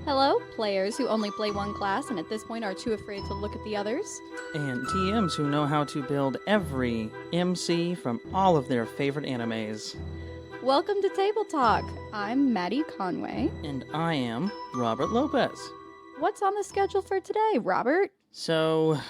Hello, players who only play one class and at this point are too afraid to look at the others. And TMs who know how to build every MC from all of their favorite animes. Welcome to Table Talk. I'm Maddie Conway. And I am Robert Lopez. What's on the schedule for today, Robert? So,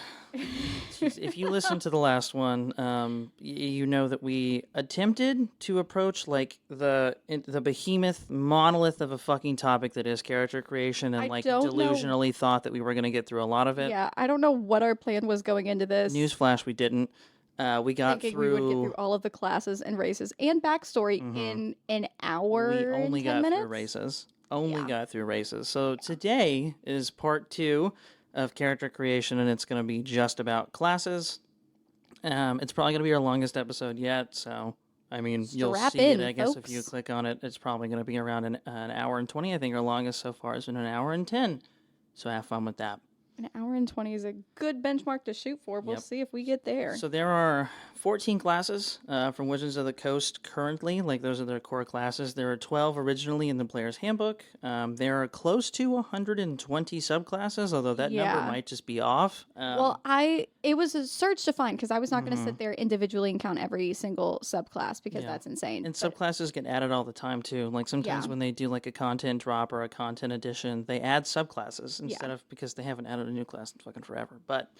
if you listen to the last one, you know that we attempted to approach like the behemoth monolith of a fucking topic that is character creation, and delusionally thought that we were going to get through a lot of it. Yeah, I don't know what our plan was going into this. Newsflash, we didn't. We got thinking through. we would get through all of the classes and races and backstory in an hour. We only and 10 got minutes? through races. Got through races. So today is part 2 of character creation, and it's going to be just about classes. It's probably going to be our longest episode yet. So I mean, you'll see it. I guess folks. if you click on it, it's probably going to be around an hour and 20. I think our longest so far has been an hour and 10. So have fun with that. An hour and 20 is a good benchmark to shoot for. We'll see if we get there. So there are 14 classes from Wizards of the Coast currently. Like, those are their core classes. There are 12 originally in the player's handbook. There are close to 120 subclasses, although that number might just be off. It was a search to find, because I was not going to sit there individually and count every single subclass, because that's insane. And subclasses get added all the time, too. Like, sometimes when they do, like, a content drop or a content addition, they add subclasses instead of, because they haven't added a new class in fucking forever. But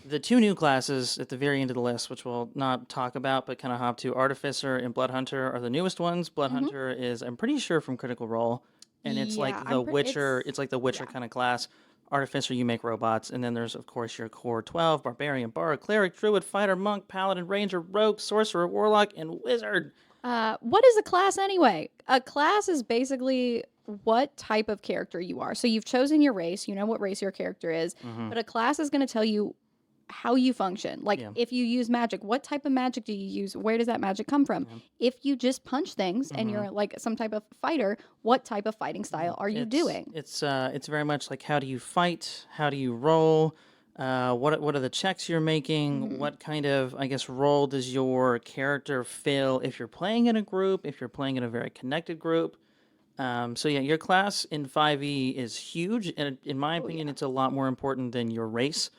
the 2 new classes at the very end of the list, which we'll not talk about, but kind of hop to, Artificer and Blood Hunter are the newest ones. Blood Hunter is, I'm pretty sure, from Critical Role, and it's like the Witcher. It's like the Witcher kind of class. Artificer, you make robots, and then there's, of course, your core 12, Barbarian, Bard, Cleric, Druid, Fighter, Monk, Paladin, Ranger, Rogue, Sorcerer, Warlock, and Wizard. What is a class anyway? A class is basically what type of character you are. So you've chosen your race, you know what race your character is, but a class is going to tell you how you function. Like, if you use magic, what type of magic do you use? Where does that magic come from? If you just punch things and you're like some type of fighter, what type of fighting style are you doing? It's very much like, how do you fight? How do you roll? What are the checks you're making? What kind of, I guess, role does your character fill if you're playing in a group, if you're playing in a very connected group? Your class in 5e is huge, and in my opinion, it's a lot more important than your race,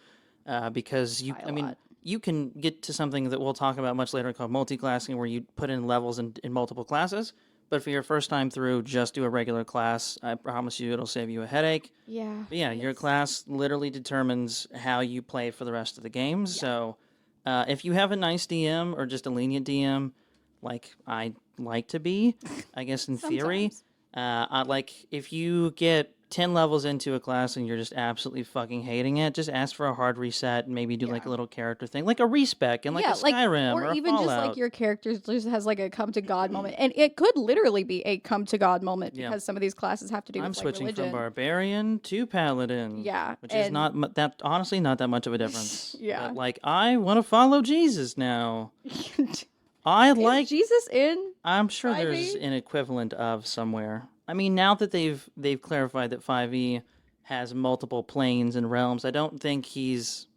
because you can get to something that we'll talk about much later called multi-classing, where you put in levels in multiple classes. But for your first time through, just do a regular class. I promise you it'll save you a headache. Yeah. But your class literally determines how you play for the rest of the games. Yeah. So if you have a nice DM or just a lenient DM, like I like to be, I guess in theory, if you get 10 levels into a class and you're just absolutely fucking hating it, just ask for a hard reset and maybe do like a little character thing, like a respec and like a Skyrim or even a just like your character just has like a come to God moment, and it could literally be a come to God moment because some of these classes have to do with like religion. I'm switching from Barbarian to Paladin, which is not that, honestly, not that much of a difference. But, like, I want to follow Jesus now. Is Jesus in? I'm sure 5e? There's an equivalent of somewhere. I mean, now that they've clarified that 5e has multiple planes and realms, I don't think Jesus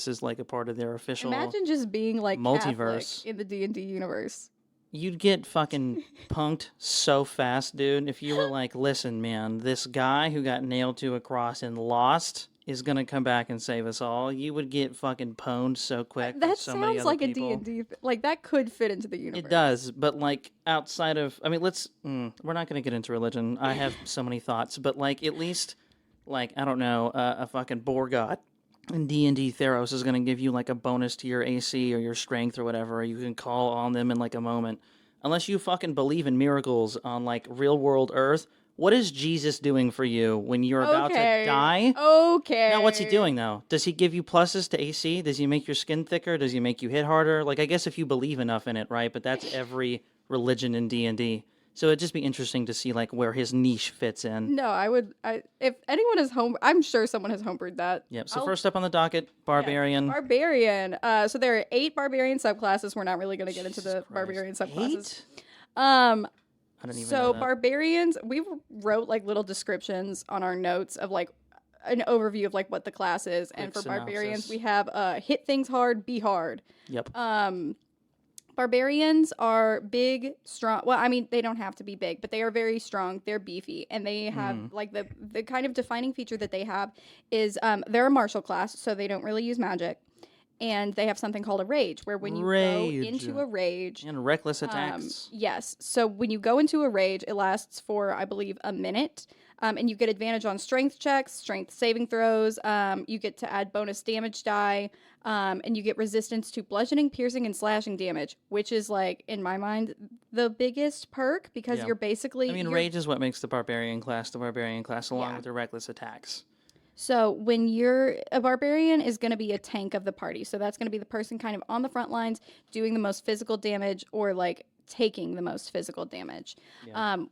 is like a part of their official Imagine just being like multiverse Catholic in the D&D universe. You'd get fucking punked so fast, dude, if you were like, listen, man, this guy who got nailed to a cross and lost is going to come back and save us all. You would get fucking pwned so quick. That so many sounds other like people. a D&D. Like, that could fit into the universe. It does, but like outside of, I mean, we're not going to get into religion. I have so many thoughts, but like at least, like, I don't know, a fucking boar god in D&D Theros is going to give you like a bonus to your AC or your strength or whatever. Or you can call on them in like a moment. Unless you fucking believe in miracles on like real world Earth. What is Jesus doing for you when you're about to die? Okay. Now, what's he doing, though? Does he give you pluses to AC? Does he make your skin thicker? Does he make you hit harder? Like, I guess if you believe enough in it, right? But that's every religion in D&D. So it'd just be interesting to see, like, where his niche fits in. No, if anyone is I'm sure someone has homebrewed that. Yep, so first up on the docket, Barbarian. Barbarian. So there are 8 Barbarian subclasses. We're not really going to get into the Barbarian subclasses. 8? I don't even know that. Barbarians, we wrote like little descriptions on our notes of like an overview of like what the class is. And for Barbarians, we have hit things hard, be hard. Yep. Barbarians are big, strong. Well, I mean, they don't have to be big, but they are very strong. They're beefy, and they have like the kind of defining feature that they have is they're a martial class, so they don't really use magic, and they have something called a rage, where when you go into a rage, and reckless attacks. yes, so when you go into a rage, it lasts for I believe a minute. And you get advantage on strength checks, strength saving throws. You get to add bonus damage die, and you get resistance to bludgeoning, piercing, and slashing damage, which is like in my mind the biggest perk because you're basically. I mean, rage is what makes the barbarian class, along with the reckless attacks. So when you're a barbarian is going to be a tank of the party. So that's going to be the person kind of on the front lines doing the most physical damage or like taking the most physical damage.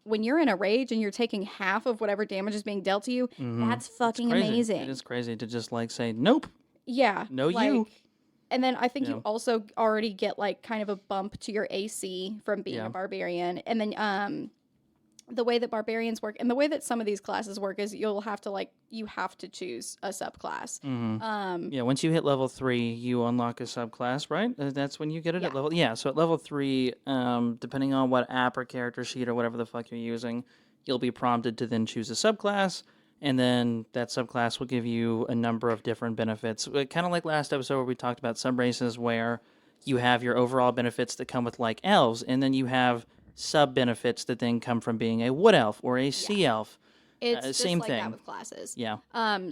When you're in a rage and you're taking half of whatever damage is being dealt to you, that's fucking amazing. It is crazy to just like say, nope. Yeah. No, you. And then I think you also already get like kind of a bump to your AC from being a barbarian. And then the way that barbarians work and the way that some of these classes work is you have to choose a subclass. Once you hit level 3, you unlock a subclass, right? That's when you get it at level. Yeah, so at level 3, depending on what app or character sheet or whatever the fuck you're using, you'll be prompted to then choose a subclass, and then that subclass will give you a number of different benefits. Kind of like last episode where we talked about subraces, where you have your overall benefits that come with like elves, and then you have sub benefits that then come from being a wood elf or a sea elf. It's just same like thing. that with classes. Yeah.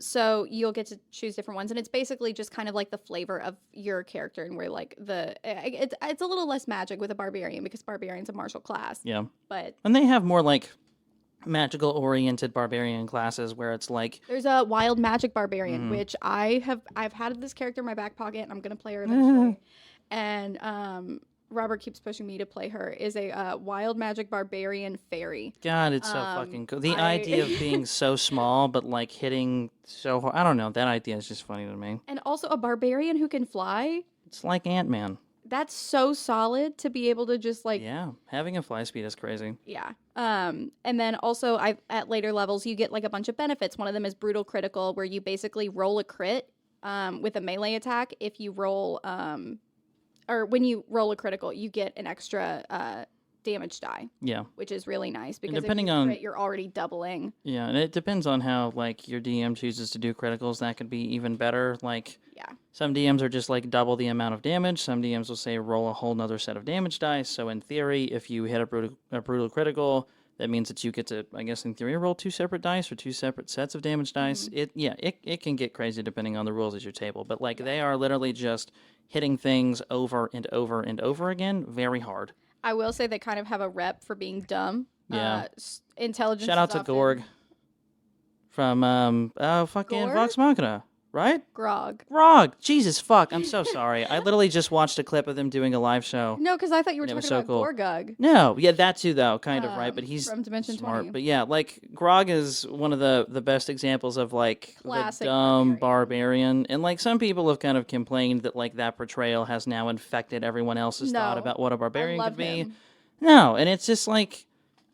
So you'll get to choose different ones, and it's basically just kind of like the flavor of your character, and where like it's a little less magic with a barbarian because barbarian's a martial class. Yeah. But and they have more like magical oriented barbarian classes where it's like there's a wild magic barbarian, which I've had this character in my back pocket, and I'm gonna play her eventually. And Robert keeps pushing me to play her, is a wild magic barbarian fairy. God, it's so fucking cool. The idea of being so small, but like hitting so hard. I don't know. That idea is just funny to me. And also a barbarian who can fly. It's like Ant-Man. That's so solid to be able to just like. Yeah, having a fly speed is crazy. Yeah. And then also at later levels, you get like a bunch of benefits. One of them is brutal critical, where you basically roll a crit with a melee attack. If you roll. Or when you roll a critical, you get an extra damage die. Yeah. Which is really nice because if you crit, you're already doubling. Yeah, and it depends on how like your DM chooses to do criticals. That could be even better. Like some DMs are just like double the amount of damage. Some DMs will say roll a whole nother set of damage dice. So in theory, if you hit a brutal critical, that means that you get to, I guess in theory, roll 2 separate dice or 2 separate sets of damage dice. It can get crazy depending on the rules at your table. But like they are literally just hitting things over and over and over again, very hard. I will say they kind of have a rep for being dumb. Yeah. Intelligence. Shout out to Gorg from fucking Vox Machina. Right? Grog. Jesus fuck. I'm so sorry. I literally just watched a clip of them doing a live show. No, because I thought you were talking about Gorgug. No, yeah, that too, though, kind of, right? But he's from Dimension smart. 20. But yeah, like, Grog is one of the best examples of, like, classic the dumb barbarian. And, like, some people have kind of complained that, like, that portrayal has now infected everyone else's thought about what a barbarian could be. No, and it's just, like,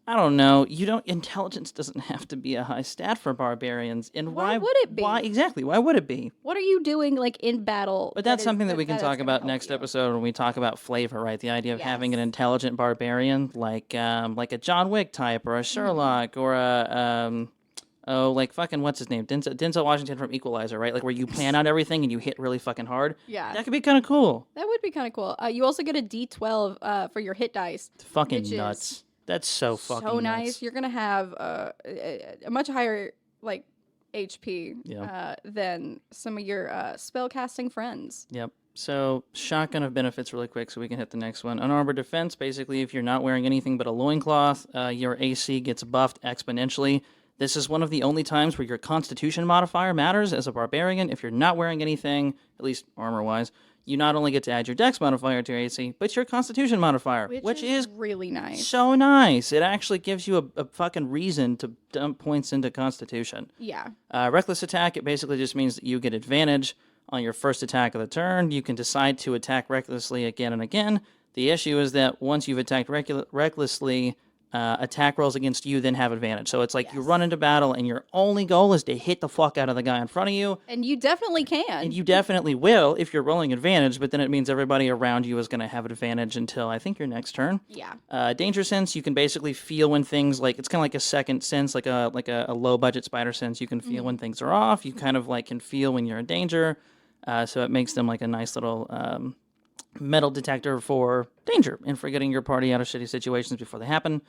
I don't know. Intelligence doesn't have to be a high stat for barbarians. And why would it be? Why would it be? What are you doing like in battle? But that's something that we can talk about next episode when we talk about flavor, right? The idea of having an intelligent barbarian, like a John Wick type or a Sherlock or a like fucking what's his name? Denzel Washington from Equalizer, right? Like where you plan out everything and you hit really fucking hard. Yeah. That could be kind of cool. That would be kind of cool. You also get a D12 for your hit dice. It's fucking nuts. That's so fucking so nice. Nuts. You're gonna have a much higher like HP than some of your spellcasting friends. Yep. So shotgun of benefits really quick so we can hit the next one. Unarmored defense, basically if you're not wearing anything but a loincloth, your AC gets buffed exponentially. This is one of the only times where your constitution modifier matters as a barbarian. If you're not wearing anything, at least armor-wise, you not only get to add your dex modifier to your AC, but your constitution modifier, which is really nice. So nice. It actually gives you a fucking reason to dump points into constitution. Yeah. Reckless attack, it basically just means that you get advantage on your first attack of the turn. You can decide to attack recklessly again and again. The issue is that once you've attacked recklessly, attack rolls against you then have advantage. So it's like you run into battle and your only goal is to hit the fuck out of the guy in front of you. And you definitely can. And you definitely will if you're rolling advantage, but then it means everybody around you is going to have advantage until I think your next turn. Yeah. Danger sense, you can basically feel when things like it's kind of like a second sense, like a low budget spider sense. You can feel when things are off. You kind of like can feel when you're in danger. So it makes them like a nice little metal detector for danger and for getting your party out of shitty situations before they happen.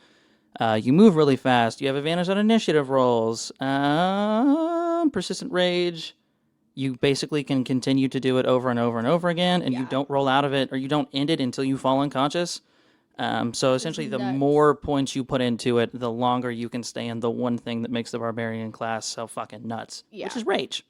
You move really fast. You have advantage on initiative rolls. Persistent rage. You basically can continue to do it over and over and over again, and you don't roll out of it, or you don't end it until you fall unconscious. So essentially, the more points you put into it, the longer you can stay in the one thing that makes the barbarian class so fucking nuts, which is rage.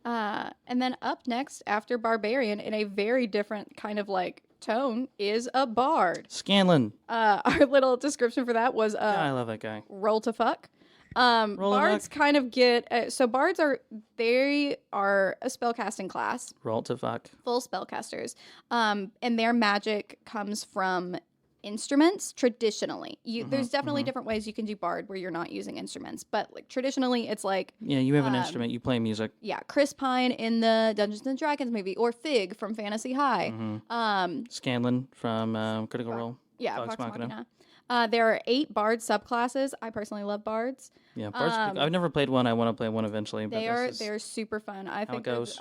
And then up next, after barbarian, in a very different kind of like tone, is a bard. Scanlan. Our little description for that was I love that guy. Roll to fuck. Bards kind of get so bards they are a spellcasting class. Roll to fuck. Full spellcasters. And their magic comes from instruments traditionally. There's definitely different ways you can do bard where you're not using instruments, but like traditionally it's like you have an instrument, you play music. Chris Pine in the Dungeons and Dragons movie, or Fig from Fantasy High. Scanlan from Critical Role. Vox Machina. There are 8 bard subclasses. I personally love bards. Yeah, bards. I've never played one. I want to play one eventually. But they're super fun. I think it goes.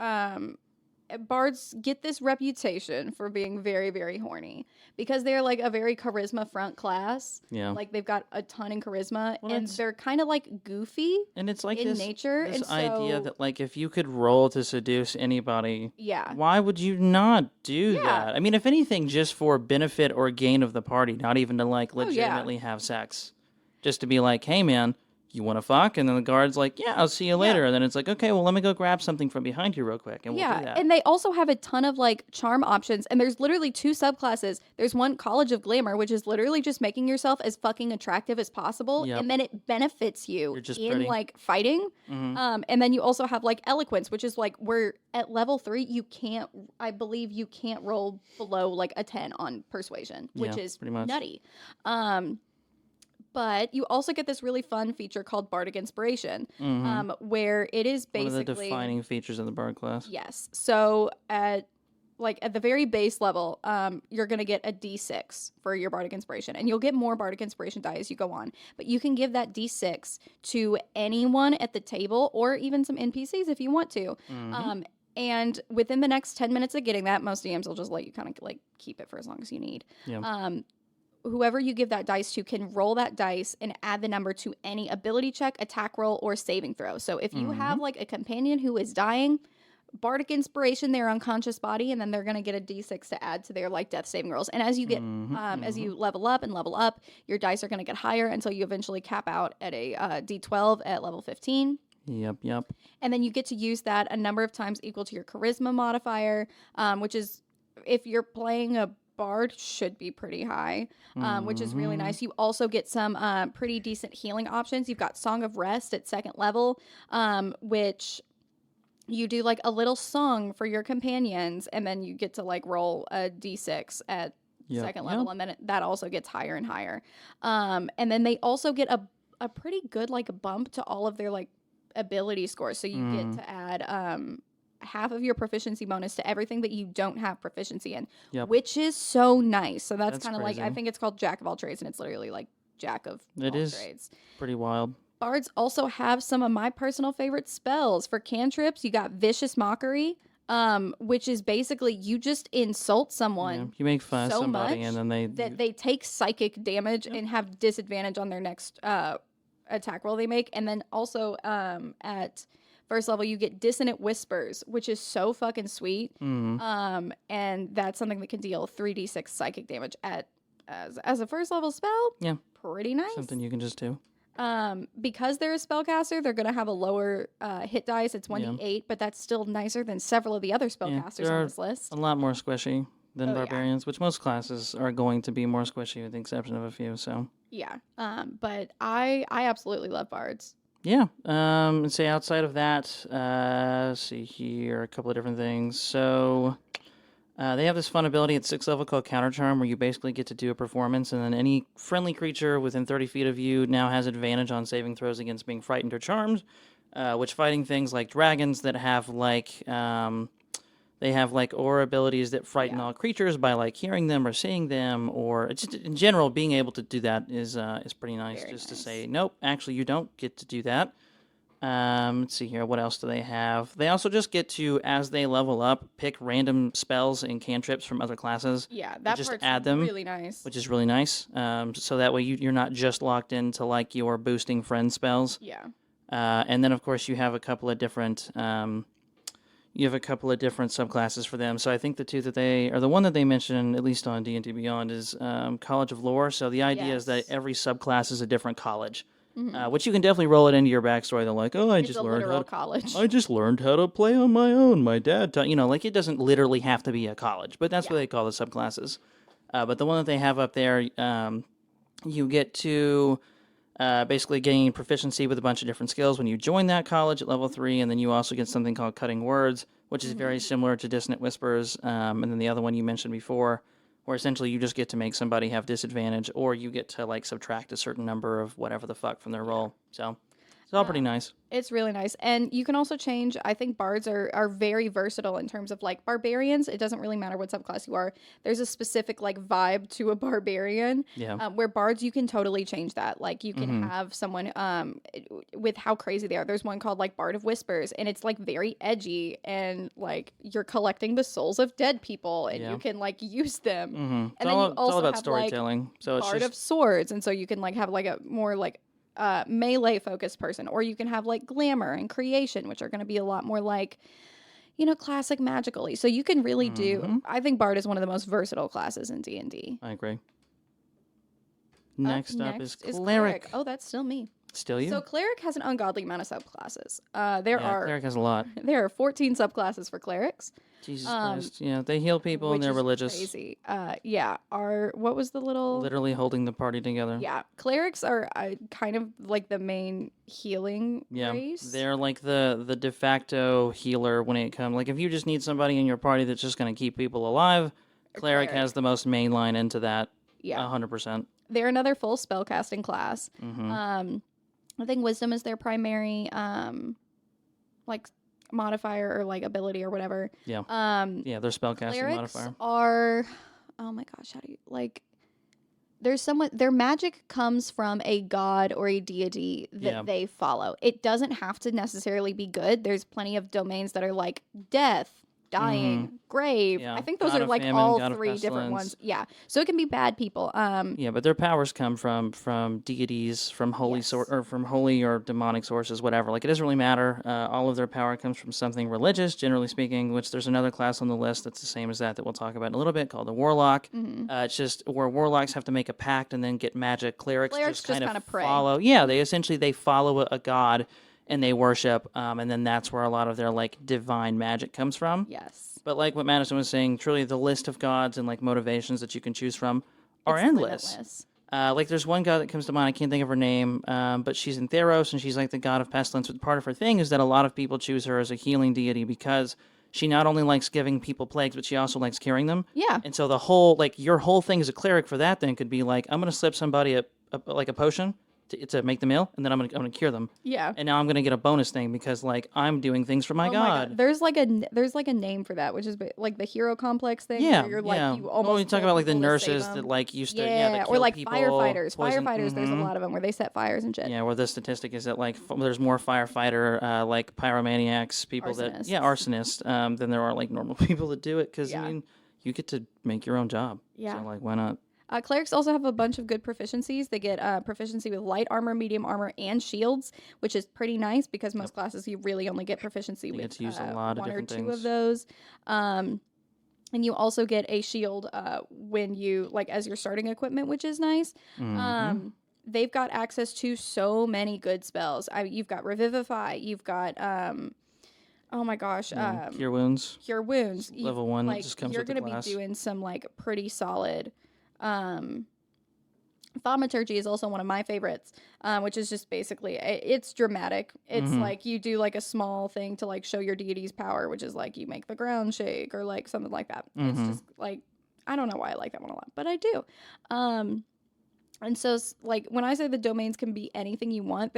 Bards get this reputation for being very, very horny because they're like a very charisma front class. Yeah, like they've got a ton in charisma, and they're kind of like goofy. And it's like in nature. This idea that like if you could roll to seduce anybody, yeah, why would you not do that? I mean, if anything, just for benefit or gain of the party, not even to like legitimately have sex, just to be like, hey man, you want to fuck? And then the guard's like, yeah, I'll see you later. And then it's like, okay, well, let me go grab something from behind you real quick. And we'll do that. And they also have a ton of like charm options. And there's literally 2 subclasses. There's one, College of Glamour, which is literally just making yourself as fucking attractive as possible. Yep. And then it benefits you in pretty. like fighting. And then you also have like Eloquence, which is like where at level 3, I believe you can't roll below like a 10 on persuasion, which is pretty much nutty. But you also get this really fun feature called Bardic Inspiration, where it is basically one of the defining features of the Bard class. Yes. So at the very base level, you're going to get a D6 for your Bardic Inspiration, and you'll get more Bardic Inspiration die as you go on. But you can give that D6 to anyone at the table, or even some NPCs if you want to. And within the next 10 minutes of getting that, most DMs will just let you kind of like keep it for as long as you need. Yeah. Whoever you give that dice to can roll that dice and add the number to any ability check, attack roll, or saving throw. So if you have like a companion who is dying, Bardic Inspiration, their unconscious body, and then they're going to get a D6 to add to their like death saving rolls. And as you get, as you level up, your dice are going to get higher until you eventually cap out at a D12 at level 15. Yep. And then you get to use that a number of times equal to your charisma modifier, which is, if you're playing a bard, should be pretty high, which is really nice. You also get some pretty decent healing options. You've got Song of Rest at 2nd level, which you do like a little song for your companions, and then you get to like roll a d6 at 2nd level, and then that also gets higher and higher. And then they also get a pretty good like bump to all of their like ability scores. So you get to add half of your proficiency bonus to everything that you don't have proficiency in, which is so nice. So that's kind of like, I think it's called Jack of all trades, and it's literally like Jack of all trades. Pretty wild. Bards also have some of my personal favorite spells. For cantrips, you got Vicious Mockery, which is basically you just insult someone. You make fun of so somebody, much and then they take psychic damage and have disadvantage on their next attack roll they make. And then also at first level, you get Dissonant Whispers, which is so fucking sweet. And that's something that can deal 3d6 psychic damage as a first level spell. Yeah. Pretty nice. Something you can just do. Because they're a spellcaster, they're going to have a lower hit dice. It's 1d8, but that's still nicer than several of the other spellcasters on this list. A lot more squishy than barbarians, which most classes are going to be more squishy with the exception of a few, so. Yeah. But I absolutely love bards. Yeah. And say outside of that, see here, a couple of different things. So, They have this fun ability at 6th level called Counter Charm, where you basically get to do a performance, and then any friendly creature within 30 feet of you now has advantage on saving throws against being frightened or charmed. Which fighting things like dragons that have they have like aura abilities that frighten all creatures by like hearing them or seeing them, or just in general being able to do that is pretty nice. Very Just to nice. say, nope, actually you don't get to do that. Let's see here. What else do they have? They also just get to, as they level up, pick random spells and cantrips from other classes. Yeah, that just part's add them, really nice. which is really nice. So that way you're not just locked into like your boosting friend spells. Yeah. And then of course you have a couple of different subclasses for them. So I think the two that the one that they mentioned, at least on D&D Beyond, is College of Lore. So the idea is that every subclass is a different college. Which you can definitely roll it into your backstory. They're like, oh, I just learned how to play on my own. My dad taught, like it doesn't literally have to be a college, but that's what they call the subclasses. But the one that they have up there, you get to basically gain proficiency with a bunch of different skills when you join that college at level 3, and then you also get something called Cutting Words, which is very similar to Dissonant Whispers, and then the other one you mentioned before, where essentially you just get to make somebody have disadvantage, or you get to like subtract a certain number of whatever the fuck from their roll. So it's all pretty nice. It's really nice. And you can also change. I think bards are very versatile in terms of like barbarians. It doesn't really matter what subclass you are. There's a specific like vibe to a barbarian. Yeah. Where bards, you can totally change that. Like you can have someone with how crazy they are. There's one called like Bard of Whispers, and it's like very edgy, and like you're collecting the souls of dead people, and you can like use them. And It's then all, you it's all also about have storytelling. like So it's Bard just of Swords, and so you can like have like a more like melee focused person, or you can have like glamour and creation, which are going to be a lot more like classic magically. So you can really do. I think bard is one of the most versatile classes in D&D. I agree. Next up is Cleric. Cleric. Oh, that's still me. Still you? So cleric has an ungodly amount of subclasses. Cleric has a lot. There are 14 subclasses for clerics. Jesus Christ. Yeah, they heal people and they're religious. Crazy. What was the little? Literally holding the party together. Yeah, clerics are kind of like the main healing race. They're like the de facto healer when it comes. Like if you just need somebody in your party that's just going to keep people alive, cleric has the most main line into that. Yeah, 100%. They're another full spellcasting class. I think wisdom is their primary like modifier or like ability or whatever. Yeah. Their spellcasting modifier. Are oh my gosh, how do you like their magic comes from a god or a deity that they follow. It doesn't have to necessarily be good. There's plenty of domains that are like death, dying, grave. I think those God are of like famine, all God of 3 different pestilence. ones. Yeah. So it can be bad people. But their powers come from deities, from holy or from holy or demonic sources, whatever. Like it doesn't really matter. All of their power comes from something religious, generally speaking. Which there's another class on the list that's the same as that we'll talk about in a little bit, called the warlock. It's just where warlocks have to make a pact and then get magic. Clerics just kind of pray. follow. Yeah, they follow a god and they worship, and then that's where a lot of their like divine magic comes from. Yes. But like what Madison was saying, truly the list of gods and like motivations that you can choose from are endless. Limitless. Like there's one god that comes to mind. I can't think of her name, but she's in Theros and she's like the god of pestilence. But part of her thing is that a lot of people choose her as a healing deity because she not only likes giving people plagues, but she also likes curing them. Yeah. And so your whole thing as a cleric for that then could be like, I'm going to slip somebody a potion to make them ill, and then I'm gonna cure them. Yeah. And now I'm gonna get a bonus thing because like I'm doing things for my god. There's like a name for that, which is like the hero complex thing. Yeah, where you're like you almost. Well, you talk about like the people to nurses save that them. like used to that kill or like people, firefighters. poison. Firefighters, there's a lot of them where they set fires and shit. Yeah, where the statistic is that like there's more firefighter like pyromaniacs, people Arsonists. arsonists than there are like normal people that do it because I mean you get to make your own job. Yeah. So like why not? Clerics also have a bunch of good proficiencies. They get proficiency with light armor, medium armor, and shields, which is pretty nice because most classes you really only get proficiency with get to use a lot of 1 or 2 different of those. And you also get a shield when you as your starting equipment, which is nice. They've got access to so many good spells. You've got Revivify. You've got oh my gosh. Cure wounds. Cure wounds. Level 1 that just comes you're with the gonna class. be doing some like pretty solid Thaumaturgy is also one of my favorites, which is just basically, it's dramatic. It's like you do like a small thing to like show your deity's power, which is like you make the ground shake or like something like that. It's just like, I don't know why I like that one a lot, but I do. And so, like, when I say the domains can be anything you want,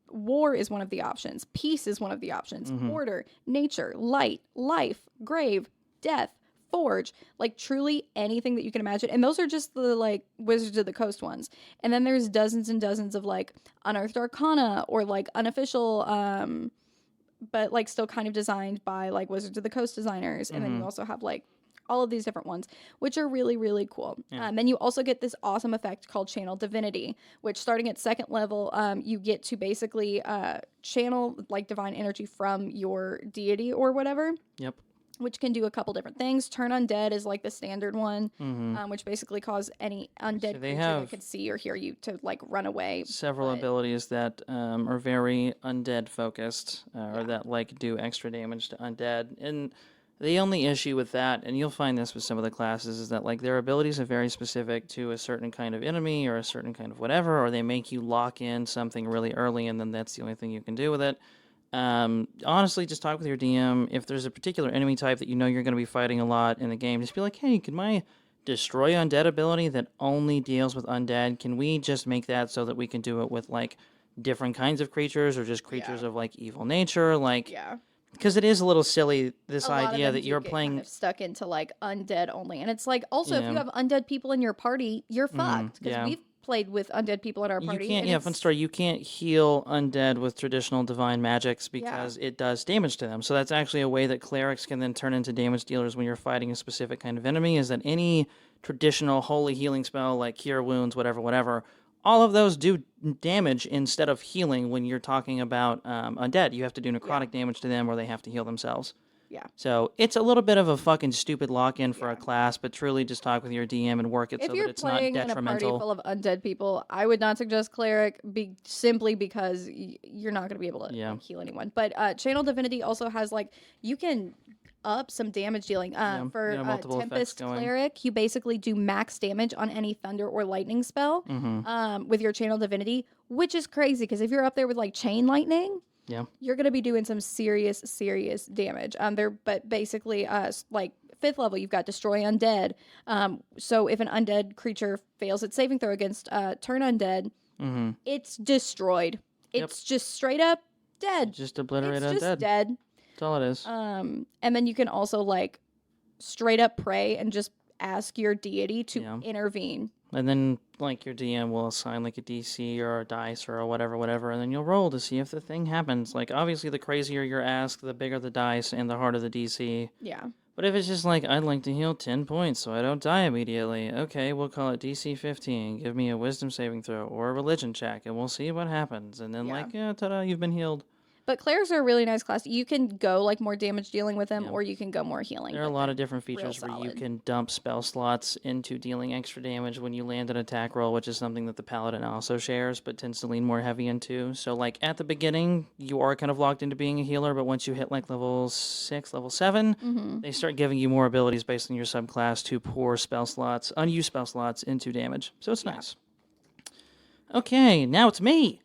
war is one of the options. Peace is one of the options. Order, nature, light, life, grave, death, forge, like truly anything that you can imagine. And those are just the like Wizards of the Coast ones. And then there's dozens and dozens of like unearthed arcana or like unofficial, but like still kind of designed by like Wizards of the Coast designers. And then you also have like all of these different ones, which are really, really cool. Then you also get this awesome effect called Channel Divinity, which starting at 2nd level, you get to basically channel like divine energy from your deity or whatever. Yep. Which can do a couple different things. Turn Undead is like the standard one, which basically cause any undead creature that could see or hear you to like run away. Several abilities that are very undead focused, or that like do extra damage to undead. And the only issue with that, and you'll find this with some of the classes, is that like their abilities are very specific to a certain kind of enemy or a certain kind of whatever, or they make you lock in something really early, and then that's the only thing you can do with it. Honestly, just talk with your DM. If there's a particular enemy type that you know you're going to be fighting a lot in the game, just be like, hey, can my destroy undead ability that only deals with undead, can we just make that so that we can do it with like different kinds of creatures or just creatures of like evil nature? Like, because it is a little silly, this idea that you're playing kind of stuck into like undead only. And it's like, also, if you have undead people in your party, you're fucked. Because we've played with undead people at our party. You can't, fun story, you can't heal undead with traditional divine magics because it does damage to them. So that's actually a way that clerics can then turn into damage dealers when you're fighting a specific kind of enemy, is that any traditional holy healing spell like cure wounds, whatever, all of those do damage instead of healing when you're talking about undead. You have to do necrotic damage to them or they have to heal themselves. Yeah. So it's a little bit of a fucking stupid lock-in for a class, but truly just talk with your DM and work it so that it's not detrimental. If you're playing in a party full of undead people, I would not suggest cleric simply because you're not going to be able to like, heal anyone. But Channel Divinity also has like, you can up some damage dealing. For Tempest Cleric, you basically do max damage on any thunder or lightning spell with your Channel Divinity, which is crazy because if you're up there with like Chain Lightning, you're going to be doing some serious damage. But basically, like 5th level, you've got Destroy Undead. So if an undead creature fails its saving throw against Turn Undead, it's destroyed. It's just straight up dead. Just obliterate undead. It's just dead. That's all it is. And then you can also like straight up pray and just ask your deity to intervene. And then, like, your DM will assign, like, a DC or a dice or whatever, and then you'll roll to see if the thing happens. Like, obviously, the crazier your ask, the bigger the dice and the harder the DC. Yeah. But if it's just like, I'd like to heal 10 points so I don't die immediately, okay, we'll call it DC 15. Give me a wisdom saving throw or a religion check, and we'll see what happens. And then, ta-da, you've been healed. But clerics are a really nice class. You can go like more damage dealing with them, or you can go more healing. There are a lot of different features where you can dump spell slots into dealing extra damage when you land an attack roll, which is something that the paladin also shares, but tends to lean more heavy into. So like at the beginning, you are kind of locked into being a healer, but once you hit like level 6, level 7, they start giving you more abilities based on your subclass to pour spell slots, unused spell slots into damage. So it's nice. Okay, now it's me.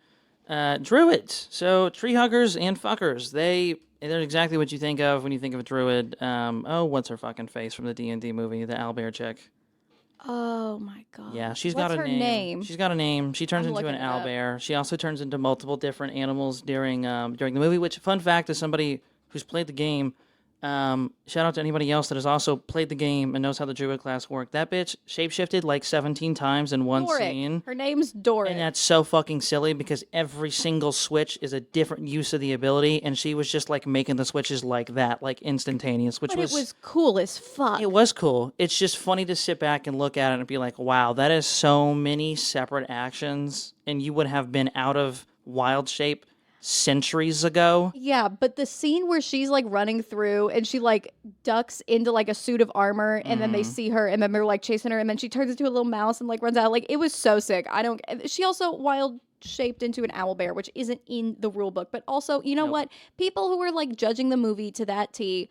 Druids. So tree huggers and fuckers. They're exactly what you think of when you think of a druid. What's her fucking face from the D&D movie, the owlbear chick? Oh my god. Yeah, she's What's got a her name. She's got a name. She turns into an owlbear. She also turns into multiple different animals during the movie, which, fun fact, as somebody who's played the game, shout out to anybody else that has also played the game and knows how the druid class worked. That bitch shapeshifted like 17 times in one scene. Her name's Doric. And that's so fucking silly because every single switch is a different use of the ability, and she was just like making the switches like that, like instantaneous, But it was cool as fuck. It was cool. It's just funny to sit back and look at it and be like, wow, that is so many separate actions, and you would have been out of wild shape centuries ago. Yeah, but the scene where she's like running through and she like ducks into like a suit of armor and then they see her and then they're like chasing her and then she turns into a little mouse and like runs out. Like, it was so sick. She also wild shaped into an owlbear, which isn't in the rule book. But also, you know what? People who are like judging the movie to that T,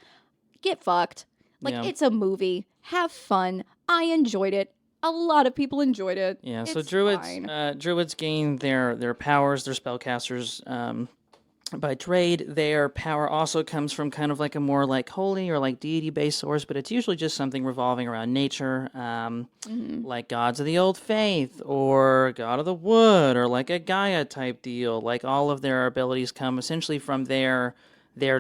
get fucked. Like, it's a movie. Have fun. I enjoyed it A lot of people enjoyed it. Yeah, so It's druids fine. druids gain their powers, their spellcasters by trade. Their power also comes from kind of like a more like holy or like deity based source, but it's usually just something revolving around nature, like gods of the old faith or god of the wood or like a Gaia type deal. Like all of their abilities come essentially from their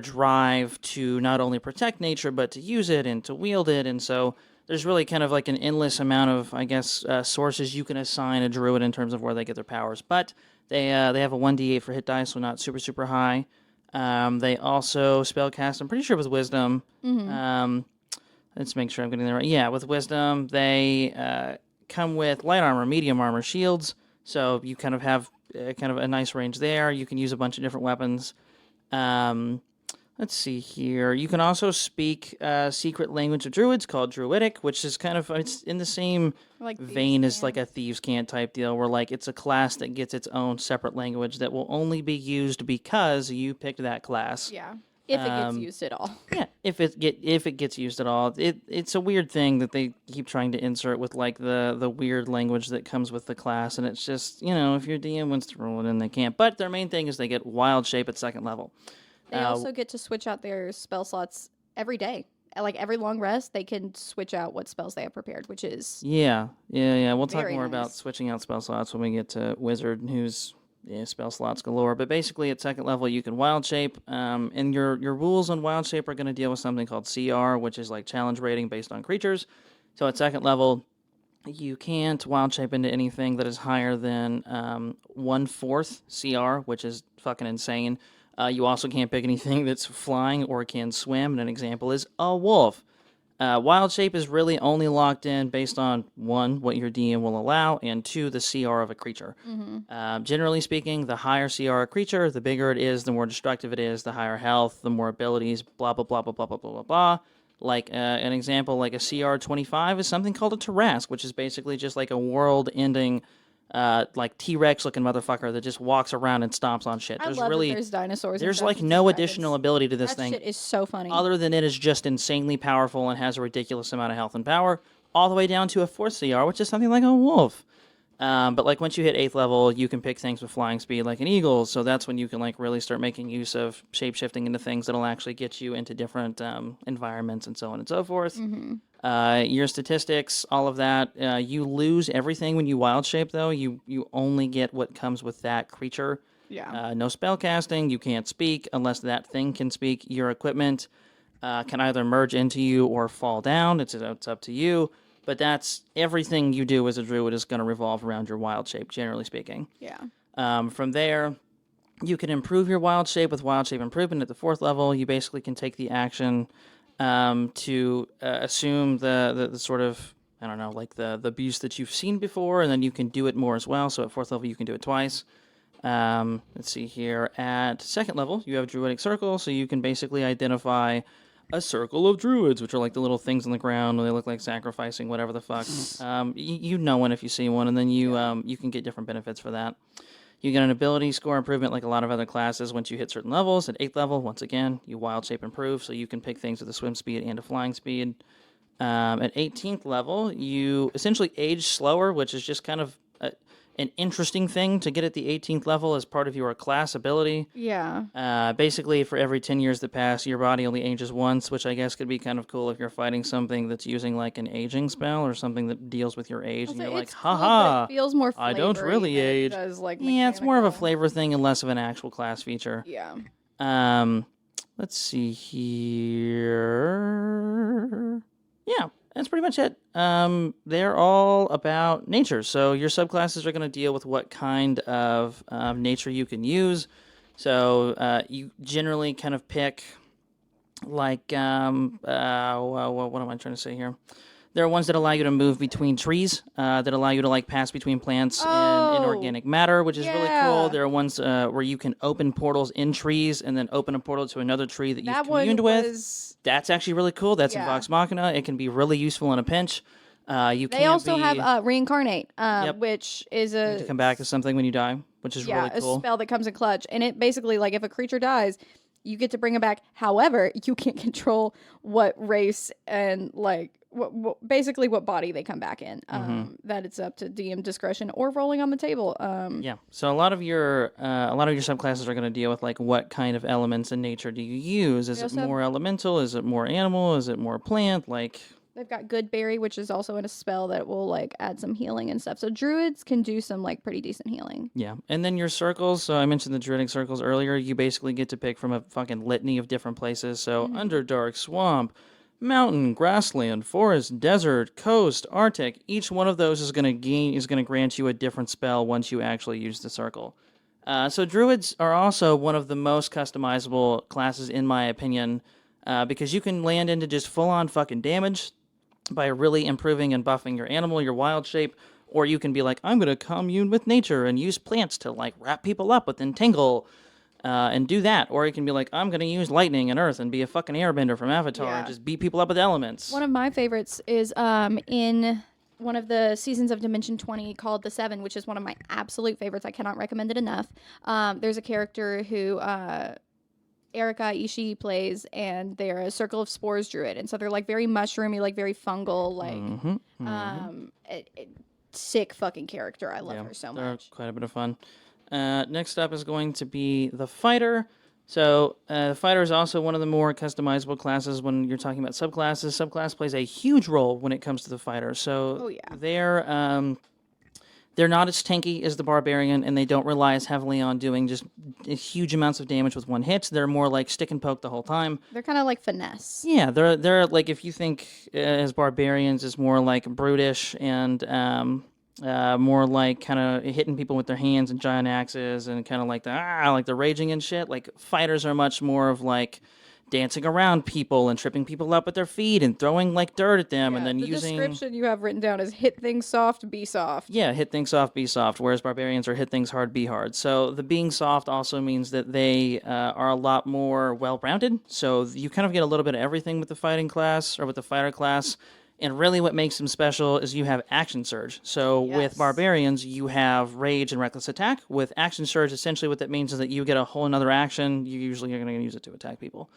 drive to not only protect nature but to use it and to wield it. And so there's really kind of like an endless amount of, I guess, sources you can assign a druid in terms of where they get their powers. But they have a 1d8 for hit dice, so not super, super high. They also spellcast, I'm pretty sure with wisdom. Let's make sure I'm getting that right. Yeah, with wisdom, they come with light armor, medium armor, shields. So you kind of have kind of a nice range there. You can use a bunch of different weapons. Let's see here. You can also speak secret language of druids called Druidic, which is kind of, it's in the same Like vein thieves' as like cant. a thieves' cant type deal, where like it's a class that gets its own separate language that will only be used because you picked that class. Yeah. If it gets used at all. Yeah, if it gets used at all. It's a weird thing that they keep trying to insert with like the weird language that comes with the class, and it's just, if your DM wants to roll it in, they can't. But their main thing is they get wild shape at 2nd level. They also get to switch out their spell slots every day. Like every long rest, they can switch out what spells they have prepared, which is Yeah. We'll talk very more about nice. switching out spell slots when we get to Wizard, who's spell slots galore. But basically, at 2nd level, you can wild shape, and your rules on wild shape are going to deal with something called CR, which is like challenge rating based on creatures. So at 2nd level, you can't wild shape into anything that is higher than 1/4 CR, which is fucking insane. You also can't pick anything that's flying or can swim, and an example is a wolf. Wild shape is really only locked in based on 1, what your DM will allow, and 2, the CR of a creature. Generally speaking, the higher CR a creature, the bigger it is, the more destructive it is, the higher health, the more abilities, blah, blah, blah, blah, blah, blah, blah, blah, blah. Like an example, like a CR 25 is something called a Tarrasque, which is basically just like a world-ending like T-Rex looking motherfucker that just walks around and stomps on shit. I love that there's dinosaurs. There's and like Dungeons no and additional Dragons. ability to this That thing shit is so funny. other than it is just insanely powerful and has a ridiculous amount of health and power, all the way down to a 4th CR, which is something like a wolf. But like once you hit 8th level, you can pick things with flying speed like an eagle. So that's when you can like really start making use of shape shifting into things that'll actually get you into different environments and so on and so forth. Your statistics, all of that. You lose everything when you wild shape, though. You only get what comes with that creature. Yeah. No spell casting. You can't speak unless that thing can speak. Your equipment can either merge into you or fall down. It's up to you. But that's everything you do as a druid is going to revolve around your wild shape, generally speaking. Yeah. From there, you can improve your wild shape with wild shape improvement at the 4th level. You basically can take the action to assume the sort of, I don't know, like the beast that you've seen before, and then you can do it more as well. So at 4th level, you can do it twice. Let's see here. At 2nd level, you have Druidic Circle, so you can basically identify a circle of druids, which are like the little things on the ground, and they look like sacrificing whatever the fuck. You know one if you see one, and then you can get different benefits for that. You get an ability score improvement like a lot of other classes once you hit certain levels. At 8th level, once again, you wild shape improve, so you can pick things with a swim speed and a flying speed. At 18th level, you essentially age slower, which is just kind of an interesting thing to get at the 18th level as part of your class ability. Yeah. Basically, for every 10 years that pass, your body only ages once, which I guess could be kind of cool if you're fighting something that's using like an aging spell or something that deals with your age, and you're like, It's cool, but haha, it feels more I don't flavory really than it age. does, like, Yeah, it's more of a mechanical. flavor thing and less of an actual class feature. Yeah. Let's see here. Yeah, that's pretty much it. They're all about nature. So your subclasses are going to deal with what kind of nature you can use. So you generally kind of pick like what am I trying to say here? There are ones that allow you to move between trees, that allow you to like pass between plants and organic matter, which is really cool. yeah. There are ones where you can open portals in trees and then open a portal to another tree that you've That one communed with. was. That's actually really cool. That's in Yeah. Vox Machina. It can be really useful in a pinch. You They can't also be, have reincarnate, Yep. which is you have to come back to something when you die, which is really a cool. spell that comes in clutch, and it basically like if a creature dies, you get to bring it back. However, you can't control what race and like basically what body they come back in. That it's up to DM discretion or rolling on the table. Yeah. So a lot of your subclasses are going to deal with like what kind of elements in nature do you use? Is it more elemental? Is it more animal? Is it more plant? Like they've got Good Berry, which is also in a spell that will like add some healing and stuff. So druids can do some like pretty decent healing. Yeah. And then your circles. So I mentioned the druidic circles earlier. You basically get to pick from a fucking litany of different places. So Underdark, Swamp, Mountain, Grassland, Forest, Desert, Coast, Arctic. Each one of those is going to grant you a different spell once you actually use the circle. So druids are also one of the most customizable classes in my opinion, because you can land into just full-on fucking damage by really improving and buffing your animal, your wild shape, or you can be like, I'm going to commune with nature and use plants to like wrap people up with entangle. And do that. Or you can be like, I'm going to use lightning and earth and be a fucking airbender from Avatar and just beat people up with elements. One of my favorites is in one of the seasons of Dimension 20 called The Seven, which is one of my absolute favorites. I cannot recommend it enough. There's a character who Erika Ishii plays, and they're a Circle of Spores druid. And so they're like very mushroomy, like very fungal, like sick fucking character. I love her so much. They're quite a bit of fun. Next up is going to be the fighter. So the fighter is also one of the more customizable classes when you're talking about subclasses. Subclass plays a huge role when it comes to the fighter. So they're not as tanky as the barbarian, and they don't rely as heavily on doing just huge amounts of damage with one hit. They're more like stick and poke the whole time. They're kind of like finesse. Yeah, they're like, if you think as barbarians is more like brutish and more like kind of hitting people with their hands and giant axes and kind of like the raging and shit. Like fighters are much more of like dancing around people and tripping people up with their feet and throwing like dirt at them and then using... The description you have written down is hit things soft, be soft. Yeah, hit things soft, be soft, whereas barbarians are hit things hard, be hard. So the being soft also means that they are a lot more well-rounded. So you kind of get a little bit of everything with the fighting class or with the fighter class. And really what makes them special is you have Action Surge. So with barbarians, you have Rage and Reckless Attack. With Action Surge, essentially what that means is that you get a whole another action. You usually are going to use it to attack people.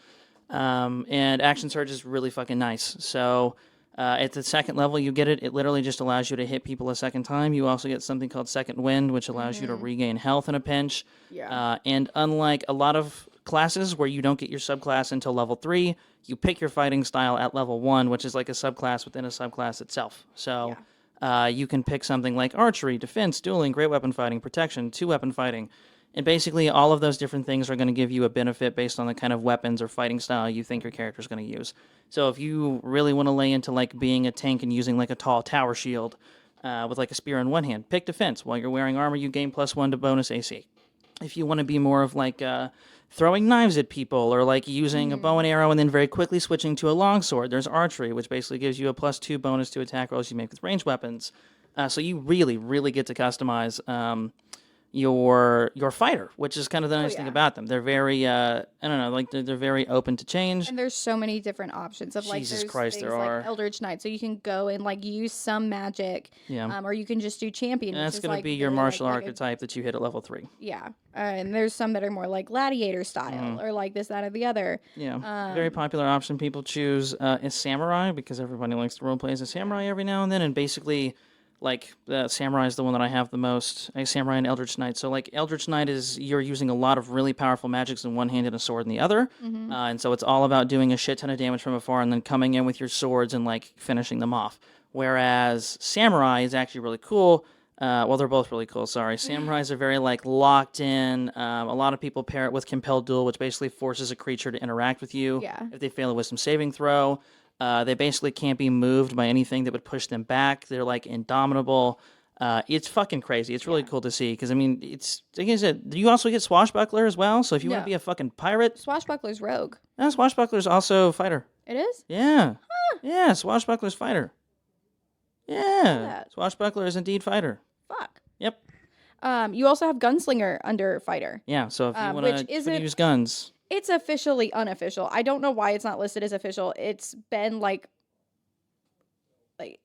And Action Surge is really fucking nice. So at the second level you get it. It literally just allows you to hit people a second time. You also get something called Second Wind, which allows you to regain health in a pinch. And unlike a lot of classes where you don't get your subclass until level 3, you pick your fighting style at level 1, which is like a subclass within a subclass itself. So you can pick something like archery, defense, dueling, great weapon fighting, protection, 2-weapon fighting. And basically all of those different things are going to give you a benefit based on the kind of weapons or fighting style you think your character is going to use. So if you really want to lay into like being a tank and using like a tall tower shield with like a spear in one hand, pick defense. While you're wearing armor, you gain +1 to bonus AC. If you want to be more of like throwing knives at people or like using a bow and arrow and then very quickly switching to a longsword, there's archery, which basically gives you a +2 bonus to attack rolls you make with ranged weapons. So you really, really get to customize your fighter, which is kind of the nice thing about them. They're very I don't know, like they're very open to change. And there's so many different options of like Jesus Christ, there are like Eldritch Knight, so you can go and like use some magic, or you can just do champion. And that's going to be your martial archetype that you hit at level 3. And there's some that are more like gladiator style or like this, that, or the other. Very popular option people choose is samurai, because everybody likes to roleplay as a samurai every now and then, and basically like samurai is the one that I have the most. Samurai and Eldritch Knight. So like Eldritch Knight is you're using a lot of really powerful magics in one hand and a sword in the other, and so it's all about doing a shit ton of damage from afar and then coming in with your swords and like finishing them off. Whereas samurai is actually really cool. Well, they're both really cool. Sorry, samurais are very like locked in. A lot of people pair it with compelled duel, which basically forces a creature to interact with you if they fail a wisdom saving throw. They basically can't be moved by anything that would push them back. They're like indomitable. It's fucking crazy. It's really cool to see because I mean, it's like I said, you also get swashbuckler as well. So if you want to be a fucking pirate, swashbuckler's rogue. No, swashbuckler's also fighter. It is. Yeah. Yeah, swashbuckler's fighter. Yeah, swashbuckler is indeed fighter. Fuck. Yep. You also have gunslinger under fighter. Yeah. So if you want to use guns. It's officially unofficial. I don't know why it's not listed as official. It's been like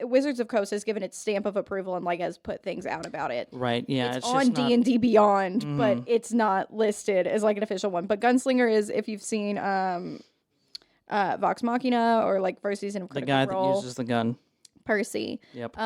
Wizards of Coast has given its stamp of approval and like has put things out about it. Right. Yeah. It's on D&D Beyond, but it's not listed as like an official one. But gunslinger is, if you've seen Vox Machina or like first season of The Critical guy Role. that uses the gun. Percy. Yep.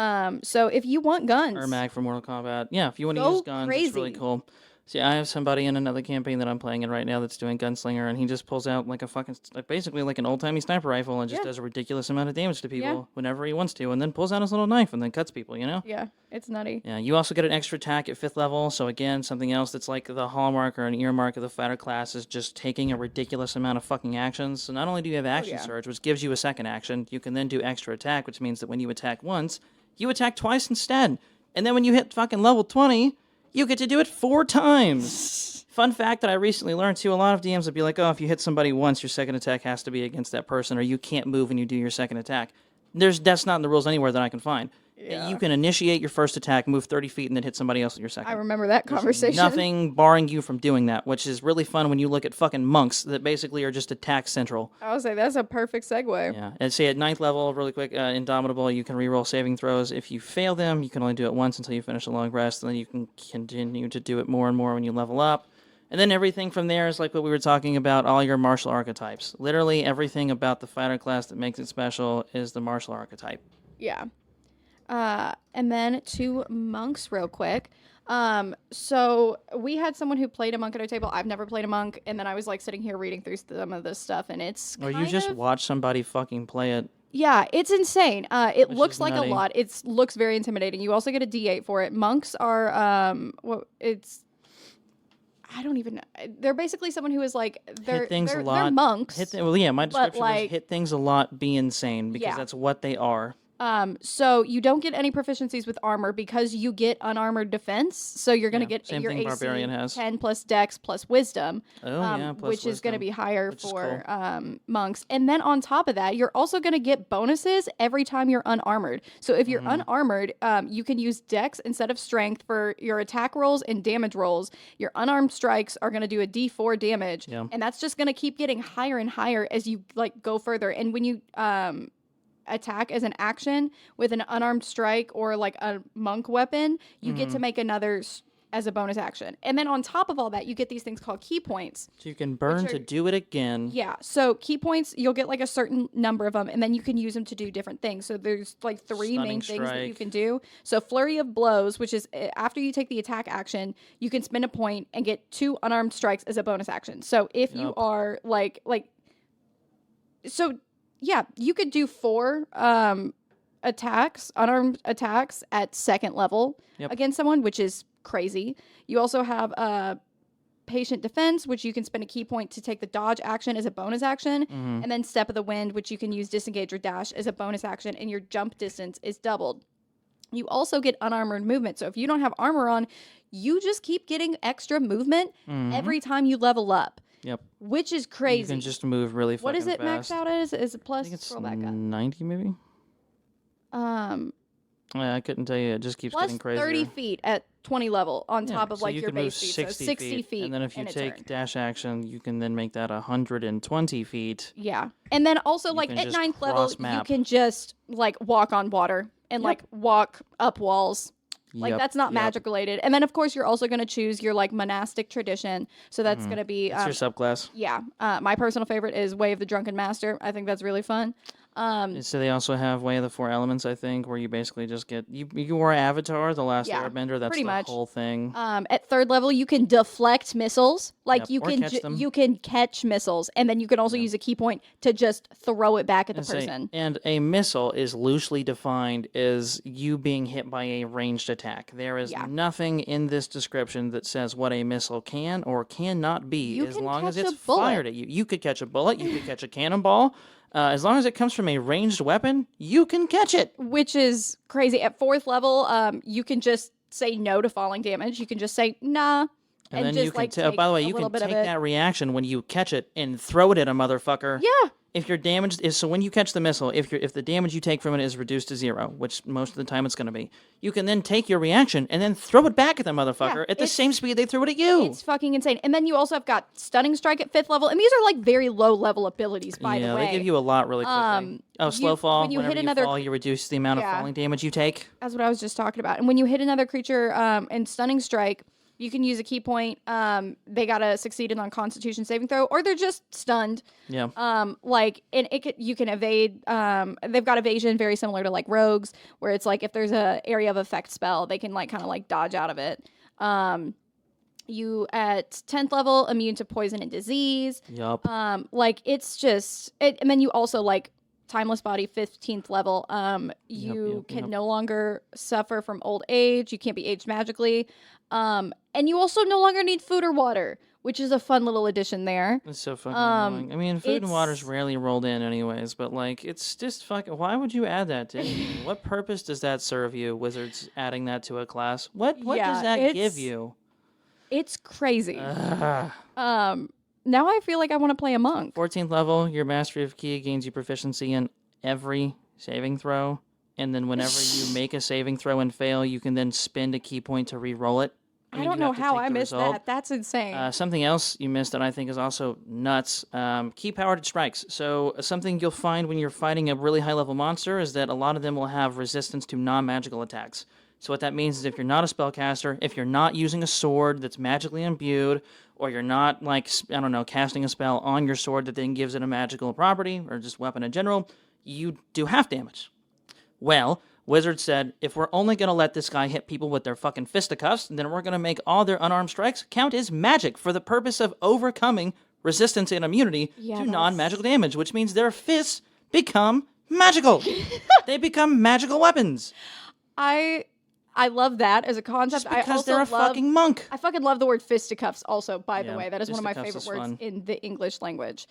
So if you want guns, Ermac from Mortal Kombat. Yeah, if you want to Go use guns, it's really crazy. cool. See, I have somebody in another campaign that I'm playing in right now that's doing Gunslinger, and he just pulls out like a fucking, like basically like an old-timey sniper rifle and just Yeah. does a ridiculous amount of damage to people Yeah. whenever he wants to, and then pulls out his little knife and then cuts people, you know? yeah, it's nutty. Yeah, you also get an extra attack at 5th level, so again, something else that's like the hallmark or an earmark of the fighter class is just taking a ridiculous amount of fucking actions. So not only do you have action yeah. surge, which gives you a second action, you can then do extra attack, which means that when you attack once, you attack twice instead. And then when you hit fucking level 20, you get to do it 4 times. Fun fact that I recently learned too, a lot of DMs would be like, oh, if you hit somebody once, your second attack has to be against that person, or you can't move when you do your second attack. That's not in the rules anywhere that I can find. Yeah. You can initiate your first attack, move 30 feet, and then hit somebody else with your second. I remember that conversation. Nothing barring you from doing that, which is really fun when you look at fucking monks that basically are just attack central. I would say that's a perfect segue. Yeah, and say at 9th level, really quick, Indomitable, you can reroll saving throws. If you fail them, you can only do it once until you finish a long rest, and then you can continue to do it more and more when you level up. And then everything from there is like what we were talking about, all your martial archetypes. Literally everything about the fighter class that makes it special is the martial archetype. Yeah. And then to monks real quick. So we had someone who played a monk at our table. I've never played a monk. And then I was like sitting here reading through some of this stuff and it's Or you just watch somebody fucking play it. Yeah, it's insane. It Which looks is like nutty. a lot. It looks very intimidating. You also get a D8 for it. Monks are, I don't even know. They're basically someone who is like, they're monks. My description like- is hit things a lot, be insane, because Yeah. that's what they are. So you don't get any proficiencies with armor because you get unarmored defense. So you're going to get same your thing AC Barbarian has. 10 plus Dex plus Wisdom, Plus which is going to wisdom, be higher which is for cool. monks. And then on top of that, you're also going to get bonuses every time you're unarmored. So if you're Mm-hmm. unarmored, you can use Dex instead of Strength for your attack rolls and damage rolls. Your unarmed strikes are going to do a D4 damage, Yeah. and that's just going to keep getting higher and higher as you like go further. And when you attack as an action with an unarmed strike or like a monk weapon, you get to make another as a bonus action. And then on top of all that, you get these things called key points. So you can burn to do it again. Yeah. So key points, you'll get like a certain number of them, and then you can use them to do different things. So there's like 3 main things that you can do. So flurry of blows, which is after you take the attack action, you can spend a point and get 2 unarmed strikes as a bonus action. So if you are yeah, you could do 4 unarmed attacks at 2nd level against someone, which is crazy. You also have patient defense, which you can spend a key point to take the dodge action as a bonus action, and then step of the wind, which you can use disengage or dash as a bonus action, and your jump distance is doubled. You also get unarmored movement. So if you don't have armor on, you just keep getting extra movement every time you level up. Yep. Which is crazy. You can just move really fucking What is it fast. maxed out as? Is it I plus? think it's Scroll back up. 90 maybe? I couldn't tell you. It just keeps Plus getting crazier. 30 feet at 20 level on top of so like you your can move base speed. So 60 feet. And then if you in a take turn. dash action, you can then make that 120 feet. Yeah. And then also like can at just 9th level, cross you map. can just like walk on water and like walk up walls. Like that's not magic related. And then of course you're also going to choose your like monastic tradition. So that's going to be It's your subclass. yeah. My personal favorite is Way of the Drunken Master. I think that's really fun. So they also have Way of the 4 Elements, I think, where you basically just get you are Avatar, the last Yeah, Airbender. That's pretty the much. whole thing. At 3rd level, you can deflect missiles. Like Yep, you or can catch them. you can catch missiles, and then you can also use a key point to just throw it back at the person. And a missile is loosely defined as you being hit by a ranged attack. There is nothing in this description that says what a missile can or cannot be You as can long as catch it's a bullet. fired at you. You could catch a bullet, you could catch a cannonball. As long as it comes from a ranged weapon, you can catch it. Which is crazy. At 4th level, you can just say no to falling damage. You can just say nah, And then just you can like by the way, you can take that reaction when you catch it and throw it at a motherfucker. Yeah. If your damage is so when you catch the missile, if the damage you take from it is reduced to 0, which most of the time it's going to be, you can then take your reaction and then throw it back at the motherfucker at the same speed they threw it at you. It's fucking insane. And then you also have got Stunning Strike at 5th level, and these are like very low level abilities, by the way. They give you a lot really quickly. Slow fall. when you Whenever hit you another fall, you reduce the amount of falling damage you take. That's what I was just talking about. And when you hit another creature in Stunning Strike, You can use a key point. They gotta succeed on Constitution saving throw, or they're just stunned. Yeah. You can evade. They've got evasion very similar to like rogues, where it's like if there's a area of effect spell, they can like kind of like dodge out of it. You at 10th level immune to poison and disease. Yup. It's just it, and then you also like timeless body 15th level. You can no longer suffer from old age. You can't be aged magically. And you also no longer need food or water, which is a fun little addition there. It's so fucking annoying. I mean, food and water's rarely rolled in anyways, but like, it's just fucking. Why would you add that to anything? What purpose does that serve you, Wizards? Adding that to a class? What does that give you? It's crazy. Now I feel like I want to play a monk. 14th level, your Mastery of Key gains you proficiency in every saving throw, and then whenever you make a saving throw and fail, you can then spend a key point to re-roll it. I don't know how I missed that. That's insane. Something else you missed that I think is also nuts. Key powered strikes. So something you'll find when you're fighting a really high level monster is that a lot of them will have resistance to non-magical attacks. So what that means is if you're not a spellcaster, if you're not using a sword that's magically imbued, or you're not, like, I don't know, casting a spell on your sword that then gives it a magical property, or just weapon in general, you do half damage. Well, Wizard said, if we're only going to let this guy hit people with their fucking fisticuffs, then we're going to make all their unarmed strikes count as magic for the purpose of overcoming resistance and immunity to non-magical damage, which means their fists become magical. They become magical weapons. I love that as a concept. Just because they're a fucking monk. I fucking love the word fisticuffs also, by the way. That is one of my favorite words fun. in the English language.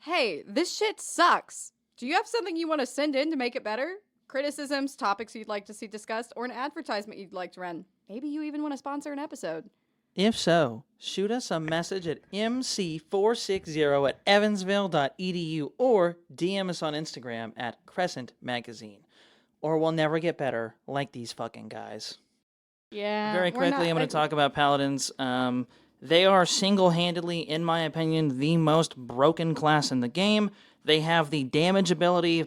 Hey, this shit sucks. Do you have something you want to send in to make it better? Criticisms, topics you'd like to see discussed, or an advertisement you'd like to run? Maybe you even want to sponsor an episode. If so, shoot us a message at mc460@evansville.edu or DM us on Instagram at Crescent Magazine. Or we'll never get better like these fucking guys. Yeah. Very quickly, I'm going to talk about Paladins. They are single-handedly, in my opinion, the most broken class in the game. They have the damage ability,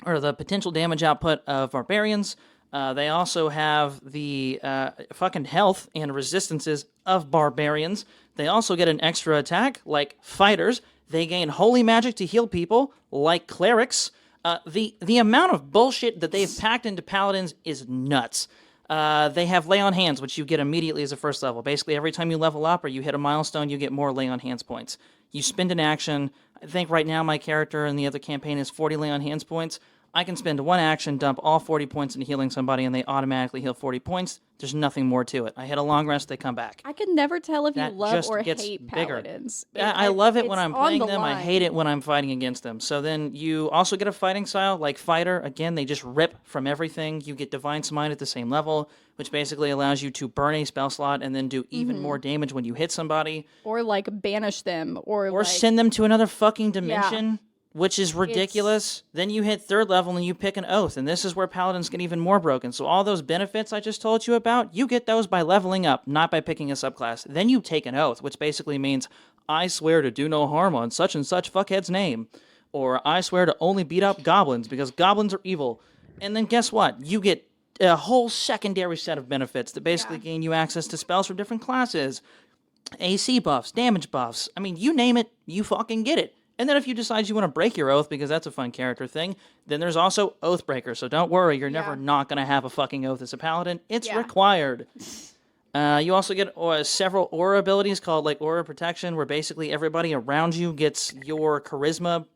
or the potential damage output of Barbarians. They also have the fucking health and resistances of Barbarians. They also get an extra attack, like Fighters. They gain Holy Magic to heal people, like Clerics. The amount of bullshit that they've packed into Paladins is nuts. They have Lay on Hands, which you get immediately as a first level. Basically, every time you level up or you hit a milestone, you get more Lay on Hands points. You spend an action. I think right now my character in the other campaign is 40 Lay on Hands points. I can spend one action, dump all 40 points into healing somebody, and they automatically heal 40 points. There's nothing more to it. I hit a long rest, they come back. I can never tell if That you love just or gets hate bigger. Paladins. I love it when it's I'm on playing the them. I line. hate it when I'm fighting against them. So then you also get a fighting style like Fighter. Again, they just rip from everything. You get Divine Smite at the same level, which basically allows you to burn a spell slot and then do even more damage when you hit somebody. Or like banish them. Or like, send them to another fucking dimension. Which is ridiculous. Then you hit 3rd level and you pick an oath, and this is where Paladins get even more broken. So all those benefits I just told you about, you get those by leveling up, not by picking a subclass. Then you take an oath, which basically means, I swear to do no harm on such and such fuckhead's name. Or I swear to only beat up goblins because goblins are evil. And then guess what? You get a whole secondary set of benefits that basically gain you access to spells from different classes. AC buffs, damage buffs. I mean, you name it, you fucking get it. And then if you decide you want to break your oath, because that's a fun character thing, then there's also Oathbreaker. So don't worry, you're never not going to have a fucking oath as a paladin. It's required. You also get several aura abilities called like Aura Protection, where basically everybody around you gets your charisma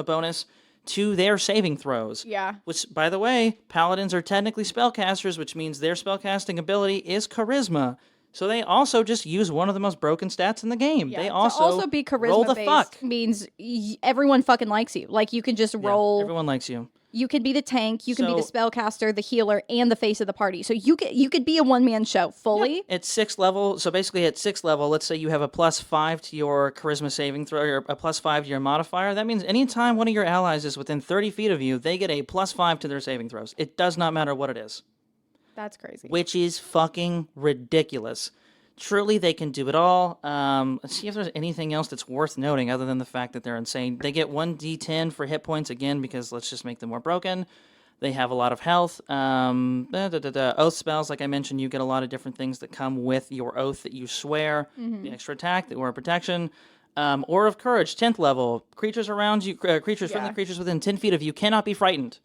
bonus to their saving throws. Yeah. Which, by the way, paladins are technically spellcasters, which means their spellcasting ability is charisma. So they also just use one of the most broken stats in the game. Yeah. They To also be roll the charisma fuck. based means everyone fucking likes you. Like you can just roll. Everyone likes you. You could be the tank, you can be the spellcaster, the healer, and the face of the party. So you could be a one-man show fully. At 6th level, so basically at 6th level, let's say you have a +5 to your charisma saving throw, or a +5 to your modifier. That means anytime one of your allies is within 30 feet of you, they get a +5 to their saving throws. It does not matter what it is. That's crazy. Which is fucking ridiculous. Truly, they can do it all. Let's see if there's anything else that's worth noting other than the fact that they're insane. They get 1d10 for hit points, again, because let's just make them more broken. They have a lot of health. Oath spells, like I mentioned, you get a lot of different things that come with your oath that you swear. The extra attack, the aura of protection. Aura of courage, 10th level. Creatures around you, friendly creatures within 10 feet of you cannot be frightened.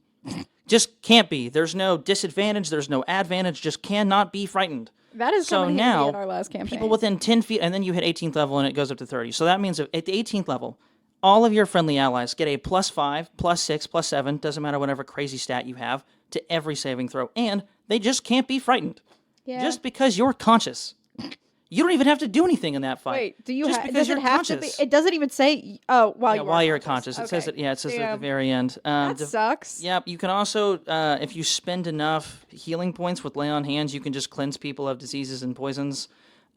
Just can't be. There's no disadvantage. There's no advantage. Just cannot be frightened. That is so kind of now in our last campaign. people within 10 feet, and then you hit 18th level and it goes up to 30. So that means at the 18th level, all of your friendly allies get a +5, +6, +7, doesn't matter whatever crazy stat you have, to every saving throw, and they just can't be frightened. Yeah. Just because you're conscious. You don't even have to do anything in that fight. Wait, do you just because does it you're have conscious. to be? It doesn't even say, while you're conscious. It says it, it says at the very end. That sucks. Yep, you can also, if you spend enough healing points with lay on hands, you can just cleanse people of diseases and poisons.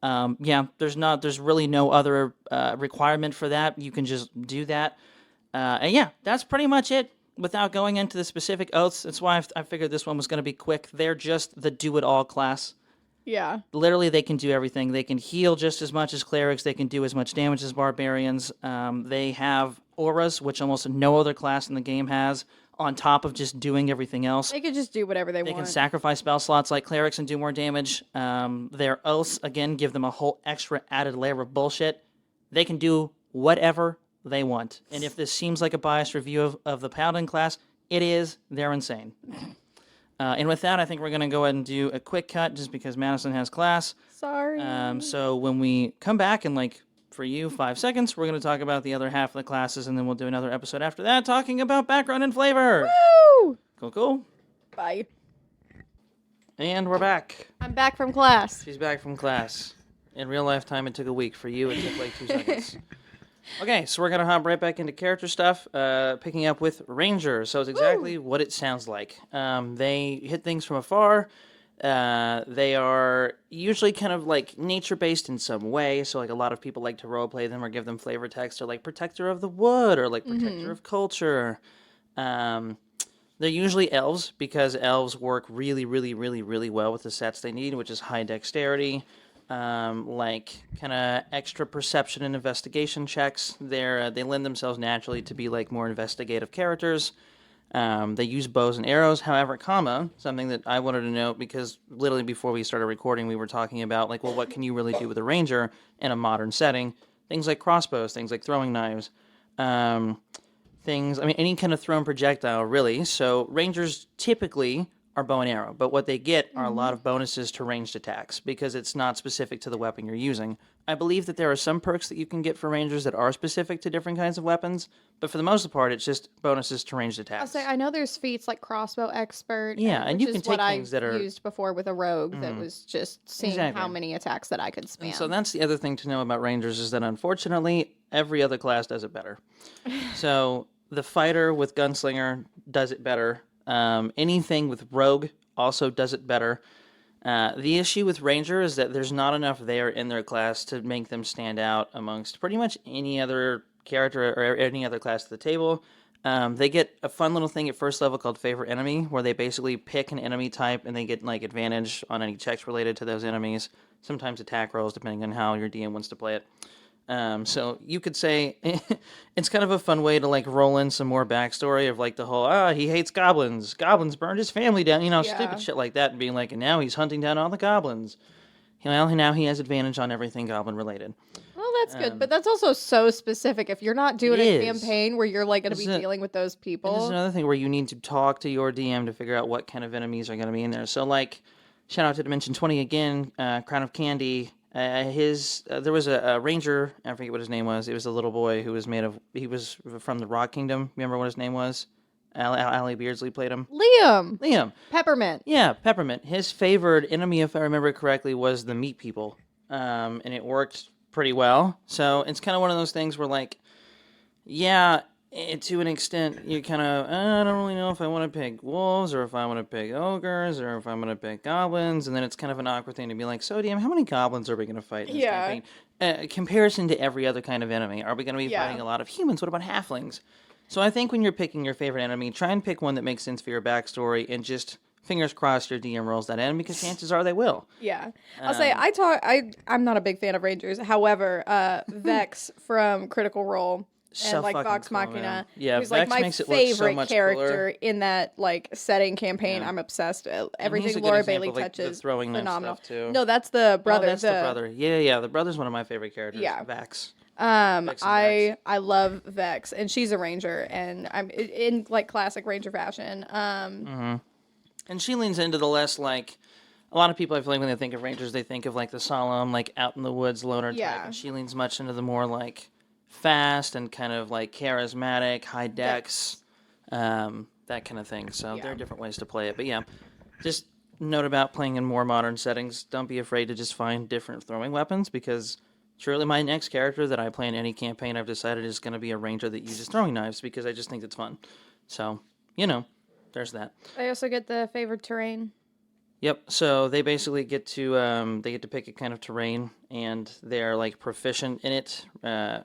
There's really no other requirement for that. You can just do that. And that's pretty much it without going into the specific oaths. That's why I figured this one was going to be quick. They're just the do-it-all class. Yeah. Literally, they can do everything. They can heal just as much as clerics. They can do as much damage as barbarians. They have auras, which almost no other class in the game has, on top of just doing everything else. They can just do whatever they want. They can sacrifice spell slots like clerics and do more damage. Their oaths, again, give them a whole extra added layer of bullshit. They can do whatever they want. And if this seems like a biased review of the Paladin class, it is. They're insane. And with that, I think we're going to go ahead and do a quick cut just because Madison has class. Sorry. So when we come back in, for you, 5 seconds, we're going to talk about the other half of the classes, and then we'll do another episode after that talking about background and flavor. Woo! Cool. Bye. And we're back. I'm back from class. She's back from class. In real life time, it took a week. For you, it took 2 seconds. Okay, so we're going to hop right back into character stuff, picking up with Ranger. So it's exactly what it sounds like. They hit things from afar. They are usually kind of nature-based in some way. So a lot of people like to roleplay them or give them flavor text, or Protector of the Wood, or Protector of Culture. They're usually elves, because elves work really, really, really, really well with the sets they need, which is high dexterity, kind of extra perception and investigation checks. They lend themselves naturally to be more investigative characters. They use bows and arrows. However, something that I wanted to note, because literally before we started recording, we were talking about what can you really do with a ranger in a modern setting? Things like crossbows, things like throwing knives, any kind of thrown projectile, really. So rangers typically are bow and arrow, but what they get are a lot of bonuses to ranged attacks because it's not specific to the weapon you're using. I believe that there are some perks that you can get for rangers that are specific to different kinds of weapons, but for the most part, it's just bonuses to ranged attacks. I'll say I know there's feats like crossbow expert. Yeah, and you can take things that are used before with a rogue that was just seeing how many attacks that I could spam. And so that's the other thing to know about rangers is that unfortunately every other class does it better. So the fighter with gunslinger does it better. Anything with rogue also does it better. The issue with ranger is that there's not enough there in their class to make them stand out amongst pretty much any other character or any other class at the table. They get a fun little thing at first level called favorite enemy, where they basically pick an enemy type and they get advantage on any checks related to those enemies. Sometimes attack rolls, depending on how your DM wants to play it. So you could say it's kind of a fun way to roll in some more backstory of the whole, he hates goblins. Goblins burned his family down, stupid shit like that, and being and now he's hunting down all the goblins. Well, now he has advantage on everything goblin related. Well, that's good, but that's also so specific. If you're not doing a campaign where you're going to be dealing with those people. This is another thing where you need to talk to your DM to figure out what kind of enemies are going to be in there. So shout out to Dimension 20 again, Crown of Candy. There was a ranger, I forget what his name was. It was a little boy who was he was from the Rock Kingdom. Remember what his name was? Allie Beardsley played him. Liam. Peppermint. Yeah, Peppermint. His favored enemy, if I remember correctly, was the meat people. And it worked pretty well. So it's kind of one of those things where to an extent, you kind of, I don't really know if I want to pick wolves or if I want to pick ogres or if I'm going to pick goblins. And then it's kind of an awkward thing to be so DM, how many goblins are we going to fight in this campaign? Comparison to every other kind of enemy. Are we going to be fighting a lot of humans? What about halflings? So I think when you're picking your favorite enemy, try and pick one that makes sense for your backstory and just fingers crossed your DM rolls that in because chances are they will. Yeah. I'll say I'm not a big fan of rangers. However, Vex from Critical Role, So and like fucking Vox cool, Machina, man. Yeah, who's like Vex my makes it look so favorite much character cooler. in that like setting campaign. Yeah. I'm obsessed. And he's Everything a good Laura example Bailey of like the touches, throwing knife phenomenal. stuff too. No, that's the Oh, brother. that's the brother. Yeah, yeah. The brother's one of my favorite characters. Yeah. Vex. Vex and Vex. I love Vex, and she's a ranger, and I'm in like classic ranger fashion. And she leans into the less like a lot of people. I feel like when they think of rangers, they think of like the solemn, like out in the woods loner type. Yeah. And she leans much into the more like fast and kind of like charismatic, high dex, that kind of thing. So there are different ways to play it. But yeah, just note about playing in more modern settings. Don't be afraid to just find different throwing weapons because truly my next character that I play in any campaign I've decided is going to be a ranger that uses throwing knives because I just think it's fun. So, there's that. I also get the favored terrain. Yep. So they basically get to pick a kind of terrain, and they're like proficient in it.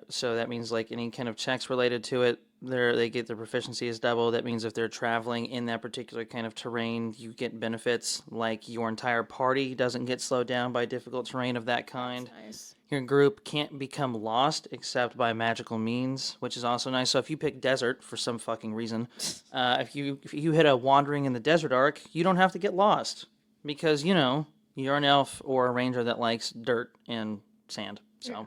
So that means like any kind of checks related to it, they get their proficiency is double. That means if they're traveling in that particular kind of terrain, you get benefits like your entire party doesn't get slowed down by difficult terrain of that kind. That's nice. Your group can't become lost except by magical means, which is also nice. So if you pick desert for some fucking reason, if you hit a wandering in the desert arc, you don't have to get lost because you're an elf or a ranger that likes dirt and sand. So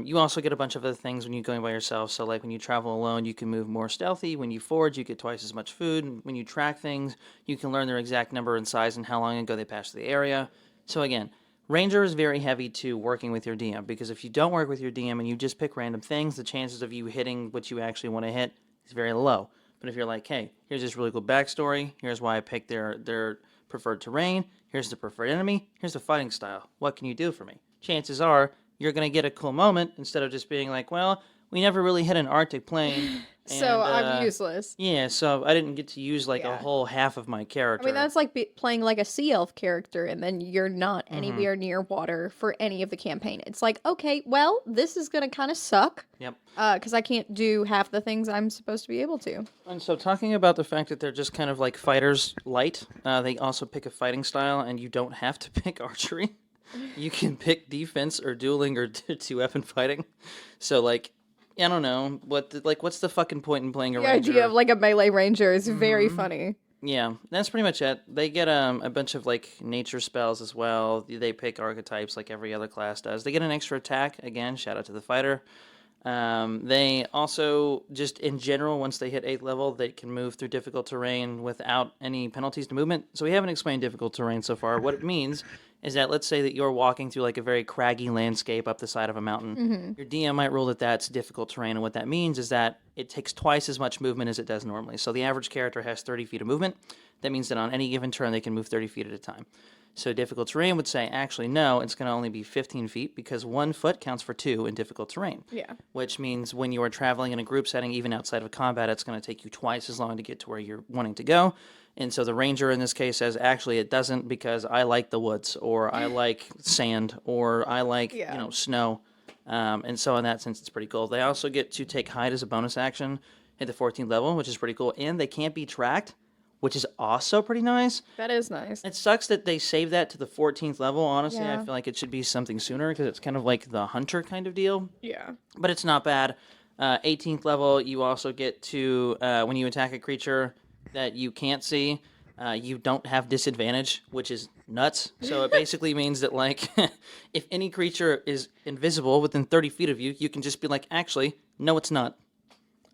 you also get a bunch of other things when you're going by yourself. So like when you travel alone, you can move more stealthy. When you forage, you get twice as much food. When you track things, you can learn their exact number and size and how long ago they passed the area. So again, Ranger is very heavy to working with your DM because if you don't work with your DM and you just pick random things, the chances of you hitting what you actually want to hit is very low. But if you're like, hey, here's this really cool backstory, here's why I picked their preferred terrain, here's the preferred enemy, here's the fighting style, what can you do for me? Chances are you're going to get a cool moment instead of just being like, well, we never really hit an Arctic plane. So I'm useless. Yeah, so I didn't get to use like a whole half of my character. I mean, that's like playing like a sea elf character, and then you're not anywhere near water for any of the campaign. It's like, okay, well, this is gonna kind of suck. Yep. Because I can't do half the things I'm supposed to be able to. And so, talking about the fact that they're just kind of like fighters light, they also pick a fighting style, and you don't have to pick archery. You can pick defense or dueling or two-weapon fighting. So, like, I don't know what's the fucking point in playing a ranger? The idea of like a melee ranger is very funny. Yeah, that's pretty much it. They get a bunch of like nature spells as well. They pick archetypes like every other class does. They get an extra attack. Again, shout out to the fighter. They also just in general, once they hit 8th level, they can move through difficult terrain without any penalties to movement. So we haven't explained difficult terrain so far. What it means is that let's say that you're walking through like a very craggy landscape up the side of a mountain. Your DM might rule that that's difficult terrain, and what that means is that it takes twice as much movement as it does normally. So the average character has 30 feet of movement. That means that on any given turn, they can move 30 feet at a time. So difficult terrain would say, actually, no, it's going to only be 15 feet because 1 foot counts for 2 in difficult terrain. Yeah. Which means when you are traveling in a group setting, even outside of combat, it's going to take you twice as long to get to where you're wanting to go. And so the ranger in this case says, actually, it doesn't because I like the woods or I like sand or I like, snow. And so in that sense, it's pretty cool. They also get to take hide as a bonus action at the 14th level, which is pretty cool. And they can't be tracked, which is also pretty nice. That is nice. It sucks that they save that to the 14th level. Honestly, I feel like it should be something sooner because it's kind of like the hunter kind of deal. Yeah. But it's not bad. 18th level, you also get to, when you attack a creature that you can't see, you don't have disadvantage, which is nuts. So it basically means that, like, if any creature is invisible within 30 feet of you, you can just be like, actually, no, it's not.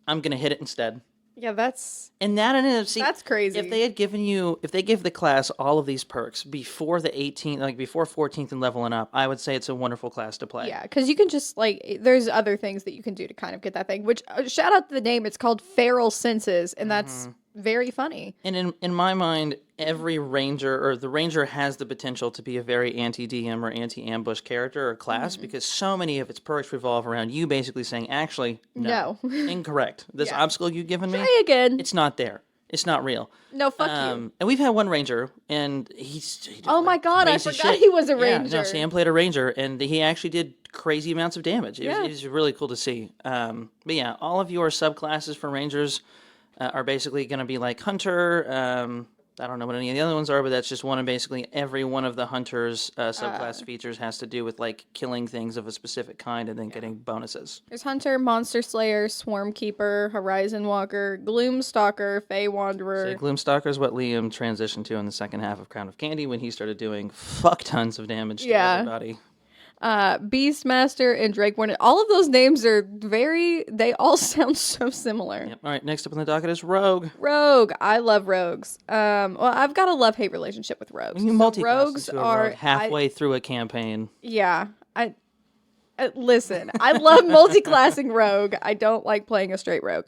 I'm going to hit it instead. Yeah, that's... And that in and of that's crazy. If they give the class all of these perks before the 18th, like before 14th and leveling up, I would say it's a wonderful class to play. Yeah, because you can just, like, there's other things that you can do to kind of get that thing, which, shout out to the name, it's called Feral Senses, and that's very funny. And in my mind, every ranger, or the ranger has the potential to be a very anti-DM or anti-ambush character or class, because so many of its perks revolve around you basically saying, actually, no. Incorrect. This obstacle you've given me, try again. It's not there. It's not real. No, fuck you. And we've had one ranger, and he did, oh my god, I forgot he was a ranger. Yeah, no, Sam played a ranger, and he actually did crazy amounts of damage. It was really cool to see. But yeah, all of your subclasses for rangers are basically going to be like hunter, I don't know what any of the other ones are, but that's just one of basically every one of the hunter's subclass features has to do with like killing things of a specific kind and then getting bonuses. There's Hunter, Monster Slayer, Swarm Keeper, Horizon Walker, Gloomstalker, Fey Wanderer. So Gloomstalker is what Liam transitioned to in the second half of Crown of Candy when he started doing fuck tons of damage to everybody. Beastmaster, and Drake Warner. All of those names are they all sound so similar. Yep. All right, next up on the docket is Rogue. Rogue. I love rogues. Well, I've got a love-hate relationship with rogues. Rogues are halfway through a campaign. Yeah. Listen, I love multi-classing rogue. I don't like playing a straight rogue.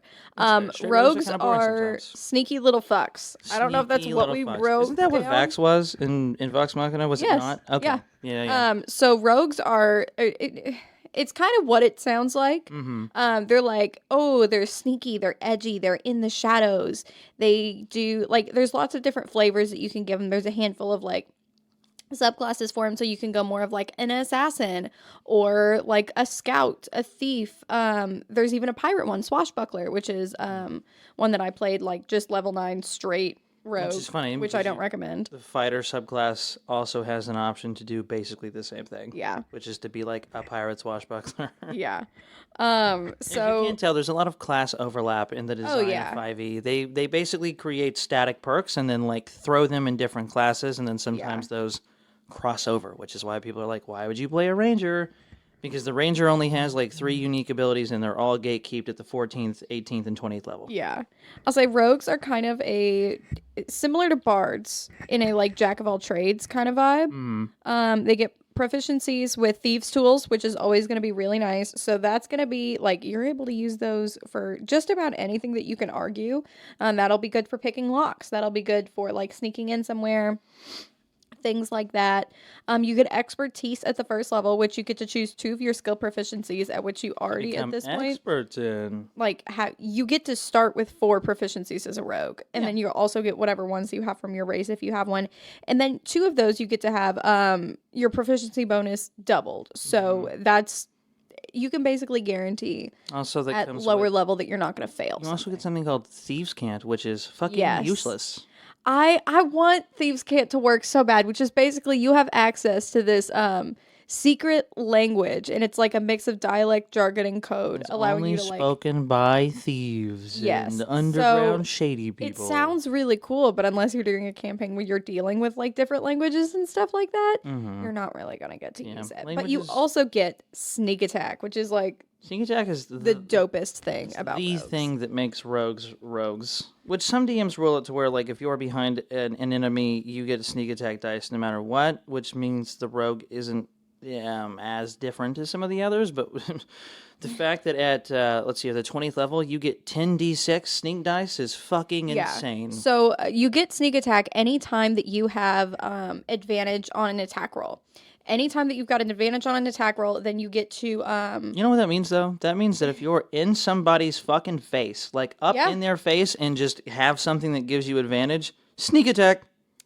Rogues are sneaky little fucks. I don't know if that's what we wrote. Isn't that what Vax was in Vox Machina? Was it not? Okay. Yeah. So rogues are. It's kind of what it sounds like. Mm-hmm. They're like, oh, they're sneaky, they're edgy, they're in the shadows. They do like. There's lots of different flavors that you can give them. There's a handful of like subclasses for him, so you can go more of like an assassin or like a scout, a thief. There's even a pirate one, Swashbuckler, which is one that I played like just level 9 straight rogue, which is funny, which I don't recommend. The fighter subclass also has an option to do basically the same thing. Yeah, which is to be like a pirate swashbuckler. Yeah. So if you can't tell, there's a lot of class overlap in the design of 5e. They basically create static perks and then like throw them in different classes, and then sometimes those crossover, which is why people are like, why would you play a ranger? Because the ranger only has like 3 unique abilities and they're all gatekeeped at the 14th, 18th, and 20th level. Yeah. I'll say rogues are kind of similar to bards in a like jack of all trades kind of vibe. They get proficiencies with thieves tools, which is always going to be really nice. So that's going to be like, you're able to use those for just about anything that you can argue. That'll be good for picking locks. That'll be good for like sneaking in somewhere. Things like that. You get expertise at the first level, which you get to choose 2 of your skill proficiencies, at which you already at this point expert in. Like you get to start with 4 proficiencies as a rogue, and then you also get whatever ones you have from your race if you have one, and then 2 of those you get to have your proficiency bonus doubled. So that's you can basically guarantee also that at lower level that you're not going to fail. You also get something called Thieves' Cant, which is fucking useless. I want Thieves' Cant to work so bad, which is basically you have access to this secret language, and it's like a mix of dialect, jargon, and code, allowing you to like spoken by thieves and underground shady people. It sounds really cool, but unless you're doing a campaign where you're dealing with like different languages and stuff like that, you're not really gonna get to use it. But you also get sneak attack, which is like sneak attack is the dopest thing about the rogues. Thing that makes rogues. Which some DMs rule it to where like if you're behind an enemy, you get a sneak attack dice no matter what, which means the rogue isn't as different as some of the others, but the fact that at let's see, at the 20th level you get 10d6 sneak dice is fucking insane. So you get sneak attack anytime that you have advantage on an attack roll. Anytime that you've got an advantage on an attack roll, then you get to You know what that means though? That means that if you're in somebody's fucking face, like up in their face, and just have something that gives you advantage, sneak attack.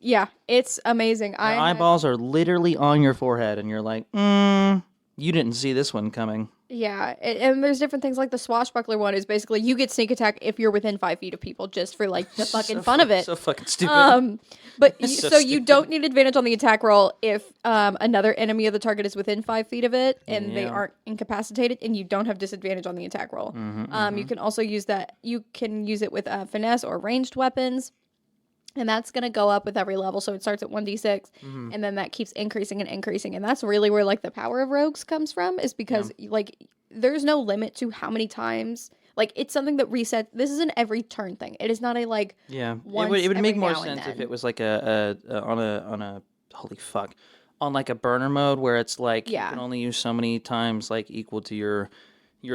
Yeah, it's amazing. Your eyeballs are literally on your forehead, and you're like, you didn't see this one coming. Yeah, and there's different things like the Swashbuckler one is basically you get sneak attack if you're within 5 feet of people, just for like the fucking fun of it. So fucking stupid. But so you don't need advantage on the attack roll if another enemy of the target is within 5 feet of it and they aren't incapacitated, and you don't have disadvantage on the attack roll. You can also use that. You can use it with finesse or ranged weapons. And that's going to go up with every level. So it starts at 1d6, and then that keeps increasing and increasing. And that's really where, like, the power of rogues comes from, is because, like, there's no limit to how many times. Like, it's something that resets. This is an every turn thing. It is not a, like, once it would make more now sense if it was, like, on, like, a burner mode where it's, like, you can only use so many times, like, equal to your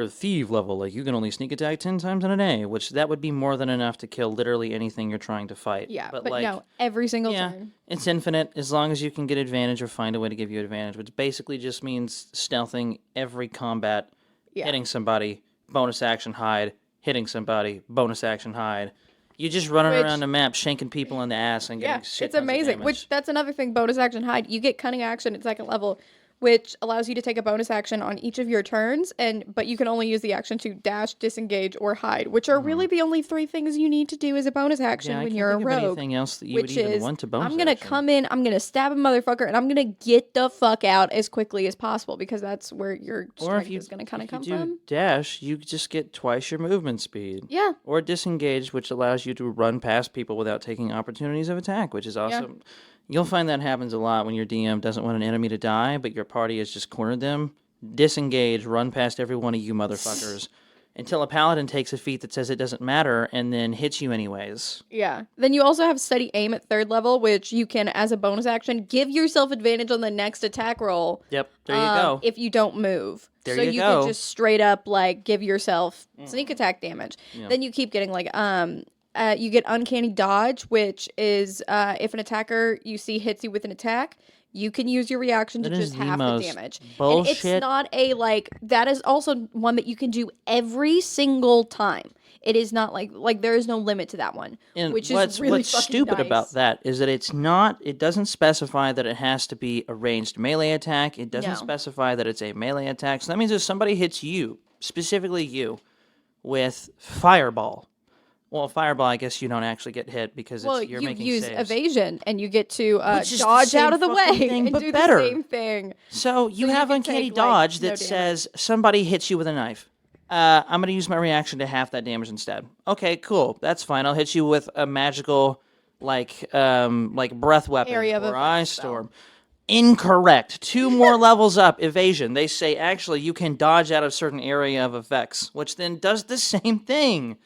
thief level. Like, you can only sneak attack 10 times in a day, which that would be more than enough to kill literally anything you're trying to fight. Yeah, but like, no, every single turn. It's infinite as long as you can get advantage or find a way to give you advantage, which basically just means stealthing every combat, hitting somebody, bonus action hide, hitting somebody, bonus action hide. You just running around the map, shanking people in the ass and getting shit. It's amazing. Which, that's another thing, bonus action hide. You get cunning action at second level, which allows you to take a bonus action on each of your turns, but you can only use the action to dash, disengage, or hide, which are really the only 3 things you need to do as a bonus action Yeah, I when can't you're a think of rogue. anything else that you would Which even is, want to bonus I'm gonna action. come in, I'm gonna stab a motherfucker, and I'm gonna get the fuck out as quickly as possible because that's where your strength is gonna kind of come if you do from. dash, you just get twice your movement speed. Yeah. Or disengage, which allows you to run past people without taking opportunities of attack, which is awesome. You'll find that happens a lot when your DM doesn't want an enemy to die, but your party has just cornered them. Disengage, run past every one of you motherfuckers until a paladin takes a feat that says it doesn't matter and then hits you anyways. Yeah. Then you also have steady aim at 3rd level, which you can, as a bonus action, give yourself advantage on the next attack roll. Yep, there you go. If you don't move. There so you go. could just straight up like give yourself sneak attack damage. Yeah. Then you keep getting like you get uncanny dodge, which is if an attacker you see hits you with an attack, you can use your reaction to That is just the half the most damage. bullshit. And it's not a like that is also one that you can do every single time. It is not like there is no limit to that one, And which what's is really fucking stupid nice. about that is that it doesn't specify that it has to be a ranged melee attack. It doesn't No. specify that it's a melee attack. So that means if somebody hits you, specifically you, with fireball. Well, fireball, I guess you don't actually get hit because you're you making use saves. evasion and you get to Which is the dodge same out of the fucking way thing, and but do better. the same thing. So you you have can uncanny take, like, dodge no that damage. says somebody hits you with a knife. I'm going to use my reaction to half that damage instead. Okay, cool. That's fine. I'll hit you with a magical, like breath weapon Area of or effect ice spell. storm. Incorrect. 2 more levels up, evasion. They say actually you can dodge out of certain area of effects, which then does the same thing.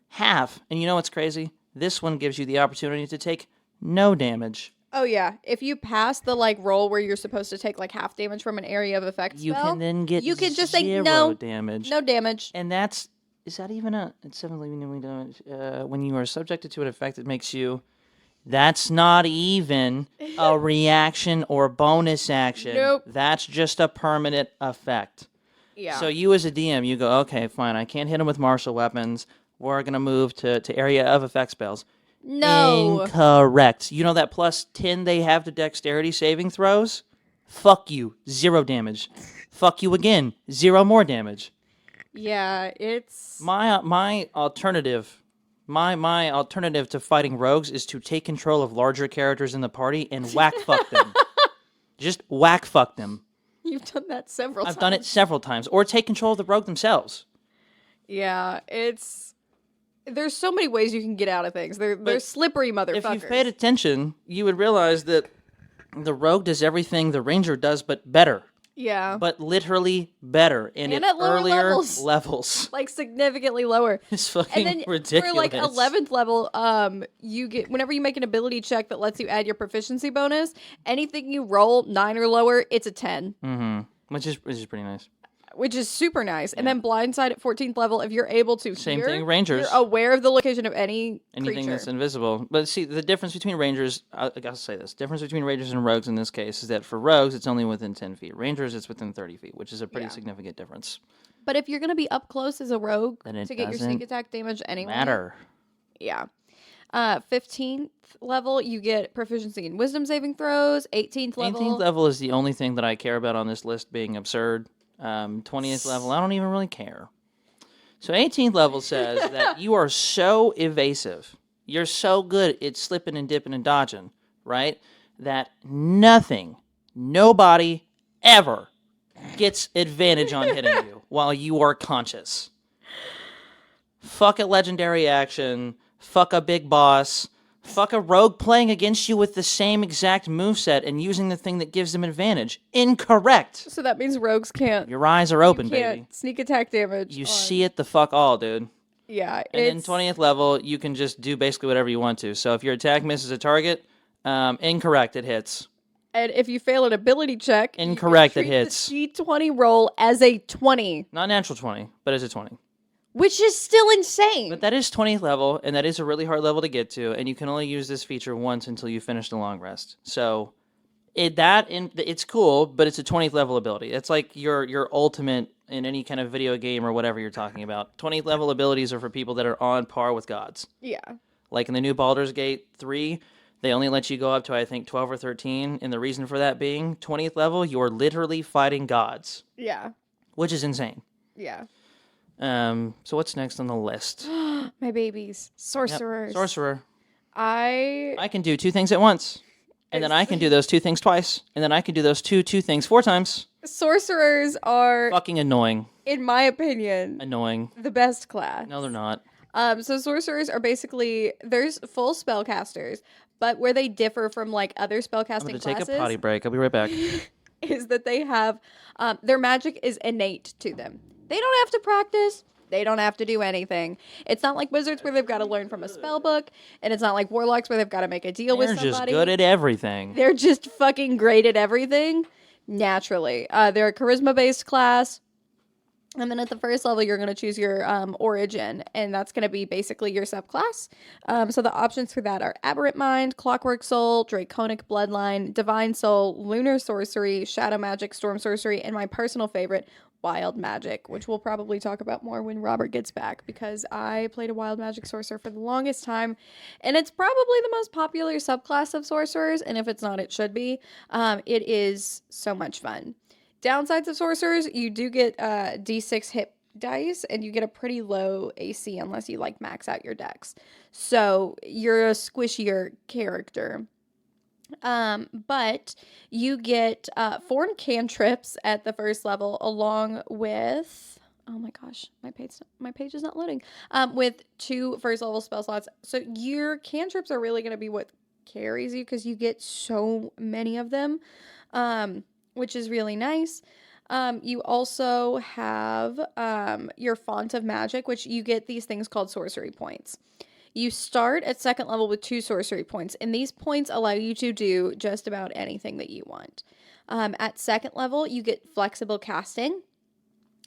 Half. And you know what's crazy? This one gives you the opportunity to take no damage. Oh yeah, if you pass the like roll where you're supposed to take like half damage from an area of effect You spell, can then get you can just say zero no damage. no damage. And is that even it's 7th level damage? When you are subjected to an effect that makes you, that's not even a reaction or bonus action. Nope. That's just a permanent effect. Yeah. So you as a DM, you go, okay, fine, I can't hit him with martial weapons. We're going to move to area of effect spells. no. Incorrect. You know that plus 10 they have to dexterity saving throws? Fuck you. 0 damage. Fuck you again. 0 more damage. Yeah, it's My alternative to fighting rogues is to take control of larger characters in the party and whack fuck them. Just whack fuck them. you've done that several times. I've done it several times. Or take control of the rogue themselves. Yeah, there's so many ways you can get out of things. They're slippery motherfuckers. If you paid attention, you would realize that the rogue does everything the ranger does, but better. Yeah. But literally better. And And at at lower earlier levels. Like significantly lower. It's fucking And then ridiculous. for like 11th level, you get whenever you make an ability check that lets you add your proficiency bonus, anything you roll 9 or lower, it's a 10. Mm-hmm. Which is pretty nice. Which is super nice. And then blindside at 14th level, if you're able to Same hear, thing, rangers. you're aware of the location of anything Anything that's invisible. But see, the difference between rangers, I gotta say this, difference between rangers and rogues in this case is that for rogues, it's only within 10 feet. Rangers, it's within 30 feet, which is a pretty significant difference. But if you're going to be up close as a rogue Then it to get your doesn't sneak attack damage anyway. Matter. Yeah. 15th level, you get proficiency in wisdom saving throws. 18th level. 18th level is the only thing that I care about on this list being absurd. 20th level, I don't even really care. So 18th level says that you are so evasive. You're so good at slipping and dipping and dodging, right? That nobody ever gets advantage on hitting you while you are conscious. Fuck a legendary action. Fuck a big boss. Fuck a rogue playing against you with the same exact moveset and using the thing that gives them advantage. Incorrect. So that means rogues can't. Your eyes are open, can't baby. sneak attack damage. You see it the fuck all, dude. Yeah. And then 20th level, you can just do basically whatever you want to. So if your attack misses a target, incorrect, it hits. And if you fail an ability check, Incorrect, you it can hits. treat the D20 roll as a 20, Not natural 20, but it's a 20. which is still insane. But that is 20th level, and that is a really hard level to get to, and you can only use this feature once until you finish the long rest. So it's cool, but it's a 20th level ability. It's like your ultimate in any kind of video game or whatever you're talking about. 20th level abilities are for people that are on par with gods. Yeah. Like in the new Baldur's Gate 3, They only let you go up to, I think, 12 or 13, and the reason for that being 20th level, you're literally fighting gods, Yeah. which is insane. Yeah. So what's next on the list? My babies. Sorcerers. Yep. Sorcerer. I I can do 2 things at once, and then I can do those 2 things twice, and then I can do those two things 4 times. Sorcerers are, Fucking annoying. in my opinion, Annoying. the best class. No, they're not. So sorcerers are basically, there's full spellcasters, but where they differ from like other I'm spellcasting going to classes take a potty break. I'll be right back. is that they have, their magic is innate to them. They don't have to practice. They don't have to do anything. It's not like wizards where they've got to learn from a spell book, and it's not like warlocks where they've got to make a deal with They're somebody. just good at everything. They're just fucking great at everything naturally. They're a charisma-based class. And then at the first level, you're going to choose your origin, and that's going to be basically your subclass. So the options for that are Aberrant Mind, Clockwork Soul, Draconic Bloodline, Divine Soul, Lunar Sorcery, Shadow Magic, Storm Sorcery, and my personal favorite, Wild Magic, which we'll probably talk about more when Robert gets back, because I played a Wild Magic Sorcerer for the longest time, and it's probably the most popular subclass of sorcerers, and if it's not, it should be. It is so much fun. Downsides of sorcerers, you do get D6 hit dice, and you get a pretty low AC unless you like max out your dex. So you're a squishier character. But you get 4 cantrips at the first level, along with, oh my gosh, my page is not loading. With 2 first level spell slots. So your cantrips are really going to be what carries you, because you get so many of them. Which is really nice. You also have your Font of Magic, which you get these things called sorcery points. You start at second level with 2 sorcery points, and these points allow you to do just about anything that you want. At second level, you get flexible casting,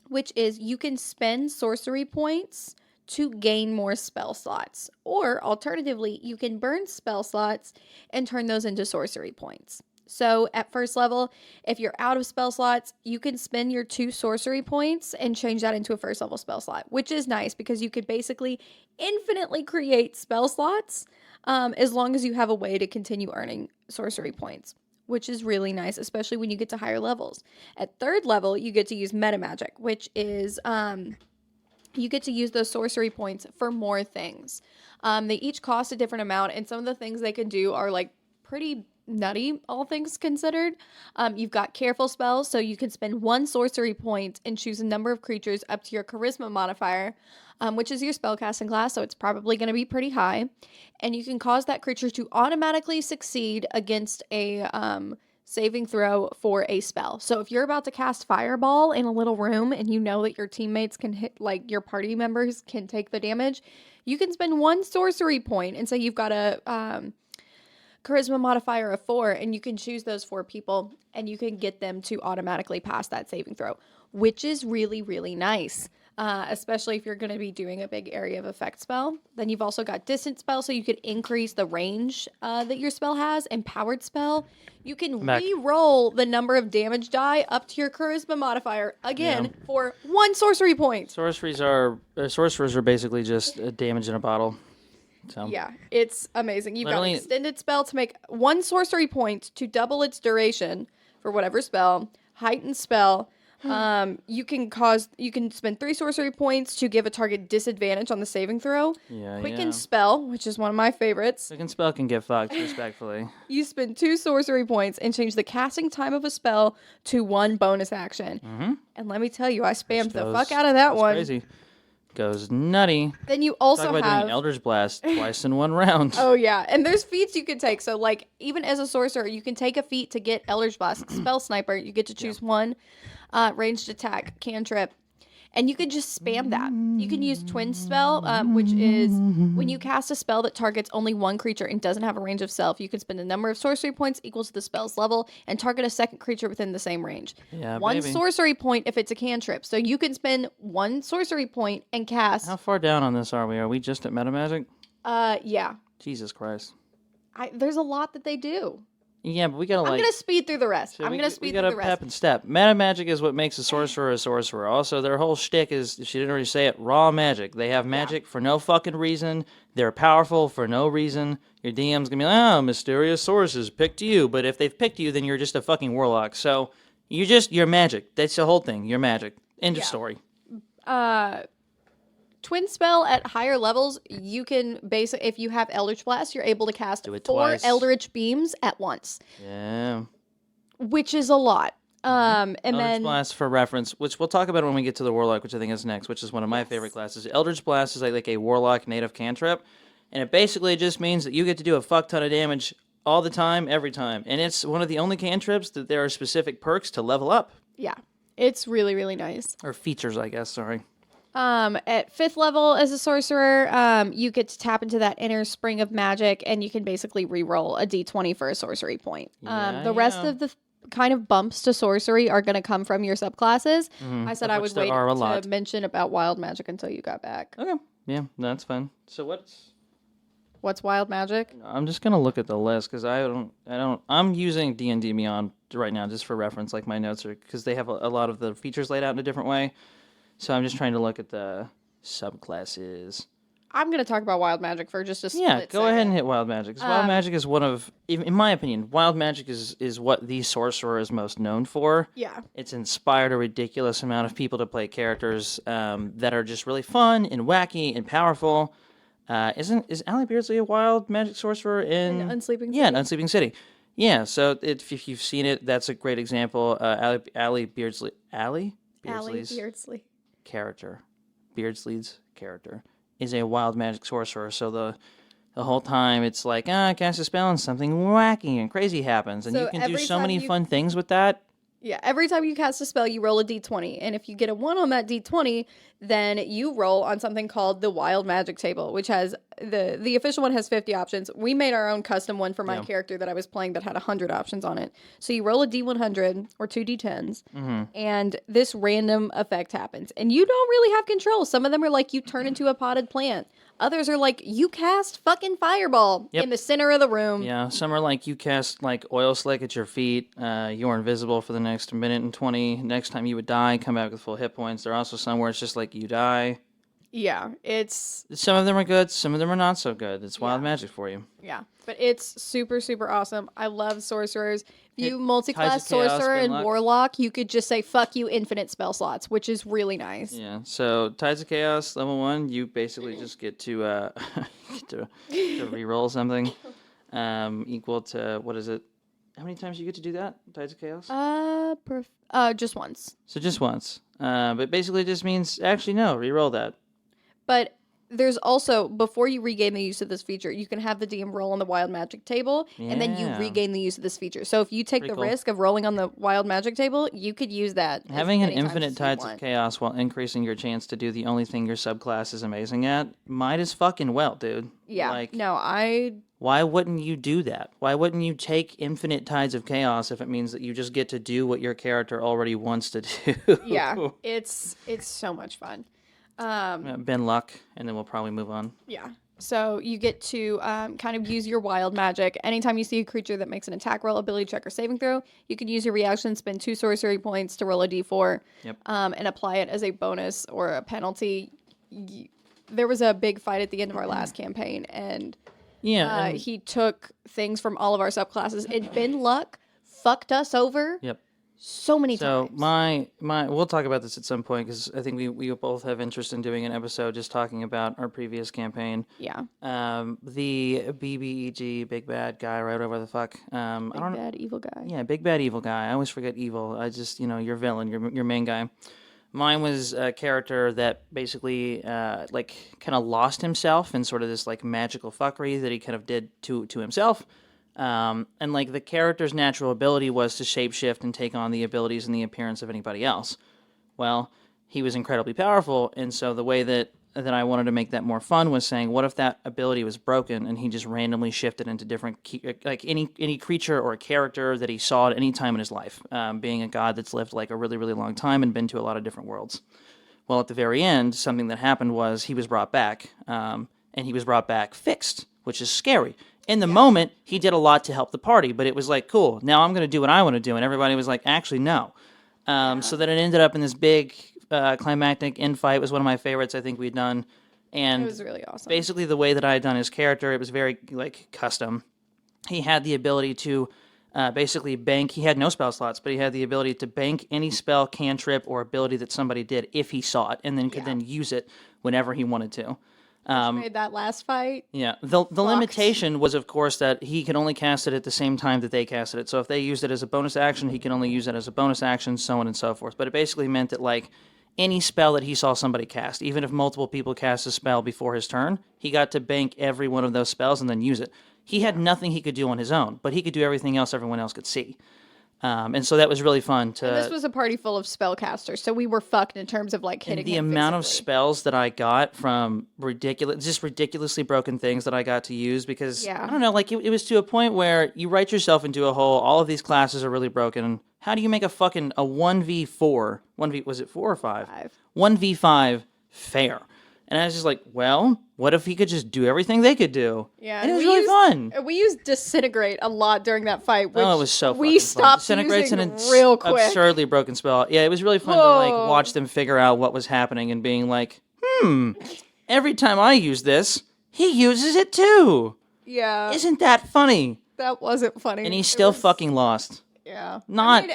which is you can spend sorcery points to gain more spell slots. Or alternatively, you can burn spell slots and turn those into sorcery points. So at first level, if you're out of spell slots, you can spend your 2 sorcery points and change that into a first level spell slot, which is nice because you could basically infinitely create spell slots as long as you have a way to continue earning sorcery points, which is really nice, especially when you get to higher levels. At third level, you get to use meta magic, which is you get to use those sorcery points for more things. They each cost a different amount, and some of the things they can do are like pretty nutty, all things considered. You've got careful spells, so you can spend 1 sorcery point and choose a number of creatures up to your charisma modifier, which is your spellcasting class, so it's probably going to be pretty high. And you can cause that creature to automatically succeed against a saving throw for a spell. So if you're about to cast Fireball in a little room and you know that your teammates can hit, like your party members can take the damage, you can spend 1 sorcery point and say you've got a charisma modifier of 4, and you can choose those 4 people and you can get them to automatically pass that saving throw, which is really, really nice. Especially if you're going to be doing a big area of effect spell. Then you've also got distant spell, so you could increase the range that your spell has. Empowered spell, you can re-roll the number of damage die up to your charisma modifier again for 1 sorcery point. Sorcerers are basically just damage in a bottle. So. Yeah, it's amazing. You've Literally, got extended spell to make 1 sorcery point to double its duration for whatever spell. Heightened spell. You can spend 3 sorcery points to give a target disadvantage on the saving throw. Quicken spell, which is one of my favorites. Quicken spell can get fucked, respectfully. You spend 2 sorcery points and change the casting time of a spell to 1 bonus action. Mm-hmm. And let me tell you, I spammed the fuck out of that one. Crazy. Goes nutty. Then you also Talk about doing Eldritch Blast twice in 1 round. Oh yeah, and there's feats you can take. So like even as a sorcerer, you can take a feat to get Eldritch Blast. Spell Sniper, you get to choose 1 ranged attack cantrip, and you can just spam that. You can use Twin Spell, which is when you cast a spell that targets only 1 creature and doesn't have a range of self. You can spend a number of sorcery points equal to the spell's level and target a second creature within the same range. Yeah, 1 baby. sorcery point if it's a cantrip. So you can spend 1 sorcery point and cast. How far down on this are we? Are we just at meta magic? Yeah. Jesus Christ. There's a lot that they do. Yeah, but we gotta I'm like. gonna speed through the rest. I'm we, gonna we speed gotta through the pep rest. and step. Meta magic is what makes a sorcerer a sorcerer. Also, their whole shtick is, if she didn't already say it, raw magic. They have magic for no fucking reason. They're powerful for no reason. Your DM's gonna be like, oh, mysterious sources picked you. But if they've picked you, then you're just a fucking warlock. So you're magic. That's the whole thing. You're magic. End of story. Twin spell at higher levels, you can if you have Eldritch Blast, you're able to cast 4 twice. Eldritch Beams at once. Yeah. Which is a lot. And Eldritch then Blast, for reference, which we'll talk about when we get to the Warlock, which I think is next, which is one of my favorite classes. Eldritch Blast is like a Warlock native cantrip, and it basically just means that you get to do a fuck ton of damage all the time, every time. And it's one of the only cantrips that there are specific perks to level up. yeah, it's really, really nice. Or features, I guess, sorry. At 5th level as a sorcerer, you get to tap into that inner spring of magic, and you can basically re-roll a d20 for a sorcery point. The rest of the kind of bumps to sorcery are going to come from your subclasses. I said I would wait to mention about wild magic until you got back. Okay. Yeah, that's fine. So what's wild magic? I'm just gonna look at the list because I'm using D&D Beyond right now just for reference, like my notes are, because they have a lot of the features laid out in a different way. So I'm just trying to look at the subclasses. I'm going to talk about wild magic for just a split Yeah, go second. ahead and hit wild magic. 'Cause wild magic is one of, in my opinion, wild magic is what the sorcerer is most known for. Yeah. It's inspired a ridiculous amount of people to play characters that are just really fun and wacky and powerful. Is Allie Beardsley a wild magic sorcerer in Unsleeping City? Yeah, in Unsleeping City. Yeah, so if you've seen it, that's a great example. Allie Beardsley's Beardsley's character is a wild magic sorcerer. So the whole time it's like, cast a spell and something wacky and crazy happens, and you can do so many fun things with that. Yeah, every time you cast a spell, you roll a d20, and if you get a 1 on that d20, then you roll on something called the Wild Magic table, which has the official one has 50 options. We made our own custom one for my character that I was playing that had 100 options on it. So you roll a d100 or 2 d10s, and this random effect happens, and you don't really have control. Some of them are like you turn into a potted plant. Others are like you cast fucking fireball in the center of the room. Yeah, some are like you cast like oil slick at your feet. You're invisible for the next minute and 20. Next time you would die, come back with full hit points. There are also some where it's just like you die. Yeah, it's... Some of them are good, some of them are not so good. It's wild magic for you. Yeah, but it's super, super awesome. I love sorcerers. If you multi-class sorcerer and warlock, you could just say, fuck you, infinite spell slots, which is really nice. Yeah, so Tides of Chaos, level 1, you basically just get to re-roll something equal to, what is it? How many times you get to do that, Tides of Chaos? Just once. So just once. But basically it just means, actually no, re-roll that. But there's also, before you regain the use of this feature, you can have the DM roll on the Wild Magic table, and then you regain the use of this feature. So if you take risk of rolling on the Wild Magic table, you could use that. Having an infinite Tides of Chaos while increasing your chance to do the only thing your subclass is amazing at, might as fucking well, dude. Yeah, Why wouldn't you do that? Why wouldn't you take infinite Tides of Chaos if it means that you just get to do what your character already wants to do? Yeah, it's so much fun. Ben Luck, and then we'll probably move on. Yeah. So you get to kind of use your wild magic. Anytime you see a creature that makes an attack roll, ability check, or saving throw, you can use your reaction, spend 2 sorcery points to roll a d4, and apply it as a bonus or a penalty. There was a big fight at the end of our last campaign, and he took things from all of our subclasses, and Ben Luck fucked us over. Yep. So many times. So we'll talk about this at some point because I think we both have interest in doing an episode just talking about our previous campaign. Yeah. The BBEG, big bad guy, right over the fuck. Big bad evil guy. Yeah, big bad evil guy. I always forget evil. I just your villain, your main guy. Mine was a character that basically kind of lost himself in sort of this like magical fuckery that he kind of did to himself. And like the character's natural ability was to shapeshift and take on the abilities and the appearance of anybody else. Well, he was incredibly powerful, and so the way that I wanted to make that more fun was saying, what if that ability was broken and he just randomly shifted into different, like any creature or character that he saw at any time in his life, being a god that's lived like a really, really long time and been to a lot of different worlds. Well, at the very end, something that happened was he was brought back, and he was brought back fixed, which is scary. In the moment, he did a lot to help the party, but it was like, cool, now I'm going to do what I want to do. And everybody was like, actually, no. So then it ended up in this big climactic infight. It was one of my favorites I think we'd done. And It was really awesome. basically the way that I had done his character, it was very like custom. He had the ability to basically bank. He had no spell slots, but he had the ability to bank any spell, cantrip, or ability that somebody did if he saw it, and then could then use it whenever he wanted to. Made that last fight. Yeah, the limitation was, of course, that he could only cast it at the same time that they casted it. So if they used it as a bonus action, he could only use it as a bonus action, so on and so forth. But it basically meant that, like, any spell that he saw somebody cast, even if multiple people cast a spell before his turn, he got to bank every one of those spells and then use it. He had nothing he could do on his own, but he could do everything else everyone else could see. And so that was really fun to. And this was a party full of spellcasters, so we were fucked in terms of like hitting. The him amount of physically. spells that I got from ridiculously broken things that I got to use because I don't know, like it was to a point where you write yourself into a hole. All of these classes are really broken. How do you make a 1v4? Was it 4 or 5? 1v5 fair. And I was just like, well, what if he could just do everything they could do? Yeah, and it was really fun. We used disintegrate a lot during that fight. Which it was so fun. We stopped Disintegrate's using an real quick. absurdly broken spell. Yeah, it was really fun to like watch them figure out what was happening and being like, every time I use this, he uses it too. Yeah. Isn't that funny? That wasn't funny. And he still fucking lost. Yeah. Not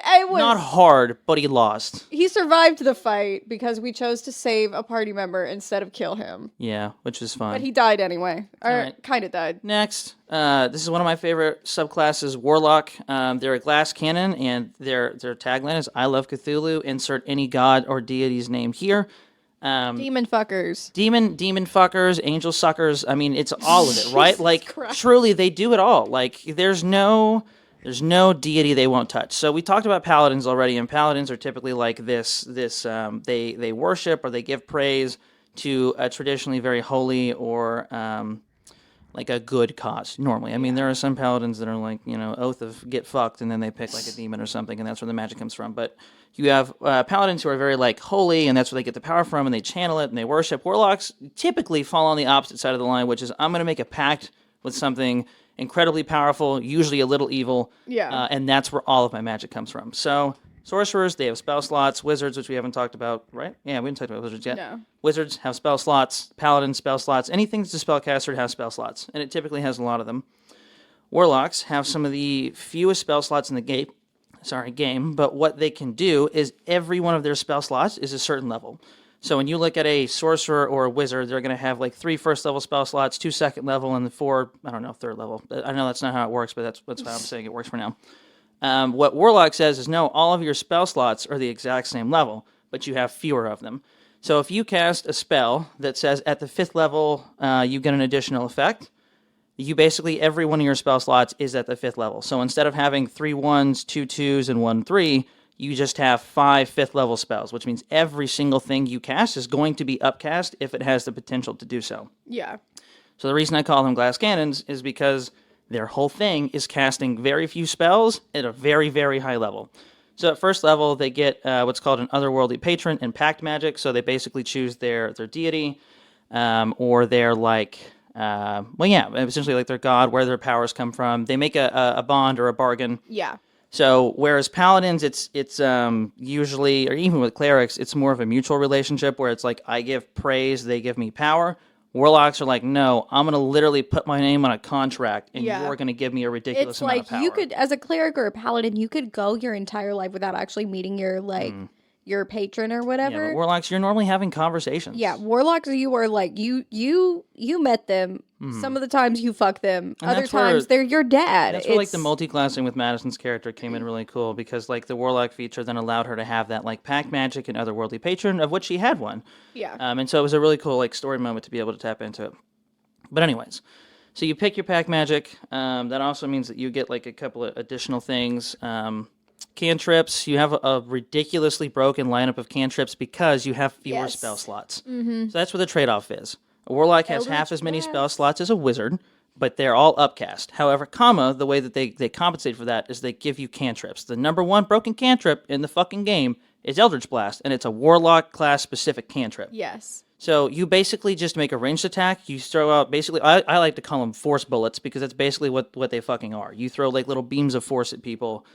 hard, but he lost. He survived the fight because we chose to save a party member instead of kill him. Yeah, which was fun. But he died anyway. Or right. kind of died. Next, this is one of my favorite subclasses, Warlock. They're a glass cannon, and their tagline is, I love Cthulhu, insert any god or deity's name here. Demon fuckers. Demon fuckers, angel suckers. I mean, it's all of it, right? Like, truly, they do it all. Like, there's no deity they won't touch. So we talked about paladins already, and paladins are typically like this. They worship or they give praise to a traditionally very holy or like a good cause. Normally, I mean, there are some paladins that are like, oath of get fucked, and then they pick like a demon or something, and that's where the magic comes from. But you have paladins who are very like holy, and that's where they get the power from, and they channel it and they worship. Warlocks typically fall on the opposite side of the line, which is I'm going to make a pact with something incredibly powerful, usually a little evil, and that's where all of my magic comes from. So sorcerers, they have spell slots. Wizards, which we haven't talked about, right? Yeah, we haven't talked about wizards yet. No. Wizards have spell slots. Paladins, spell slots. Anything that's a spellcaster has spell slots, and it typically has a lot of them. Warlocks have some of the fewest spell slots in the game, but what they can do is every one of their spell slots is a certain level. So when you look at a sorcerer or a wizard, they're going to have like 3 first-level spell slots, 2 second-level, and 4, third level. I know that's not how it works, but that's how I'm saying it works for now. What Warlock says is, no, all of your spell slots are the exact same level, but you have fewer of them. So if you cast a spell that says at the 5th level you get an additional effect, you basically, every one of your spell slots is at the 5th level. So instead of having 3 1s, 2 2s, and 1 3, you just have 5 5th-level spells, which means every single thing you cast is going to be upcast if it has the potential to do so. Yeah. So the reason I call them glass cannons is because their whole thing is casting very few spells at a very, very high level. So at first level, they get what's called an otherworldly patron and pact magic. So they basically choose their deity or their essentially like their god, where their powers come from. They make a bond or a bargain. Yeah. So whereas paladins, it's usually, or even with clerics, it's more of a mutual relationship where it's like I give praise, they give me power. Warlocks are like, no, I'm going to literally put my name on a contract, and you're going to give me a ridiculous amount of power. You could, as a cleric or a paladin, you could go your entire life without actually meeting your your patron or whatever. Yeah, but warlocks, you're normally having conversations. Yeah, warlocks, you are like you met them. Some of the times you fuck them. And other times they're your dad. That's where like the multi-classing with Madison's character came in really cool, because like the warlock feature then allowed her to have that like pact magic and otherworldly patron, of which she had one. Yeah. And so it was a really cool like story moment to be able to tap into it. But anyways, so you pick your pact magic. That also means that you get like a couple of additional things. Cantrips, you have a ridiculously broken lineup of cantrips because you have fewer spell slots. So that's what the trade-off is. A warlock has half as many spell slots as a wizard, but they're all upcast. However, the way that they compensate for that is they give you cantrips. The number one broken cantrip in the fucking game is Eldritch Blast, and it's a warlock class specific cantrip. Yes. So you basically just make a ranged attack. You throw out basically, I like to call them force bullets because that's basically what they fucking are. You throw like little beams of force at people.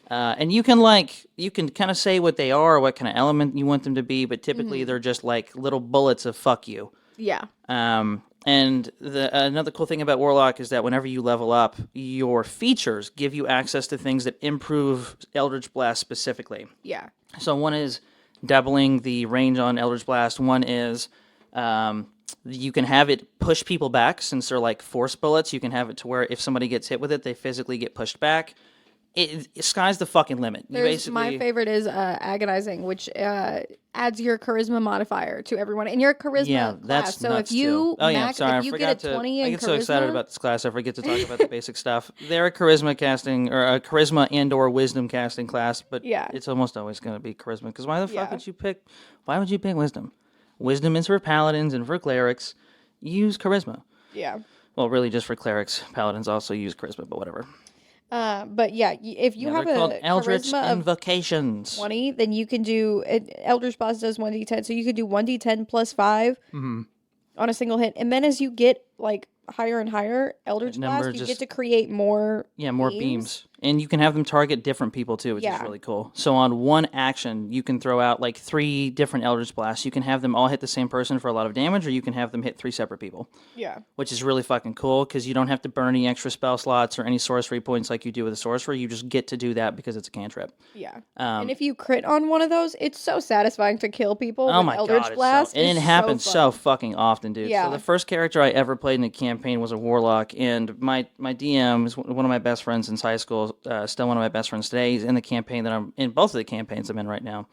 And you can kind of say what they are, what kind of element you want them to be, but typically they're just like little bullets of fuck you. Yeah. And another cool thing about Warlock is that whenever you level up, your features give you access to things that improve Eldritch Blast specifically. Yeah. So one is doubling the range on Eldritch Blast. One is you can have it push people back since they're like force bullets. You can have it to where if somebody gets hit with it, they physically get pushed back. Sky's the fucking limit. My favorite is agonizing, which adds your charisma modifier to everyone in your charisma class. That's so nuts if you too. if you get a 20 in charisma, I get so excited about this class, I forget to talk about the basic stuff. They're a charisma casting or a charisma and/or wisdom casting class, but it's almost always going to be charisma. Because why the fuck would you pick? Why would you pick wisdom? Wisdom is for paladins and for clerics. Use charisma. Yeah. Well, really, just for clerics. Paladins also use charisma, but whatever. But yeah, if you have a Eldritch charisma invocations. of 20, then you can do Eldritch Blast does 1d10, so you could do 1d10 plus 5 on a single hit, and then as you get like higher and higher Eldritch Blast, you get to create more beams. And you can have them target different people too, which is really cool. So on one action, you can throw out like 3 different Eldritch Blasts. You can have them all hit the same person for a lot of damage, or you can have them hit 3 separate people. Yeah. Which is really fucking cool because you don't have to burn any extra spell slots or any sorcery points like you do with a sorcerer. You just get to do that because it's a cantrip. Yeah. And if you crit on one of those, it's so satisfying to kill people with Eldritch God, Blast. And it happens so fucking often, dude. Yeah. So the first character I ever played in a campaign was a warlock, and my DM is one of my best friends since high school, still one of my best friends today. He's in the campaign that I'm in, both of the campaigns I'm in right now.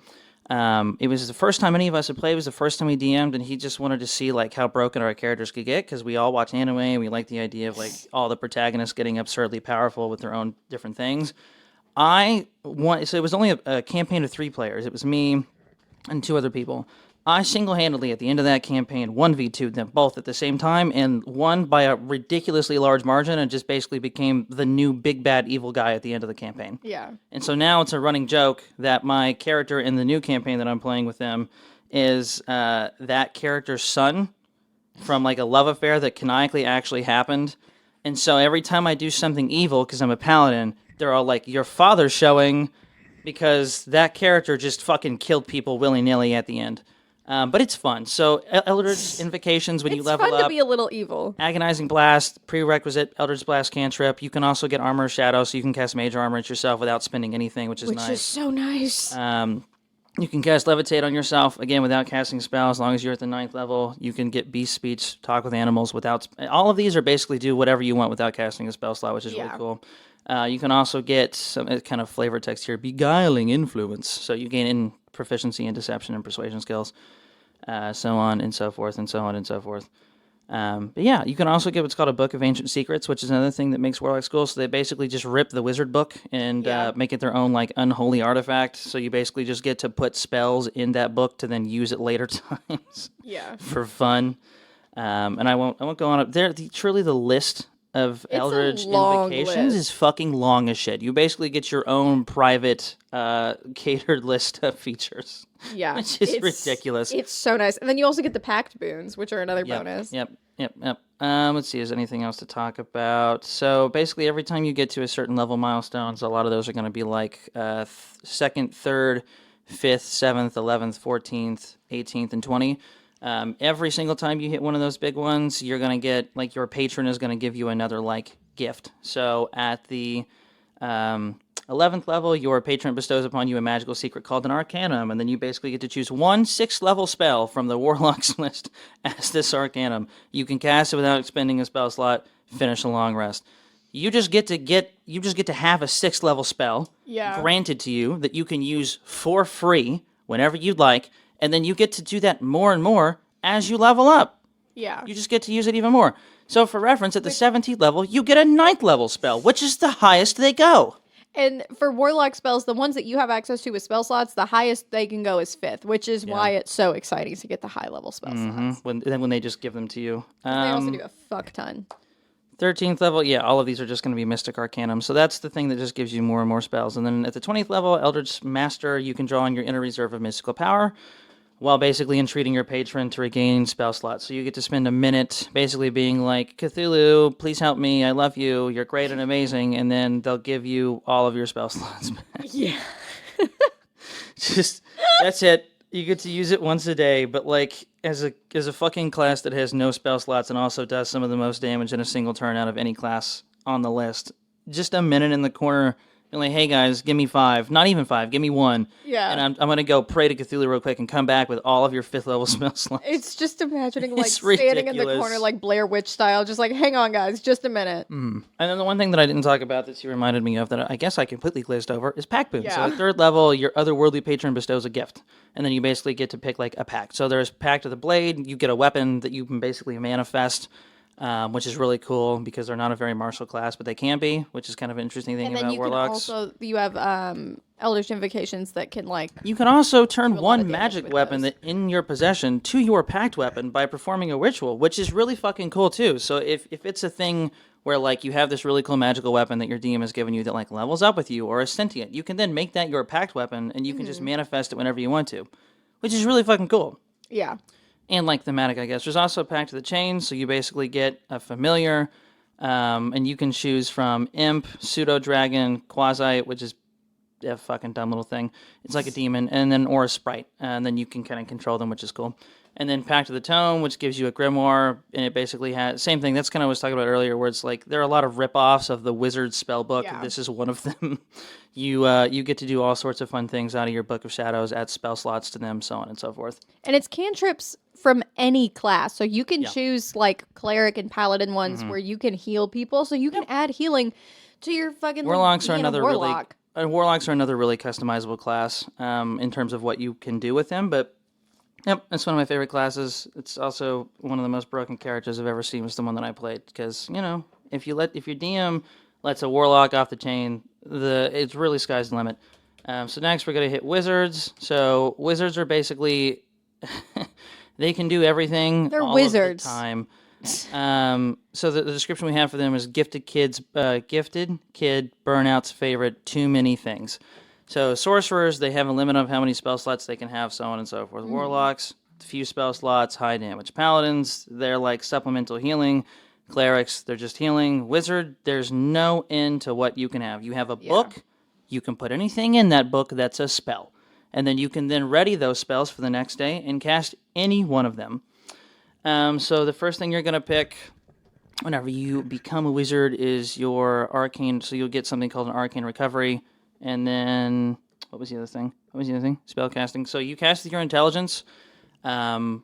It was the first time any of us had played. It was the first time he DM'd, and he just wanted to see like how broken our characters could get because we all watch anime and we like the idea of like all the protagonists getting absurdly powerful with their own different things. So it was only a campaign of 3 players. It was me and 2 other people. I single-handedly, at the end of that campaign, 1v2'd them both at the same time and won by a ridiculously large margin and just basically became the new big bad evil guy at the end of the campaign. Yeah. And so now it's a running joke that my character in the new campaign that I'm playing with them is that character's son from like a love affair that canonically actually happened. And so every time I do something evil, because I'm a paladin, they're all like, your father's showing, because that character just fucking killed people willy-nilly at the end. But it's fun. So Eldritch Invocations, when you level up. It's fun to be a little evil. Agonizing Blast, prerequisite Eldritch Blast cantrip. You can also get Armor of Shadow, so you can cast Mage Armor at yourself without spending anything, which is nice. Which is so nice. You can cast Levitate on yourself, again, without casting a spell, as long as you're at the 9th level. You can get Beast Speech, talk with animals without... All of these are basically do whatever you want without casting a spell slot, which is really cool. You can also get some kind of flavor text here, Beguiling Influence. So you gain in proficiency in deception and persuasion skills, so on and so forth, and so on and so forth. But yeah, you can also get what's called a Book of Ancient Secrets, which is another thing that makes Warlocks cool. So they basically just rip the wizard book and make it their own like unholy artifact. So you basically just get to put spells in that book to then use it later times. For fun. And I won't go on up there. Truly, the list of Eldritch Invocations is fucking long as shit. You basically get your own private catered list of features. Yeah. Which is ridiculous. It's so nice. And then you also get the pact boons, which are another bonus. Yep. Let's see, is there anything else to talk about? So basically every time you get to a certain level milestones, a lot of those are going to be like 2nd, 3rd, 5th, 7th, 11th, 14th, 18th, and 20. Every single time you hit one of those big ones, you're going to get, like, your patron is going to give you another, like, gift. So at the 11th level, your patron bestows upon you a magical secret called an Arcanum, and then you basically get to choose one 6th level spell from the Warlock's list as this Arcanum. You can cast it without expending a spell slot, finish a long rest. You just get to have a 6th level spell granted to you that you can use for free whenever you'd like, and then you get to do that more and more as you level up. Yeah. You just get to use it even more. So for reference, at the 17th level, you get a 9th level spell, which is the highest they go. And for Warlock spells, the ones that you have access to with spell slots, the highest they can go is 5th, which is why it's so exciting to get the high level spell slots. When they just give them to you. They also do a fuck ton. 13th level, all of these are just going to be Mystic Arcanum. So that's the thing that just gives you more and more spells. And then at the 20th level, Eldritch Master, you can draw on your inner reserve of mystical power. while basically entreating your patron to regain spell slots. So you get to spend a minute basically being like, Cthulhu, please help me. I love you. You're great and amazing. And then they'll give you all of your spell slots back. Yeah. Just, that's it. You get to use it once a day, but like as a fucking class that has no spell slots and also does some of the most damage in a single turn out of any class on the list, just a minute in the corner, being like, hey guys, give me 5. Not even 5, give me 1. Yeah. And I'm going to go pray to Cthulhu real quick and come back with all of your 5th level spell slots. It's just imagining like It's standing in the ridiculous. corner like Blair Witch style, just like, hang on guys, just a minute. And then the one thing that I didn't talk about that you reminded me of that I guess I completely glazed over is pact boon. So Yeah. at 3rd level, your otherworldly patron bestows a gift. And then you basically get to pick like a pact. So there's Pact of the Blade. You get a weapon that you can basically manifest, which is really cool because they're not a very martial class, but they can be, which is kind of an interesting thing And then about you warlocks. can also, you have Eldritch Invocations that can like, You can also turn lot of one damage magic with weapon those. that in your possession to your pact weapon by performing a ritual, which is really fucking cool too. So if it's a thing where like you have this really cool magical weapon that your DM has given you that like levels up with you or is sentient, you can then make that your pact weapon and you can just manifest it whenever you want to, which is really fucking cool. yeah. And like thematic, I guess. There's also a Pact of the Chain, so you basically get a familiar, and you can choose from Imp, Pseudo-Dragon, Quasi, which is a fucking dumb little thing. It's like a demon, and then or a sprite, and then you can kind of control them, which is cool. And then Pact of the Tome, which gives you a grimoire, and it basically has same thing. That's kind of what I was talking about earlier, where it's like there are a lot of rip-offs of the Wizard's spell book. Yeah. This is one of them. You get to do all sorts of fun things out of your Book of Shadows, add spell slots to them, so on and so forth. And it's cantrips from any class. So you can choose like cleric and paladin ones where you can heal people. So you can add healing to your fucking Warlocks are being a another warlock. warlocks are another really customizable class in terms of what you can do with them. But yep, it's one of my favorite classes. It's also one of the most broken characters I've ever seen. Was the one that I played because if your DM lets a warlock off the chain, it's really sky's the limit. So next we're gonna hit wizards. So wizards are basically they can do everything. They're all wizards. of the time. So the description we have for them is gifted kid burnout's favorite too many things. So sorcerers, they have a limit of how many spell slots they can have, so on and so forth. Warlocks, few spell slots, high damage. Paladins, they're like supplemental healing. Clerics, they're just healing. Wizard, there's no end to what you can have. You have a book, you can put anything in that book that's a spell. And then you can then ready those spells for the next day and cast any one of them. So the first thing you're going to pick whenever you become a wizard is your arcane. So you'll get something called an arcane recovery. And then, what was the other thing? Spell casting. So you cast with your intelligence,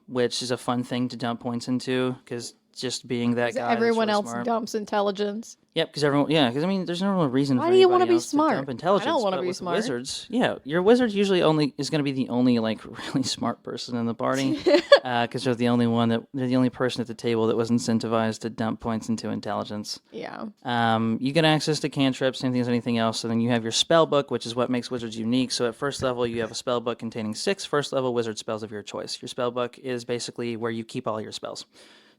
which is a fun thing to dump points into because just being that guy. Everyone that's else really smart. dumps intelligence. Yep, because I mean, there's no real reason Why for do you want to be smart? dump intelligence. I don't want to but be with smart. Wizards, yeah, your wizard usually is going to be the only like really smart person in the party, because they're the only person at the table that was incentivized to dump points into intelligence. Yeah. You get access to cantrips, same thing as anything else. So then you have your spell book, which is what makes wizards unique. So at first level, you have a spell book containing 6 first level wizard spells of your choice. Your spell book is basically where you keep all your spells.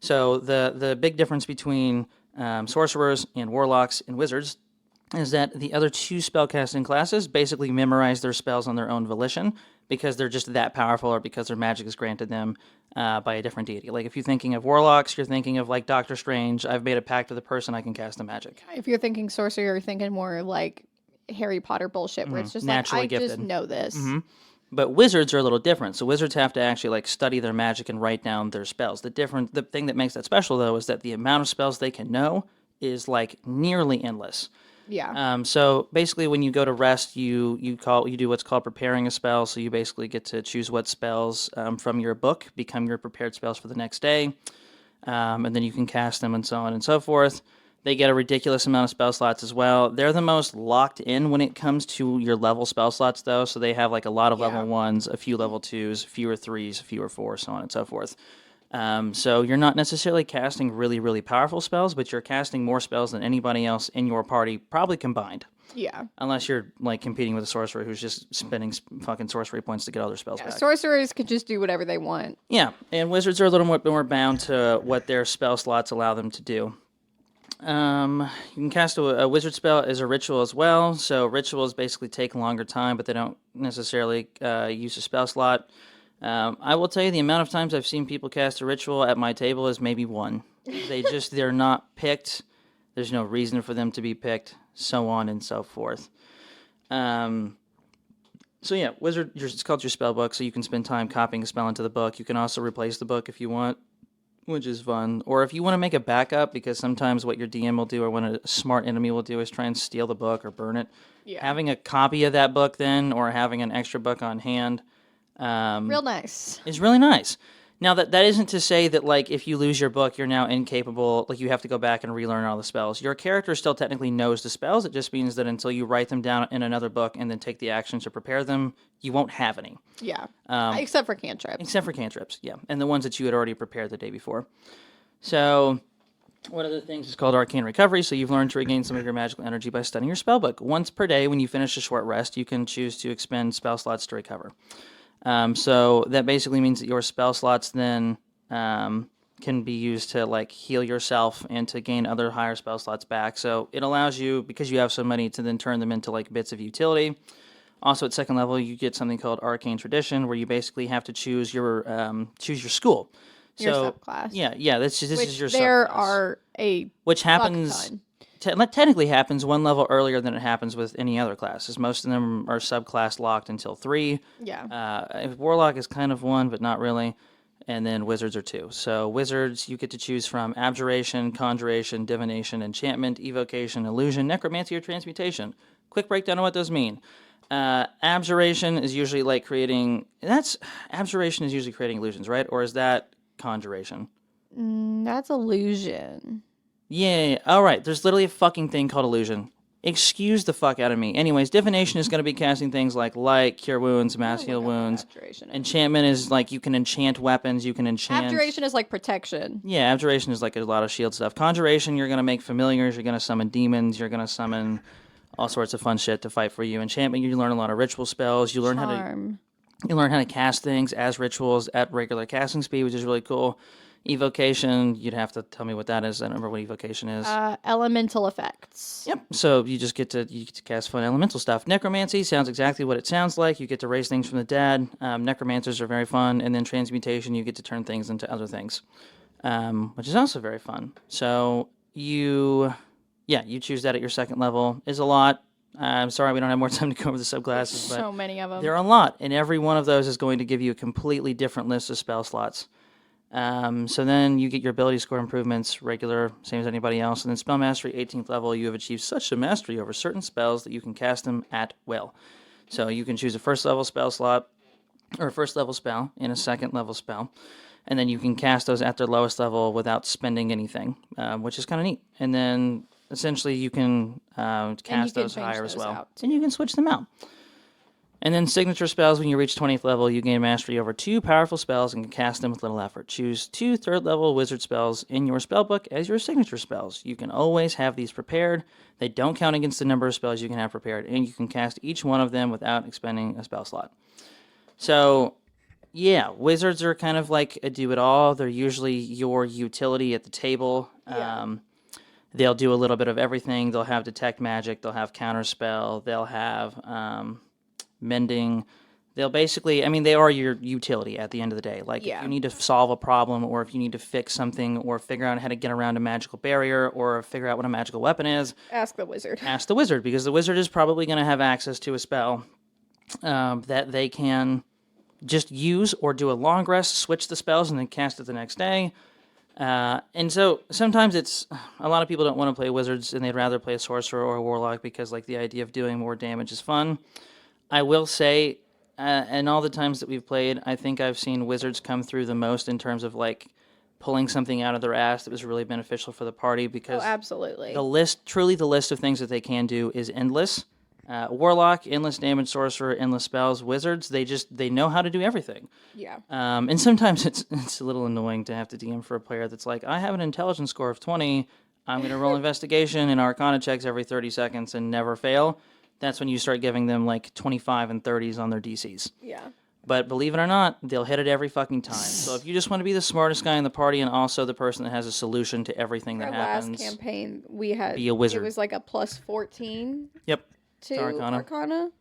So the big difference between sorcerers and warlocks and wizards is that the other 2 spellcasting classes basically memorize their spells on their own volition because they're just that powerful or because their magic is granted them by a different deity. Like if you're thinking of warlocks, you're thinking of like Doctor Strange. I've made a pact with a person, I can cast the magic. If you're thinking sorcery, you're thinking more like Harry Potter bullshit, where it's just Naturally like, I just gifted. know this. But wizards are a little different. So wizards have to actually like study their magic and write down their spells. The thing that makes that special though is that the amount of spells they can know is like nearly endless. Yeah. So basically, when you go to rest, you do what's called preparing a spell. So you basically get to choose what spells from your book become your prepared spells for the next day, and then you can cast them and so on and so forth. They get a ridiculous amount of spell slots as well. They're the most locked in when it comes to your level spell slots, though. So they have like a lot of level 1s, a few level 2s, fewer 3s, fewer 4s, so on and so forth. So you're not necessarily casting really, really powerful spells, but you're casting more spells than anybody else in your party, probably combined. Yeah. Unless you're like competing with a sorcerer who's just spending fucking sorcery points to get all their spells back. Sorcerers can just do whatever they want. Yeah, and wizards are a little more bound to what their spell slots allow them to do. You can cast a wizard spell as a ritual as well. So rituals basically take a longer time, but they don't necessarily use a spell slot. I will tell you the amount of times I've seen people cast a ritual at my table is maybe one. They're not picked. There's no reason for them to be picked, so on and so forth. So yeah, wizard. It's called your spell book, so you can spend time copying a spell into the book. You can also replace the book if you want, which is fun. Or if you want to make a backup, because sometimes what your DM will do, or what a smart enemy will do, is try and steal the book or burn it. Yeah. Having a copy of that book then, or having an extra book on hand, Real nice. is really nice. Now, that isn't to say that, like, if you lose your book, you're now incapable, like, you have to go back and relearn all the spells. Your character still technically knows the spells. It just means that until you write them down in another book and then take the action to prepare them, you won't have any. Yeah. Except for cantrips. Except for cantrips, yeah. And the ones that you had already prepared the day before. So, one of the things is called Arcane Recovery, so you've learned to regain some of your magical energy by studying your spellbook. Once per day, when you finish a short rest, you can choose to expend spell slots to recover. So that basically means that your spell slots then can be used to like heal yourself and to gain other higher spell slots back. So it allows you, because you have so many, to then turn them into like bits of utility. Also at second level, you get something called Arcane Tradition, where you basically have to choose your school. Your So subclass. Yeah. This is your There subclass. are a Which happens technically happens one level earlier than it happens with any other classes. Most of them are subclass locked until 3. Yeah. Warlock is kind of 1, but not really. And then wizards are 2. So wizards, you get to choose from abjuration, conjuration, divination, enchantment, evocation, illusion, necromancy, or transmutation. Quick breakdown of what those mean. Abjuration is usually like abjuration is usually creating illusions, right? Or is that conjuration? That's illusion. Yeah. All right. There's literally a fucking thing called illusion. Excuse the fuck out of me. Anyways, divination is going to be casting things like light, cure wounds, mass heal wounds. Abjuration. Enchantment is like you can enchant weapons. You can enchant. Abjuration is like protection. Yeah, abjuration is like a lot of shield stuff. Conjuration, you're going to make familiars. You're going to summon demons. You're going to summon all sorts of fun shit to fight for you. Enchantment, you learn a lot of ritual spells. You learn how to cast things as rituals at regular casting speed, which is really cool. Evocation, you'd have to tell me what that is. I don't remember what evocation is. Elemental effects. Yep. So you get to cast fun elemental stuff. Necromancy sounds exactly what it sounds like. You get to raise things from the dead. Necromancers are very fun. And then transmutation, you get to turn things into other things, which is also very fun. So you choose that at your second level. Is a lot. I'm sorry we don't have more time to go over the subclasses, but so many of them. There are a lot, and every one of those is going to give you a completely different list of spell slots. So then you get your ability score improvements, regular, same as anybody else. And then spell mastery, 18th level, you have achieved such a mastery over certain spells that you can cast them at will. So you can choose a first level spell slot, or a first level spell, and a second level spell. And then you can cast those at their lowest level without spending anything, which is kind of neat. And then essentially you can cast those higher as well. And you can switch them out. And then signature spells, when you reach 20th level, you gain mastery over 2 powerful spells and can cast them with little effort. Choose 2 third-level wizard spells in your spellbook as your signature spells. You can always have these prepared. They don't count against the number of spells you can have prepared, and you can cast each one of them without expending a spell slot. So, yeah, wizards are kind of like a do-it-all. They're usually your utility at the table. Yeah. They'll do a little bit of everything. They'll have detect magic. They'll have counterspell. They'll have mending. They'll basically, they are your utility at the end of the day. Like, if you need to solve a problem, or if you need to fix something, or figure out how to get around a magical barrier, or figure out what a magical weapon is, ask the wizard. Ask the wizard, because the wizard is probably going to have access to a spell that they can just use, or do a long rest, switch the spells, and then cast it the next day. And so sometimes a lot of people don't want to play wizards, and they'd rather play a sorcerer or a warlock, because like the idea of doing more damage is fun. I will say, and all the times that we've played, I think I've seen wizards come through the most in terms of like pulling something out of their ass that was really beneficial for the party, because absolutely. the list of things that they can do is endless. Warlock, endless damage, sorcerer, endless spells. Wizards, they know how to do everything. Yeah. And sometimes it's a little annoying to have to DM for a player that's like, I have an intelligence score of 20, I'm going to roll investigation and arcana checks every 30 seconds and never fail. That's when you start giving them like 25 and 30s on their DCs. Yeah. But believe it or not, they'll hit it every fucking time. So if you just want to be the smartest guy in the party and also the person that has a solution to everything that happens. Last campaign, we had... Be a wizard. It was like a plus 14. Yep. To Arcana.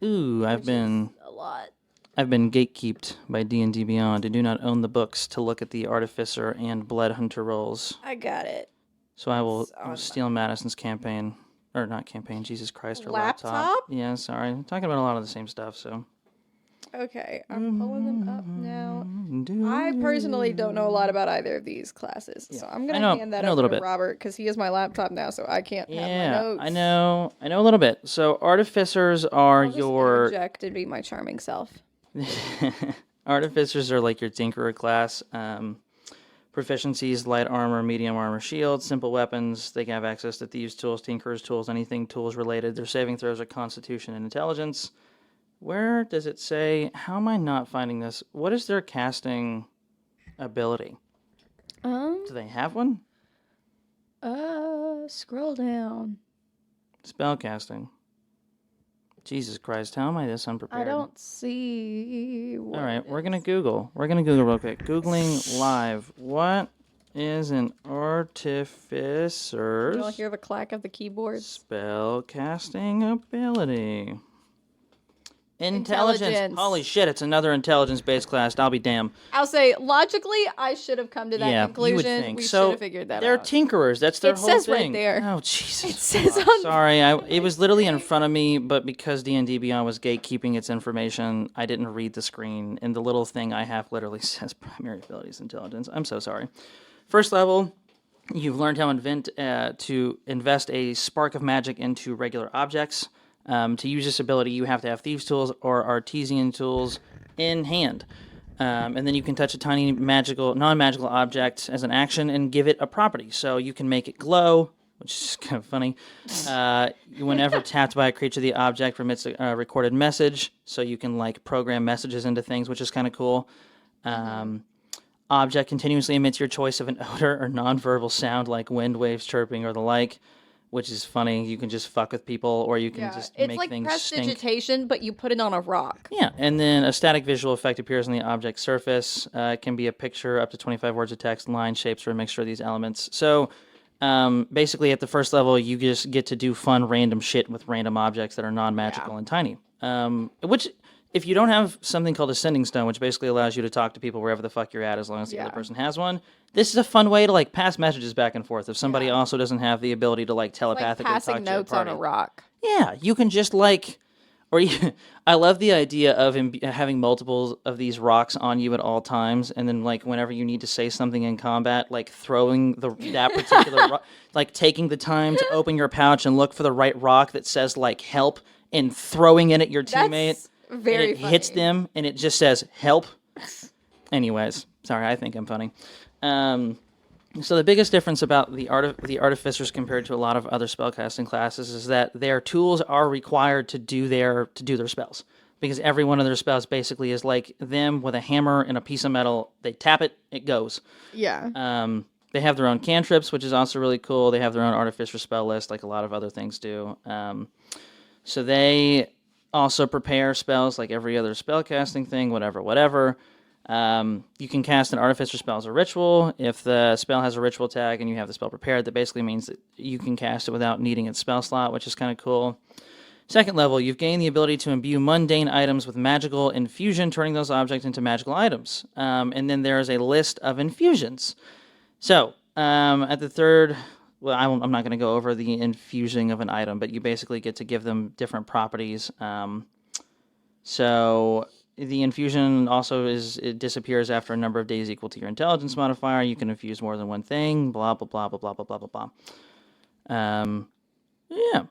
Ooh, I've been... a lot. I've been gatekeeped by D&D Beyond. I do not own the books to look at the Artificer and Blood Hunter rolls. I got it. So I will steal Madison's campaign. Or not campaign, Jesus Christ, her laptop. Laptop? Yeah, sorry. I'm talking about a lot of the same stuff, so. Okay, I'm pulling them up now. I personally don't know a lot about either of these classes, so I'm going to hand that over to Robert, because he has my laptop now, so I can't have my notes. I know a little bit. So Artificers are I'll just interject and be my charming self. Artificers are like your Tinkerer class. Proficiencies, light armor, medium armor, shield, simple weapons. They can have access to Thieves' tools, Tinkerer's tools, anything tools related. Their saving throws are Constitution and Intelligence. Where does it say? How am I not finding this? What is their casting ability? Do they have one? Scroll down. Spell casting. Jesus Christ, how am I this unprepared? I don't see. All right, we're gonna Google. We're gonna Google real quick. Googling live. What is an artificer's? You all hear the clack of the keyboard? Spell casting ability. Intelligence. Holy shit, it's another intelligence-based class. I'll be damned. I'll say, logically, I should have come to that conclusion. You would think. We so should have figured that they're out. Tinkerers. That's their whole thing. It says right there. Oh, Jesus. It says on Sorry, it was literally in front of me, but because D&D Beyond was gatekeeping its information, I didn't read the screen, and the little thing I have literally says primary abilities intelligence. I'm so sorry. First level, you've learned how to invest a spark of magic into regular objects. To use this ability, you have to have Thieves' tools or Artesian tools in hand. And then you can touch a tiny non-magical object as an action and give it a property. So you can make it glow, which is kind of funny. Whenever tapped by a creature, the object remits a recorded message. So you can program messages into things, which is kind of cool. Object continuously emits your choice of an odor or non-verbal sound like wind waves chirping or the like. Which is funny. You can just fuck with people, or you can just make things stink. It's like prestidigitation, but you put it on a rock. Yeah, and then a static visual effect appears on the object surface. It can be a picture, up to 25 words of text, line, shapes, or a mixture of these elements. So basically, at the first level, you just get to do fun, random shit with random objects that are non-magical and tiny. Which, if you don't have something called Ascending Stone, which basically allows you to talk to people wherever the fuck you're at as long as the other person has one, this is a fun way to pass messages back and forth if somebody also doesn't have the ability to telepathically talk to passing notes on a rock. Yeah, you can just I love the idea of having multiples of these rocks on you at all times, and then whenever you need to say something in combat, throwing that particular rock, taking the time to open your pouch and look for the right rock that says help and throwing it at your teammate. That's very funny. Hits them and it just says help. Anyways, sorry, I think I'm funny. So the biggest difference about the Artificers compared to a lot of other spellcasting classes is that their tools are required to do their spells. Because every one of their spells basically is like them with a hammer and a piece of metal. They tap it, it goes. Yeah. They have their own cantrips, which is also really cool. They have their own Artificer spell list, like a lot of other things do. So they also prepare spells like every other spellcasting thing, whatever. You can cast an Artificer spell as a ritual. If the spell has a ritual tag and you have the spell prepared, that basically means that you can cast it without needing its spell slot, which is kind of cool. Second level, you've gained the ability to imbue mundane items with magical infusion, turning those objects into magical items. And then there is a list of infusions. So, at the third... Well, I'm not going to go over the infusing of an item, but you basically get to give them different properties. So the infusion also it disappears after a number of days equal to your intelligence modifier. You can infuse more than one thing, blah, blah, blah, blah, blah, blah, blah, blah, blah. Yeah.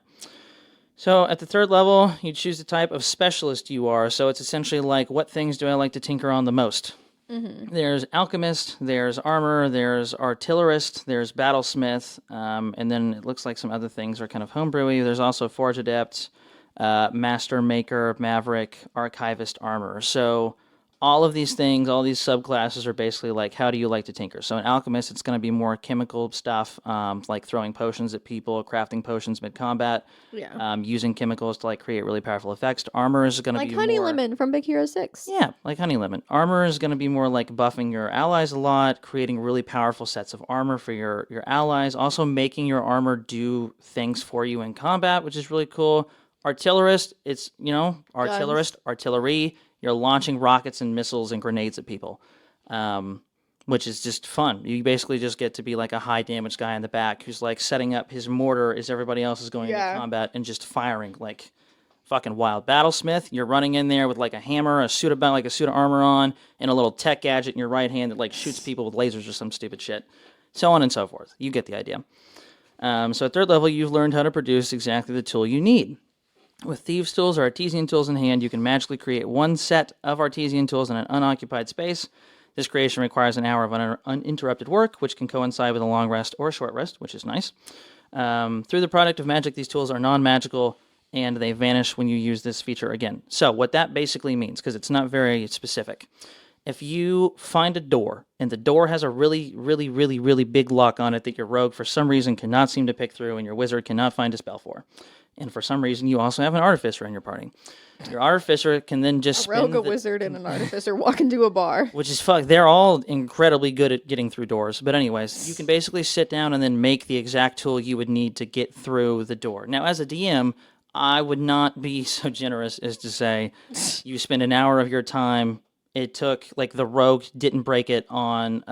So at the third level, you choose the type of specialist you are. So it's essentially what things do I like to tinker on the most? Mm-hmm. There's alchemist, there's armor, there's artillerist, there's battlesmith, and then it looks like some other things are kind of homebrewy. There's also forge adept, master maker, maverick, archivist, armor. So all of these things, all these subclasses are basically how do you like to tinker? So in alchemist, it's going to be more chemical stuff, like throwing potions at people, crafting potions mid-combat, using chemicals to create really powerful effects. Armor is going to be Honey Lemon from Big Hero 6. Yeah, like Honey Lemon. Armor is going to be more buffing your allies a lot, creating really powerful sets of armor for your allies, also making your armor do things for you in combat, which is really cool. Artillerist, it's, artillerist, artillery. You're launching rockets and missiles and grenades at people, which is just fun. You basically just get to be like a high damage guy in the back who's like setting up his mortar as everybody else is going into combat and just firing like fucking wild. Battlesmith, you're running in there with like a hammer, a suit of armor on, and a little tech gadget in your right hand that like shoots people with lasers or some stupid shit. So on and so forth. You get the idea. So at 3rd level, you've learned how to produce exactly the tool you need. With Thieves' Tools or Artesian Tools in hand, you can magically create one set of Artesian Tools in an unoccupied space. This creation requires an hour of uninterrupted work, which can coincide with a long rest or a short rest, which is nice. Through the product of magic, these tools are non-magical, and they vanish when you use this feature again. So what that basically means, because it's not very specific, if you find a door, and the door has a really, really, really, really big lock on it that your rogue for some reason cannot seem to pick through, and your wizard cannot find a spell for, and for some reason you also have an artificer in your party, your artificer can then just rogue, a wizard, and an artificer walk into a bar. Which is fuck. They're all incredibly good at getting through doors. But anyways, you can basically sit down and then make the exact tool you would need to get through the door. Now, as a DM, I would not be so generous as to say you spend an hour of your time. It took, like, the rogue didn't break it on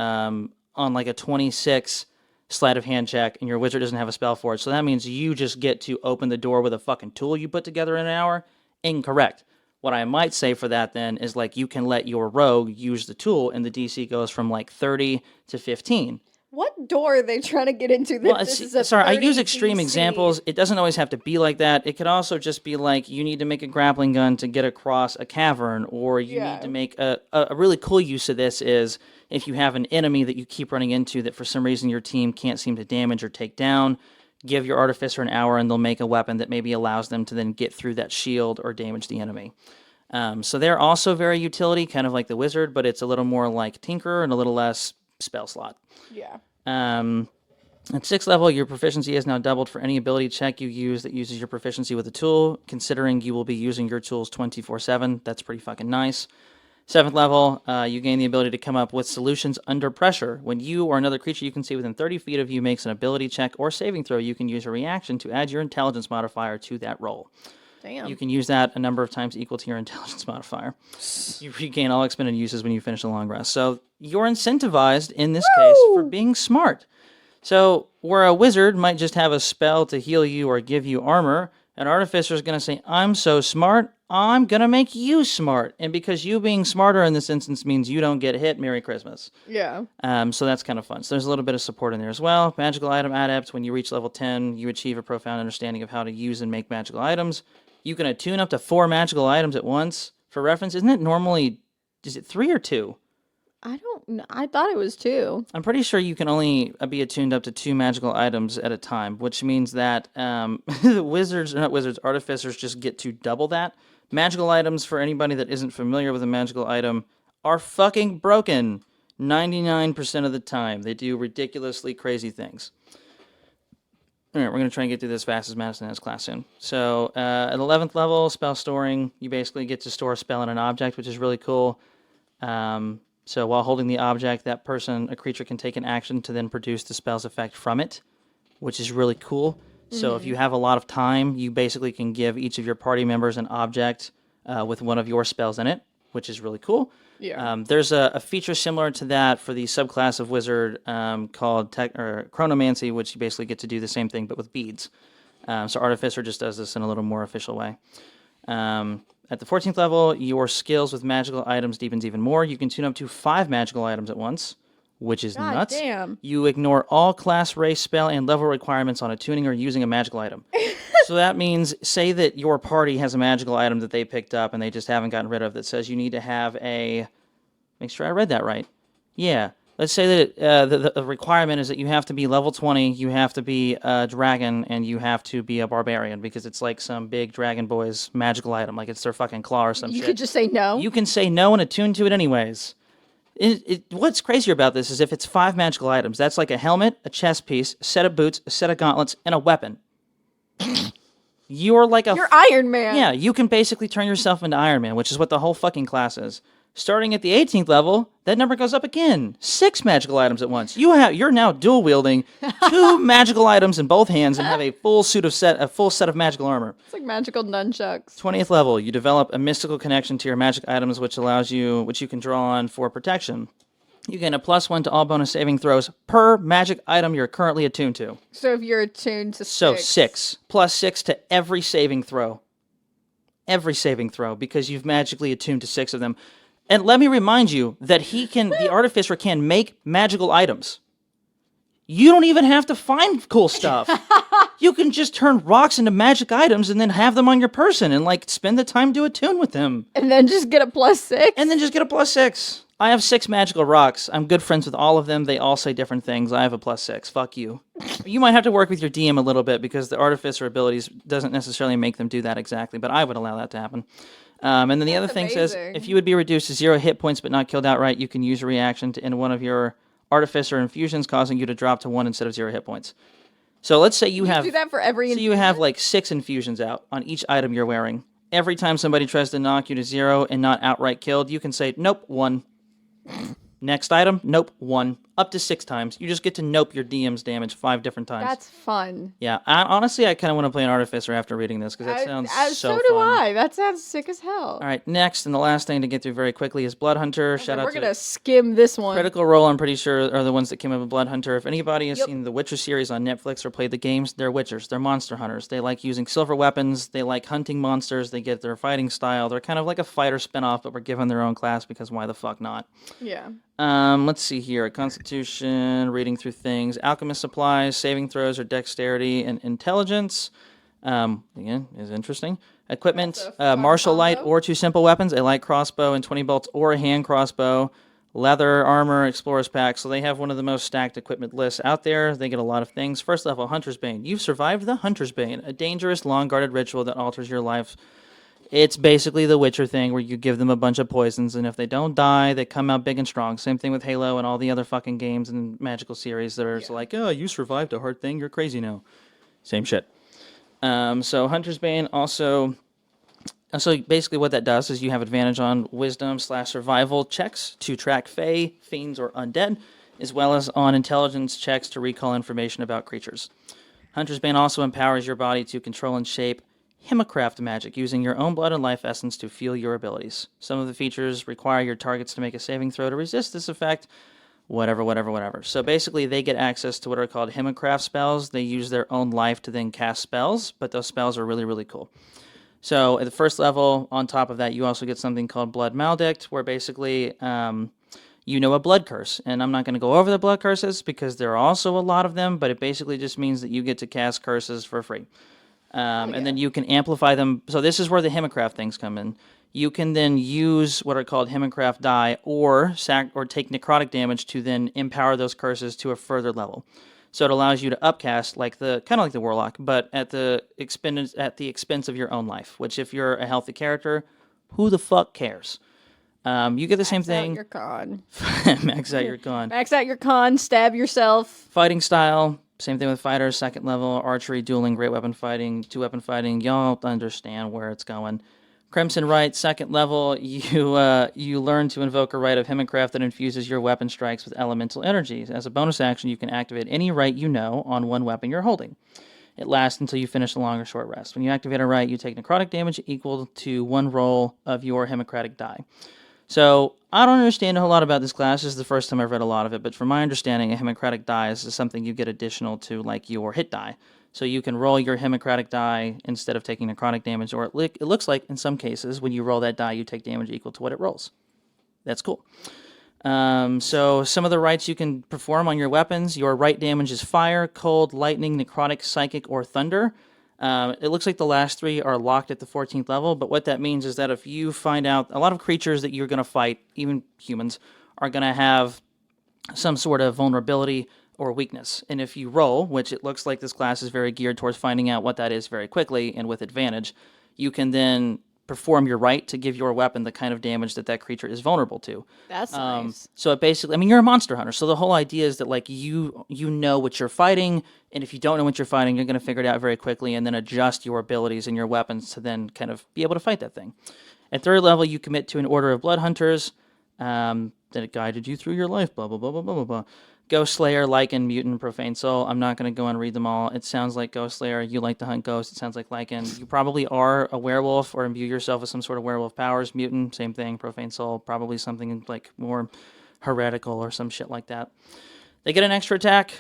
like a 26 sleight of hand check, and your wizard doesn't have a spell for it. So that means you just get to open the door with a fucking tool you put together in an hour. Incorrect. What I might say for that then is, like, you can let your rogue use the tool, and the DC goes from like 30 to 15. What door are they trying to get into? I use extreme examples. It doesn't always have to be like that. It could also just be like you need to make a grappling gun to get across a cavern, or you need to make a really cool use of this is if you have an enemy that you keep running into that for some reason your team can't seem to damage or take down, give your artificer an hour and they'll make a weapon that maybe allows them to then get through that shield or damage the enemy. So they're also very utility, kind of like the wizard, but it's a little more like Tinker and a little less spell slot. Yeah. At 6th level, your proficiency is now doubled for any ability check you use that uses your proficiency with a tool, considering you will be using your tools 24/7. That's pretty fucking nice. 7th level, you gain the ability to come up with solutions under pressure. When you or another creature you can see within 30 feet of you makes an ability check or saving throw, you can use a reaction to add your intelligence modifier to that roll. Damn. You can use that a number of times equal to your intelligence modifier. You regain all expended uses when you finish a long rest. So you're incentivized in this case for being smart. So where a wizard might just have a spell to heal you or give you armor, an artificer is going to say, I'm so smart, I'm going to make you smart. And because you being smarter in this instance means you don't get hit, Merry Christmas. Yeah. So that's kind of fun. So there's a little bit of support in there as well. Magical item adept, when you reach level 10, you achieve a profound understanding of how to use and make magical items. You can attune up to 4 magical items at once. For reference, isn't it normally, is it 3 or 2? I don't know. I thought it was 2. I'm pretty sure you can only be attuned up to 2 magical items at a time, which means that artificers just get to double that. Magical items, for anybody that isn't familiar with a magical item, are fucking broken 99% of the time. They do ridiculously crazy things. All right, we're going to try and get through this as fast as Madison has class soon. So at 11th level, spell storing, you basically get to store a spell in an object, which is really cool. So while holding the object, a creature can take an action to then produce the spell's effect from it, which is really cool. So if you have a lot of time, you basically can give each of your party members an object with one of your spells in it, which is really cool. Yeah. There's a feature similar to that for the subclass of wizard called chronomancy, which you basically get to do the same thing but with beads. So artificer just does this in a little more official way. At the 14th level, your skills with magical items deepens even more. You can tune up to 5 magical items at once, which is nuts. Damn. You ignore all class, race, spell, and level requirements on attuning or using a magical item. So that means, say that your party has a magical item that they picked up and they just haven't gotten rid of that says you need to have make sure I read that right. Yeah. Let's say that the requirement is that you have to be level 20, you have to be a dragon, and you have to be a barbarian because it's like some big dragon boy's magical item, like it's their fucking claw or some shit. You could just say no. You can say no and attune to it anyways. What's crazier about this is if it's 5 magical items, that's like a helmet, a chest piece, a set of boots, a set of gauntlets, and a weapon. You're Iron Man. Yeah, you can basically turn yourself into Iron Man, which is what the whole fucking class is. Starting at the 18th level, that number goes up again. 6 magical items at once. You're now dual wielding 2 magical items in both hands and have a full set of magical armor. It's like magical nunchucks. 20th level, you develop a mystical connection to your magic items, which you can draw on for protection. You gain a +1 to all bonus saving throws per magic item you're currently attuned to. So if you're attuned to 6. So 6 +6 to every saving throw. Every saving throw, because you've magically attuned to 6 of them. And let me remind you that the artificer can make magical items. You don't even have to find cool stuff. You can just turn rocks into magic items and then have them on your person and spend the time to attune with them. And then just get a +6? And then just get a +6. I have 6 magical rocks. I'm good friends with all of them. They all say different things. I have a +6. Fuck you. You might have to work with your DM a little bit because the artificer abilities doesn't necessarily make them do that exactly, but I would allow that to happen. And then the other thing says, if you would be reduced to 0 hit points but not killed outright, you can use a reaction to end one of your artificer infusions, causing you to drop to 1 instead of 0 hit points. So let's say you have do that for every you have 6 infusions out on each item you're wearing. Every time somebody tries to knock you to 0 and not outright killed, you can say, nope, 1. Next item, nope, 1. Up to 6 times. You just get to nope your DM's damage 5 different times. That's fun. Yeah, honestly, I kind of want to play an artificer after reading this, because that sounds so fun. So do I. That sounds sick as hell. All right, next and the last thing to get through very quickly is Blood Hunter. Shout out We're going to skim this one. Critical Role, I'm pretty sure, are the ones that came up with Blood Hunter. If anybody has seen the Witcher series on Netflix or played the games, they're Witchers. They're monster hunters. They like using silver weapons. They like hunting monsters. They get their fighting style. They're kind of like a fighter spinoff, but we're given their own class because why the fuck not? Yeah. Let's see here. Constitution, reading through things. Alchemist supplies, saving throws, or dexterity and intelligence. Again, is interesting. Equipment, martial light or 2 simple weapons, a light crossbow and 20 bolts or a hand crossbow. Leather, armor, explorer's pack. So they have one of the most stacked equipment lists out there. They get a lot of things. First level, Hunter's Bane. You've survived the Hunter's Bane, a dangerous, long-guarded ritual that alters your life. It's basically the Witcher thing where you give them a bunch of poisons, and if they don't die, they come out big and strong. Same thing with Halo and all the other fucking games and magical series that are like, oh, you survived a hard thing, you're crazy now. Same shit. So Hunter's Bane also... So basically what that does is you have advantage on wisdom/survival checks to track fae, fiends, or undead, as well as on intelligence checks to recall information about creatures. Hunter's Bane also empowers your body to control and shape Hemocraft magic, using your own blood and life essence to fuel your abilities. Some of the features require your targets to make a saving throw to resist this effect, whatever. So basically they get access to what are called Hemocraft spells. They use their own life to then cast spells, but those spells are really, really cool. So at the first level, on top of that, you also get something called Blood Maledict, where basically a blood curse. And I'm not going to go over the blood curses because there are also a lot of them, but it basically just means that you get to cast curses for free. And then you can amplify them. So this is where the Hemocraft things come in. You can then use what are called Hemocraft die or take necrotic damage to then empower those curses to a further level. So it allows you to upcast kind of like the warlock, but at the expense of your own life. Which, if you're a healthy character, who the fuck cares? You get the same thing. Max out your con. Max out your con. Max out your con. Stab yourself. Fighting style. Same thing with fighters, 2nd level, archery, dueling, great weapon fighting, 2-weapon fighting. Y'all understand where it's going. Crimson Rite, 2nd level, you learn to invoke a rite of Hemocraft that infuses your weapon strikes with elemental energies. As a bonus action, you can activate any rite you know on one weapon you're holding. It lasts until you finish a long or short rest. When you activate a rite, you take necrotic damage equal to 1 roll of your Hemocratic die. So, I don't understand a whole lot about this class. This is the first time I've read a lot of it, but from my understanding, a Hemocratic die is something you get additional to, your hit die. So you can roll your Hemocratic die instead of taking necrotic damage, or it looks like, in some cases, when you roll that die, you take damage equal to what it rolls. That's cool. So some of the rites you can perform on your weapons, your rite damage is fire, cold, lightning, necrotic, psychic, or thunder. It looks like the last 3 are locked at the 14th level, but what that means is that if you find out a lot of creatures that you're going to fight, even humans, are going to have some sort of vulnerability or weakness. And if you roll, which it looks like this class is very geared towards finding out what that is very quickly and with advantage, you can then perform your rite to give your weapon the kind of damage that creature is vulnerable to. That's nice. So it basically, you're a monster hunter. So the whole idea is that you know what you're fighting, and if you don't know what you're fighting, you're going to figure it out very quickly and then adjust your abilities and your weapons to then kind of be able to fight that thing. At 3rd level, you commit to an order of blood hunters. That it guided you through your life, blah, blah, blah, blah, blah, blah, blah. Ghost Slayer, Lycan, Mutant, Profane Soul. I'm not going to go and read them all. It sounds like Ghost Slayer. You like to hunt ghosts. It sounds like Lycan. You probably are a werewolf or imbue yourself with some sort of werewolf powers. Mutant, same thing. Profane Soul, probably something like more heretical or some shit like that. They get an extra attack.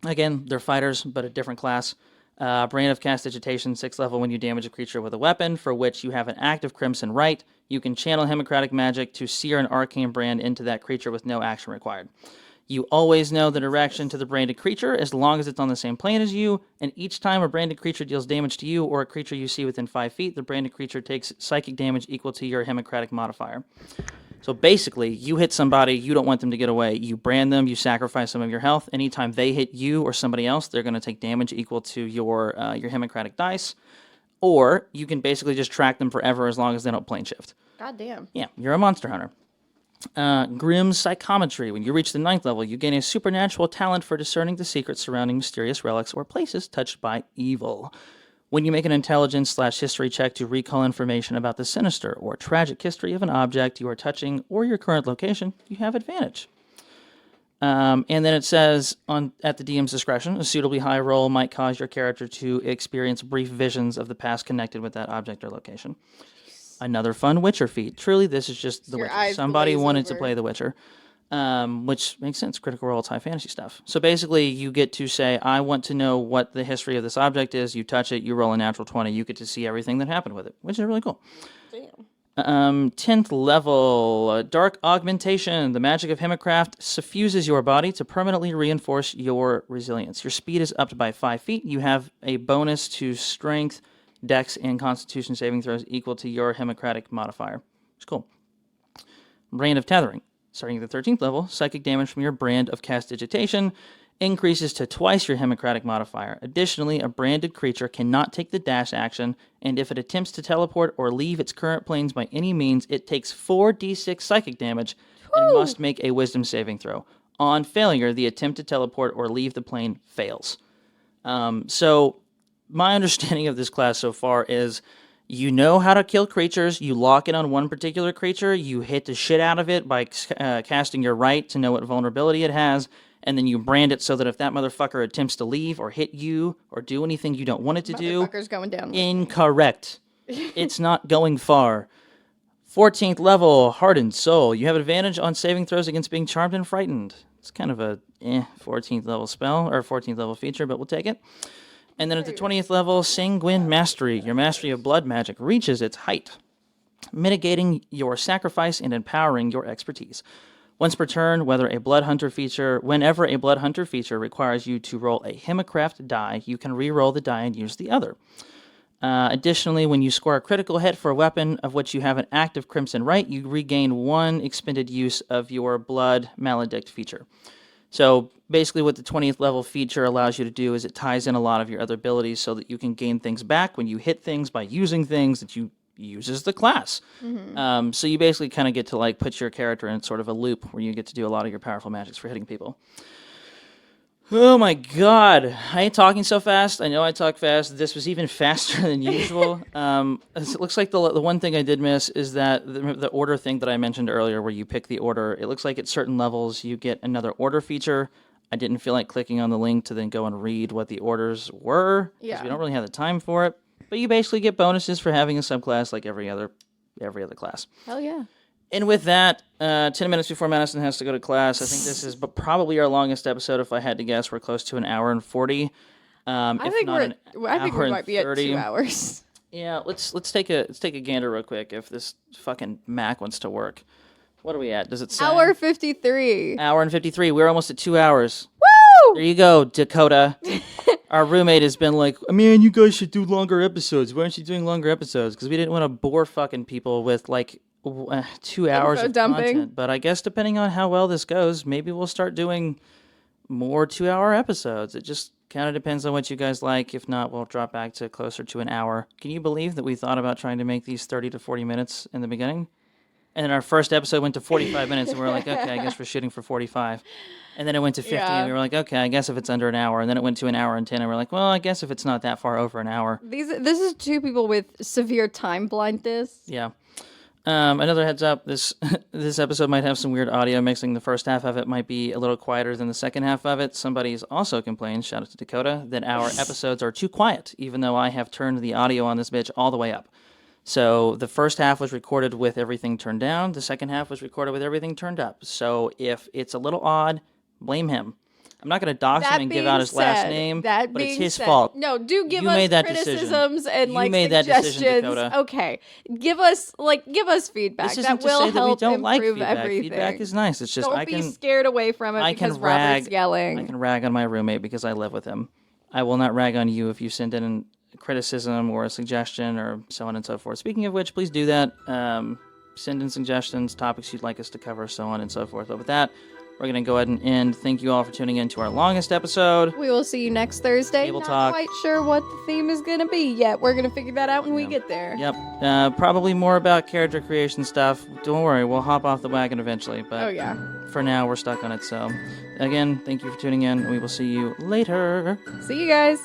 Again, they're fighters, but a different class. Brain of Cast Digitation, 6th level. When you damage a creature with a weapon for which you have an active Crimson Rite, you can channel Hemocratic Magic to sear an arcane brand into that creature with no action required. You always know the direction to the branded creature as long as it's on the same plane as you, and each time a branded creature deals damage to you or a creature you see within 5 feet, the branded creature takes psychic damage equal to your Hemocratic modifier. So basically, you hit somebody, you don't want them to get away. You brand them, you sacrifice some of your health. Anytime they hit you or somebody else, they're going to take damage equal to your Hemocratic dice. Or you can basically just track them forever as long as they don't plane shift. God damn. Yeah, you're a monster hunter. Grim Psychometry. When you reach the 9th level, you gain a supernatural talent for discerning the secrets surrounding mysterious relics or places touched by evil. When you make an intelligence/history check to recall information about the sinister or tragic history of an object you are touching or your current location, you have advantage. And then it says, at the DM's discretion, a suitably high roll might cause your character to experience brief visions of the past connected with that object or location. Another fun Witcher feat. Truly, this is just The Witcher. Somebody wanted to play The Witcher. Which makes sense. Critical Role, it's high fantasy stuff. So basically, you get to say, I want to know what the history of this object is. You touch it, you roll a natural 20. You get to see everything that happened with it, which is really cool. Damn. 10th level, Dark Augmentation. The magic of Hemocraft suffuses your body to permanently reinforce your resilience. Your speed is upped by 5 feet. You have a bonus to strength, dex, and constitution saving throws equal to your Hemocratic modifier. It's cool. Brain of Tethering. Starting at the 13th level, psychic damage from your brand of Cast Digitation increases to twice your Hemocratic modifier. Additionally, a branded creature cannot take the dash action, and if it attempts to teleport or leave its current planes by any means, it takes 4d6 psychic damage and must make a wisdom saving throw. On failure, the attempt to teleport or leave the plane fails. So, my understanding of this class so far is you know how to kill creatures, you lock in on one particular creature, you hit the shit out of it by casting your right to know what vulnerability it has, and then you brand it so that if that motherfucker attempts to leave or hit you or do anything you don't want it to do, Motherfucker's going down. Incorrect. It's not going far. 14th level, Hardened Soul. You have advantage on saving throws against being charmed and frightened. It's kind of a 14th level spell, or 14th level feature, but we'll take it. And then at the 20th level, Sanguine Mastery. Your mastery of blood magic reaches its height, mitigating your sacrifice and empowering your expertise. Once per turn, whenever a blood hunter feature requires you to roll a Hemocraft die, you can re-roll the die and use the other. Additionally, when you score a critical hit for a weapon of which you have an active Crimson Rite, you regain 1 expended use of your Blood Maledict feature. So basically what the 20th level feature allows you to do is it ties in a lot of your other abilities so that you can gain things back when you hit things by using things that you use as the class. Mm-hmm. So you basically kind of get to like put your character in sort of a loop where you get to do a lot of your powerful magics for hitting people. Oh my god, I ain't talking so fast. I know I talk fast. This was even faster than usual. It looks like the one thing I did miss is that the order thing that I mentioned earlier where you pick the order. It looks like at certain levels you get another order feature. I didn't feel like clicking on the link to then go and read what the orders were because we don't really have the time for it. But you basically get bonuses for having a subclass like every other class. Hell yeah. And with that, 10 minutes before Madison has to go to class, I think this is probably our longest episode. If I had to guess, we're close to an hour and 40. I think we might be at 2 hours. Yeah, let's take a gander real quick if this fucking Mac wants to work. What are we at? Does it say? Hour 53. Hour and 53. We're almost at 2 hours. Woo! There you go, Dakota. Our roommate has been like, man, you guys should do longer episodes. Why aren't you doing longer episodes? Because we didn't want to bore fucking people with like 2 hours of content. But I guess depending on how well this goes, maybe we'll start doing more 2-hour episodes. It just kind of depends on what you guys like. If not, we'll drop back to closer to an hour. Can you believe that we thought about trying to make these 30 to 40 minutes in the beginning? And then our first episode went to 45 minutes, and we were like, okay, I guess we're shooting for 45. And then it went to 50, and we were like, okay, I guess if it's under an hour. And then it went to an hour and 10, and we're like, well, I guess if it's not that far over an hour. This is 2 people with severe time blindness. Yeah. Another heads up: this this episode might have some weird audio mixing. The first half of it might be a little quieter than the second half of it. Somebody's also complained, shout out to Dakota, that our episodes are too quiet, even though I have turned the audio on this bitch all the way up. So the first half was recorded with everything turned down. The second half was recorded with everything turned up. So if it's a little odd, blame him. I'm not going to dox him and give out his last name, but it's his fault. No, do give You us made that criticisms and You like made that suggestions. decision, Dakota. Okay, give us feedback. This isn't That to will say that we help don't like improve feedback. everything. Feedback is nice. It's just Don't be scared away from it because Robert's yelling. I can rag on my roommate because I live with him. I will not rag on you if you send in a criticism or a suggestion or so on and so forth. Speaking of which, please do that. Send in suggestions, topics you'd like us to cover, so on and so forth. But with that, we're going to go ahead and end. Thank you all for tuning in to our longest episode. We will see you next Thursday. Table Not talk. quite sure what the theme is going to be yet. We're going to figure that out when we get there. Yep. Probably more about character creation stuff. Don't worry, we'll hop off the wagon eventually. But Oh, yeah. for now, we're stuck on it. So, again, thank you for tuning in. We will see you later. See you guys.